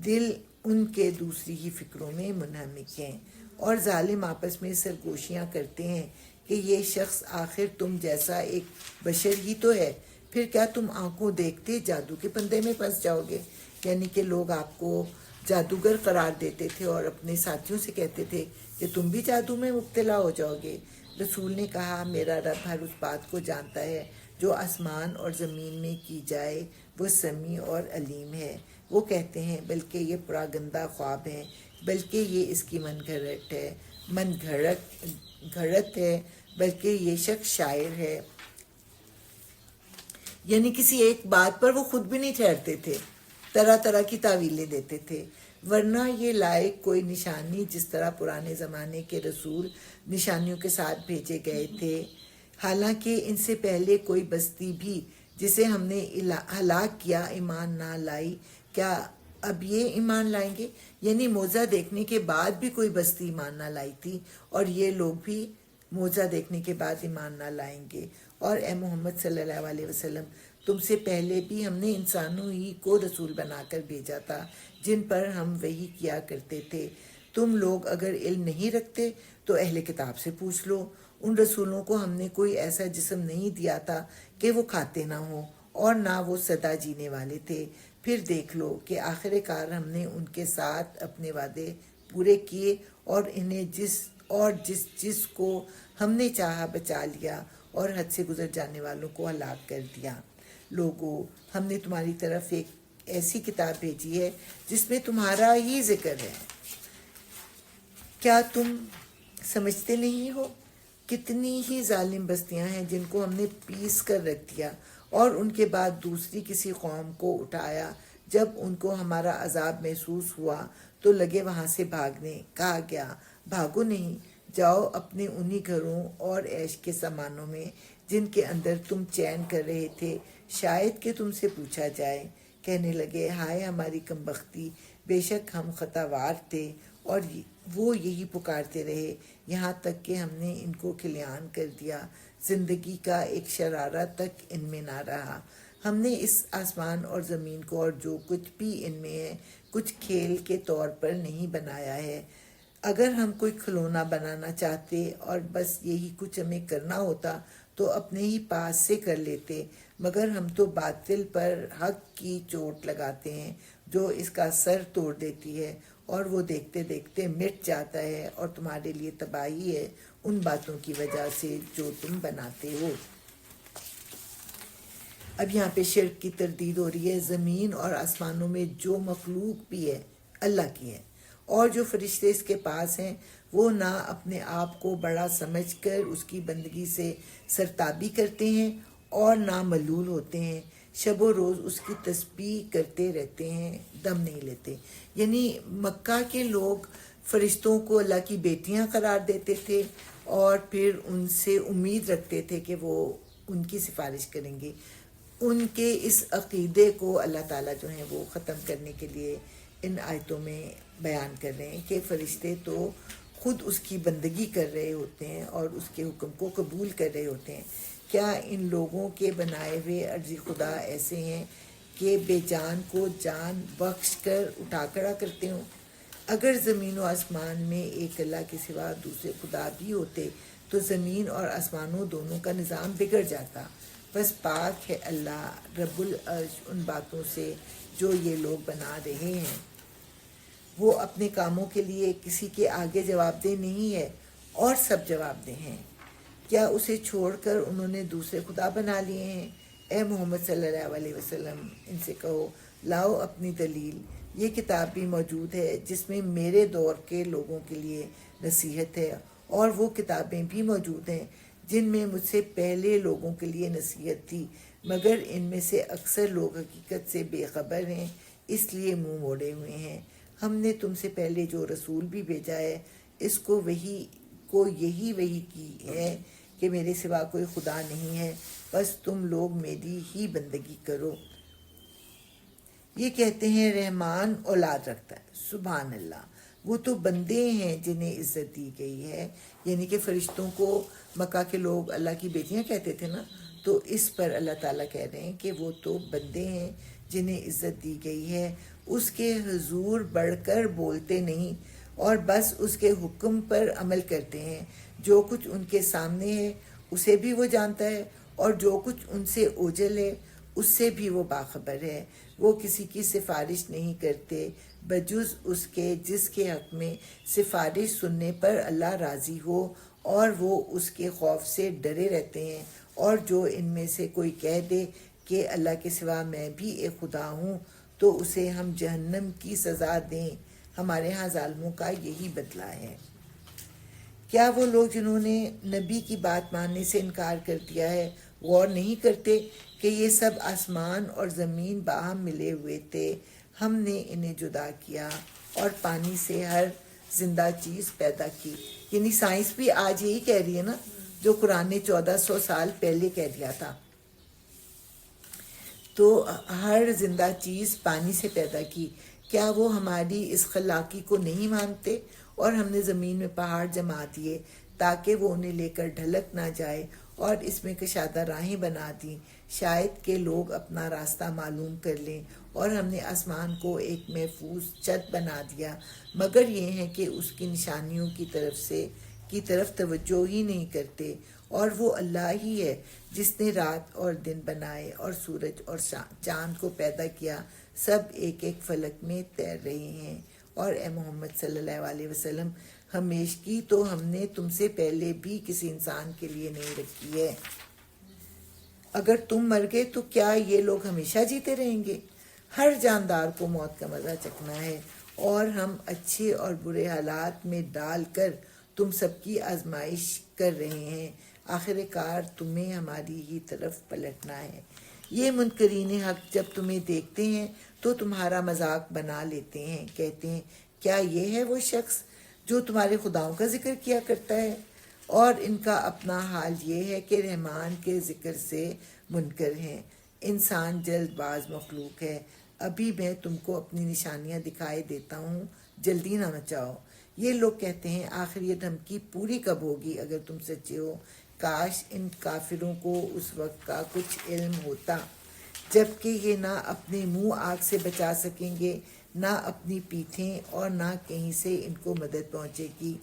دل ان کے دوسری ہی فکروں میں منہمک ہیں، اور ظالم آپس میں سرگوشیاں کرتے ہیں کہ یہ شخص آخر تم جیسا ایک بشر ہی تو ہے، پھر کیا تم آنکھوں دیکھتے جادو کے پندے میں پھنس جاؤ گے؟ یعنی کہ لوگ آپ کو جادوگر قرار دیتے تھے اور اپنے ساتھیوں سے کہتے تھے کہ تم بھی جادو میں مبتلا ہو جاؤ گے۔ رسول نے کہا میرا رب ہر اس بات کو جانتا ہے جو آسمان اور زمین میں کی جائے، وہ سمیع اور علیم ہے۔ وہ کہتے ہیں بلکہ یہ پراگندہ خواب ہیں، بلکہ یہ اس کی من گھڑت ہے، بلکہ یہ شخص شاعر ہے۔ یعنی کسی ایک بات پر وہ خود بھی نہیں ٹھہرتے تھے، طرح طرح کی تعویلیں دیتے تھے، ورنہ یہ لائق کوئی نشانی جس طرح پرانے زمانے کے رسول نشانیوں کے ساتھ بھیجے گئے تھے، حالانکہ ان سے پہلے کوئی بستی بھی جسے ہم نے ہلاک کیا ایمان نہ لائی، کیا اب یہ ایمان لائیں گے؟ یعنی معجزہ دیکھنے کے بعد بھی کوئی بستی ایمان نہ لائی تھی، اور یہ لوگ بھی معجزہ دیکھنے کے بعد ایمان نہ لائیں گے۔ اور اے محمد صلی اللہ علیہ وسلم، تم سے پہلے بھی ہم نے انسانوں ہی کو رسول بنا کر بھیجا تھا جن پر ہم وحی کیا کرتے تھے۔ تم لوگ اگر علم نہیں رکھتے تو اہل کتاب سے پوچھ لو، ان رسولوں کو ہم نے کوئی ایسا جسم نہیں دیا تھا کہ وہ کھاتے نہ ہوں، اور نہ وہ سدا جینے والے تھے۔ پھر دیکھ لو کہ آخر کار ہم نے ان کے ساتھ اپنے وعدے پورے کیے، اور انہیں جس کو ہم نے چاہا بچا لیا، اور حد سے گزر جانے والوں کو ہلاک کر دیا۔ لوگو، ہم نے تمہاری طرف ایک ایسی کتاب بھیجی ہے جس میں تمہارا ہی ذکر ہے، کیا تم سمجھتے نہیں ہو کتنی ہی ظالم بستیاں ہیں جن کو ہم نے پیس کر رکھ دیا اور ان کے بعد دوسری کسی قوم کو اٹھایا، جب ان کو ہمارا عذاب محسوس ہوا تو لگے وہاں سے بھاگنے، کہا گیا بھاگو نہیں، جاؤ اپنے انہی گھروں اور عیش کے سامانوں میں جن کے اندر تم چین کر رہے تھے، شاید کہ تم سے پوچھا جائے۔ کہنے لگے ہائے ہماری کمبختی، بے شک ہم خطاوار تھے، اور وہ یہی پکارتے رہے یہاں تک کہ ہم نے ان کو کھلیان کر دیا، زندگی کا ایک شرارہ تک ان میں نہ رہا۔ ہم نے اس آسمان اور زمین کو اور جو کچھ بھی ان میں ہے کچھ کھیل کے طور پر نہیں بنایا ہے۔ اگر ہم کوئی کھلونا بنانا چاہتے اور بس یہی کچھ ہمیں کرنا ہوتا تو اپنے ہی پاس سے کر لیتے، مگر ہم تو باطل پر حق کی چوٹ لگاتے ہیں جو اس کا سر توڑ دیتی ہے، اور وہ دیکھتے دیکھتے مٹ جاتا ہے، اور تمہارے لیے تباہی ہے ان باتوں کی وجہ سے جو تم بناتے ہو۔ اب یہاں پہ شرک کی تردید ہو رہی ہے۔ زمین اور آسمانوں میں جو مخلوق بھی ہے اللہ کی ہے، اور جو فرشتے اس کے پاس ہیں وہ نہ اپنے آپ کو بڑا سمجھ کر اس کی بندگی سے سرتابی کرتے ہیں اور نہ ملول ہوتے ہیں، شب و روز اس کی تسبیح کرتے رہتے ہیں، دم نہیں لیتے۔ یعنی مکہ کے لوگ فرشتوں کو اللہ کی بیٹیاں قرار دیتے تھے اور پھر ان سے امید رکھتے تھے کہ وہ ان کی سفارش کریں گے۔ ان کے اس عقیدے کو اللہ تعالیٰ جو ہیں وہ ختم کرنے کے لیے ان آیتوں میں بیان کر رہے ہیں کہ فرشتے تو خود اس کی بندگی کر رہے ہوتے ہیں اور اس کے حکم کو قبول کر رہے ہوتے ہیں۔ کیا ان لوگوں کے بنائے ہوئے عرضی خدا ایسے ہیں کہ بے جان کو جان بخش کر اٹھا کھڑا کرتے ہوں؟ اگر زمین و آسمان میں ایک اللہ کے سوا دوسرے خدا بھی ہوتے تو زمین اور آسمانوں دونوں کا نظام بگڑ جاتا۔ بس پاک ہے اللہ رب العرش ان باتوں سے جو یہ لوگ بنا رہے ہیں۔ وہ اپنے کاموں کے لیے کسی کے آگے جواب دہ نہیں ہے اور سب جواب دہ ہیں۔ کیا اسے چھوڑ کر انہوں نے دوسرے خدا بنا لیے ہیں؟ اے محمد صلی اللہ علیہ وسلم ان سے کہو لاؤ اپنی دلیل، یہ کتاب بھی موجود ہے جس میں میرے دور کے لوگوں کے لیے نصیحت ہے، اور وہ کتابیں بھی موجود ہیں جن میں مجھ سے پہلے لوگوں کے لیے نصیحت تھی، مگر ان میں سے اکثر لوگ حقیقت سے بے خبر ہیں، اس لیے منہ موڑے ہوئے ہیں۔ ہم نے تم سے پہلے جو رسول بھی بھیجا ہے اس کو یہی وحی کی ہے کہ میرے سوا کوئی خدا نہیں ہے، بس تم لوگ میری ہی بندگی کرو۔ یہ کہتے ہیں رحمان اولاد رکھتا ہے، سبحان اللہ، وہ تو بندے ہیں جنہیں عزت دی گئی ہے۔ یعنی کہ فرشتوں کو مکہ کے لوگ اللہ کی بیٹیاں کہتے تھے نا، تو اس پر اللہ تعالیٰ کہہ رہے ہیں کہ وہ تو بندے ہیں جنہیں عزت دی گئی ہے، اس کے حضور بڑھ کر بولتے نہیں اور بس اس کے حکم پر عمل کرتے ہیں۔ جو کچھ ان کے سامنے ہے اسے بھی وہ جانتا ہے، اور جو کچھ ان سے اوجھل ہے اس سے بھی وہ باخبر ہے۔ وہ کسی کی سفارش نہیں کرتے بجز اس کے جس کے حق میں سفارش سننے پر اللہ راضی ہو، اور وہ اس کے خوف سے ڈرے رہتے ہیں۔ اور جو ان میں سے کوئی کہہ دے کہ اللہ کے سوا میں بھی ایک خدا ہوں تو اسے ہم جہنم کی سزا دیں، ہمارے ہاں ظالموں کا یہی بدلہ ہے۔ کیا وہ لوگ جنہوں نے نبی کی بات ماننے سے انکار کر دیا ہے غور نہیں کرتے کہ یہ سب آسمان اور زمین باہم ملے ہوئے تھے، ہم نے انہیں جدا کیا اور پانی سے ہر زندہ چیز پیدا کی۔ یعنی سائنس بھی آج یہی کہہ رہی ہے نا جو قرآن نے 1400 سال پہلے کہہ دیا تھا۔ تو ہر زندہ چیز پانی سے پیدا کی۔ کیا وہ ہماری اس خلاقی کو نہیں مانتے؟ اور ہم نے زمین میں پہاڑ جما دیے تاکہ وہ انہیں لے کر ڈھلک نہ جائے، اور اس میں کشادہ راہیں بنا دیں شاید کہ لوگ اپنا راستہ معلوم کر لیں۔ اور ہم نے آسمان کو ایک محفوظ چھت بنا دیا، مگر یہ ہے کہ اس کی نشانیوں کی طرف توجہ ہی نہیں کرتے۔ اور وہ اللہ ہی ہے جس نے رات اور دن بنائے اور سورج اور چاند کو پیدا کیا، سب ایک ایک فلک میں تیر رہے ہیں۔ اور اے محمد صلی اللہ علیہ وسلم ہمیشگی تو ہم نے تم سے پہلے بھی کسی انسان کے لیے نہیں رکھی ہے۔ اگر تم مر گئے تو کیا یہ لوگ ہمیشہ جیتے رہیں گے؟ ہر جاندار کو موت کا مزہ چکھنا ہے، اور ہم اچھے اور برے حالات میں ڈال کر تم سب کی آزمائش کر رہے ہیں، آخر کار تمہیں ہماری ہی طرف پلٹنا ہے۔ یہ منکرین حق جب تمہیں دیکھتے ہیں تو تمہارا مذاق بنا لیتے ہیں، کہتے ہیں کیا یہ ہے وہ شخص جو تمہارے خداؤں کا ذکر کیا کرتا ہے؟ اور ان کا اپنا حال یہ ہے کہ رحمان کے ذکر سے منکر ہیں۔ انسان جلد باز مخلوق ہے، ابھی میں تم کو اپنی نشانیاں دکھائے دیتا ہوں، جلدی نہ مچاؤ۔ یہ لوگ کہتے ہیں آخر یہ دھمکی پوری کب ہوگی اگر تم سچے ہو؟ کاش ان کافروں کو اس وقت کا کچھ علم ہوتا جبکہ یہ نہ اپنے منہ آگ سے بچا سکیں گے، نہ اپنی پیٹھیں، اور نہ کہیں سے ان کو مدد پہنچے گی۔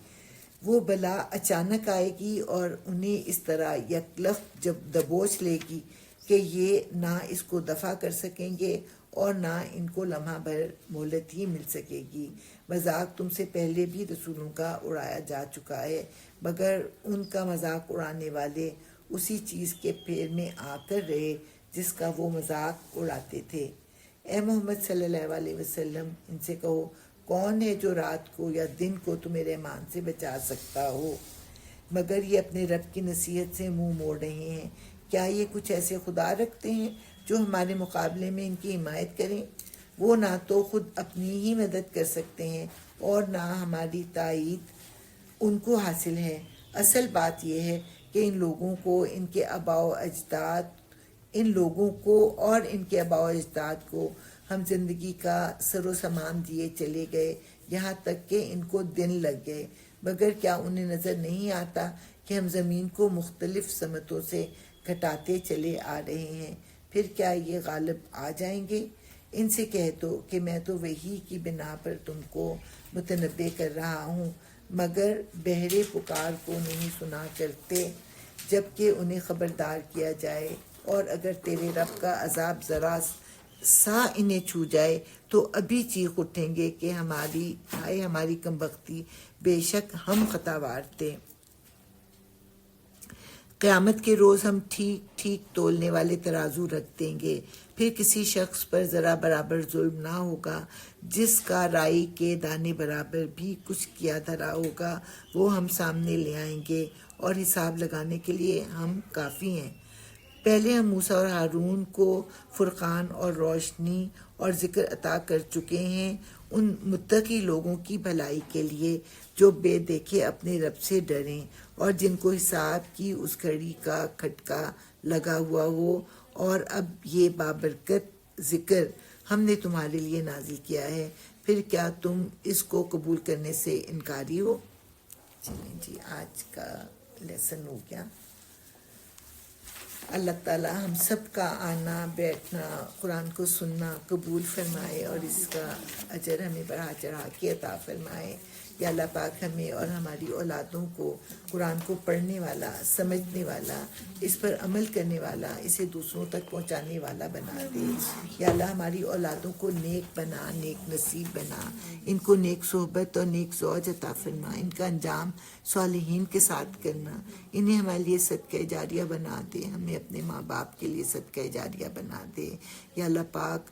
وہ بلا اچانک آئے گی اور انہیں اس طرح یکلخت جب دبوچ لے گی کہ یہ نہ اس کو دفع کر سکیں گے اور نہ ان کو لمحہ بھر مہلت ہی مل سکے گی۔ مذاق تم سے پہلے بھی رسولوں کا اڑایا جا چکا ہے، مگر ان کا مذاق اڑانے والے اسی چیز کے پھیر میں آ کر رہے جس کا وہ مذاق اڑاتے تھے۔ اے محمد صلی اللہ علیہ وسلم، ان سے کہو کون ہے جو رات کو یا دن کو تمہیں رحمان سے بچا سکتا ہو؟ مگر یہ اپنے رب کی نصیحت سے منہ موڑ رہے ہیں۔ کیا یہ کچھ ایسے خدا رکھتے ہیں جو ہمارے مقابلے میں ان کی حمایت کریں؟ وہ نہ تو خود اپنی ہی مدد کر سکتے ہیں اور نہ ہماری تائید ان کو حاصل ہے۔ اصل بات یہ ہے کہ ان لوگوں کو ان کے آباء و اجداد کو ہم زندگی کا سر و سامان دیے چلے گئے، یہاں تک کہ ان کو دن لگ گئے، مگر کیا انہیں نظر نہیں آتا کہ ہم زمین کو مختلف سمتوں سے گھٹاتے چلے آ رہے ہیں؟ پھر کیا یہ غالب آ جائیں گے؟ ان سے کہہ دو کہ میں تو وحی کی بنا پر تم کو متنبع کر رہا ہوں، مگر بہرے پکار کو نہیں سنا کرتے جبکہ انہیں خبردار کیا جائے، اور اگر تیرے رب کا عذاب ذرا سا انہیں چھو جائے تو ابھی چیخ اٹھیں گے کہ ہماری کمبختی، بے شک ہم خطاوار تھے۔ قیامت کے روز ہم ٹھیک ٹھیک تولنے والے ترازو رکھ دیں گے، پھر کسی شخص پر ذرا برابر ظلم نہ ہوگا، جس کا رائی کے دانے برابر بھی کچھ کیا دھرا ہوگا وہ ہم سامنے لے آئیں گے، اور حساب لگانے کے لیے ہم کافی ہیں۔ پہلے ہم موسیٰ اور ہارون کو فرقان اور روشنی اور ذکر عطا کر چکے ہیں ان متقی لوگوں کی بھلائی کے لیے جو بے دیکھے اپنے رب سے ڈریں اور جن کو حساب کی اس گھڑی کا کھٹکا لگا ہوا ہو۔ اور اب یہ بابرکت ذکر ہم نے تمہارے لیے نازل کیا ہے، پھر کیا تم اس کو قبول کرنے سے انکاری ہو؟ چلیں جی، آج کا لیسن ہو گیا۔ اللہ تعالیٰ ہم سب کا آنا بیٹھنا، قرآن کو سننا قبول فرمائے اور اس کا اجر ہمیں بڑھا چڑھا کے عطا فرمائے۔ یا اللہ پاک ہمیں اور ہماری اولادوں کو قرآن کو پڑھنے والا، سمجھنے والا، اس پر عمل کرنے والا، اسے دوسروں تک پہنچانے والا بنا دے۔ یا اللہ ہماری اولادوں کو نیک بنا، نیک نصیب بنا، ان کو نیک صحبت اور نیک زوج عطا فرما، ان کا انجام صالحین کے ساتھ کرنا، انہیں ہمارے لیے صدقہ جاریہ بنا دے، ہمیں اپنے ماں باپ کے لیے صدقہ جاریہ بنا دے۔ یا اللہ پاک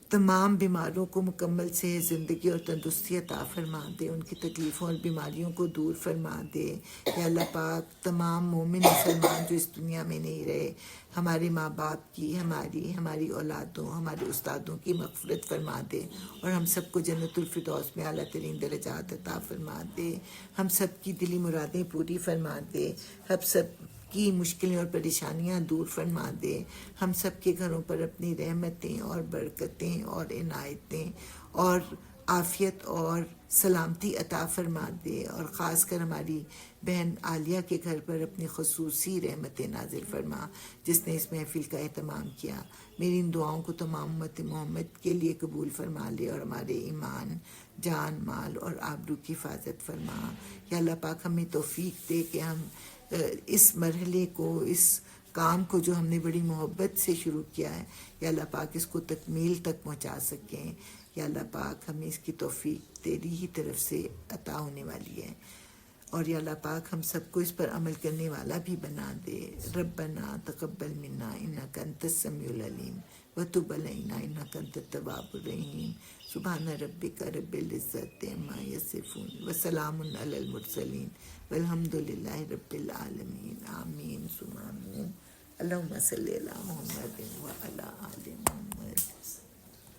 تمام بیماروں کو مکمل صحت، زندگی اور تندرستی عطا فرما دے، ان کی تکلیفوں اور بیماریوں کو دور فرما دے۔ یا اللہ پاک تمام مومن مسلمان جو اس دنیا میں نہیں رہے، ہمارے ماں باپ کی، ہماری اولادوں، ہمارے استادوں کی مغفرت فرما دے، اور ہم سب کو جنت الفردوس میں اعلیٰ ترین درجات عطا فرما دے، ہم سب کی دلی مرادیں پوری فرما دے، ہم سب کی مشکلیں اور پریشانیاں دور فرما دے، ہم سب کے گھروں پر اپنی رحمتیں اور برکتیں اور عنایتیں اور عافیت اور سلامتی عطا فرما دے، اور خاص کر ہماری بہن عالیہ کے گھر پر اپنی خصوصی رحمتیں نازل فرما جس نے اس محفل کا اہتمام کیا۔ میری ان دعاؤں کو تمام امت محمد کے لیے قبول فرما لے، اور ہمارے ایمان، جان، مال اور آبرو کی حفاظت فرما۔ یا اللہ پاک ہمیں توفیق دے کہ ہم اس مرحلے کو، اس کام کو جو ہم نے بڑی محبت سے شروع کیا ہے، یا اللہ پاک اس کو تکمیل تک پہنچا سکیں۔ یا اللہ پاک ہمیں اس کی توفیق تیری ہی طرف سے عطا ہونے والی ہے۔ اور یا اللہ پاک ہم سب کو اس پر عمل کرنے والا بھی بنا دے. ربنا تقبل منا انک انت السمیع العلیم وتب علینا انک انت التواب الرحیم. سبحان ربک رب العزت عما یصفون وسلام علی المرسلین والحمد للہ رب العالمین. آمین ثم آمین. اللہم صلی علی محمد وعلی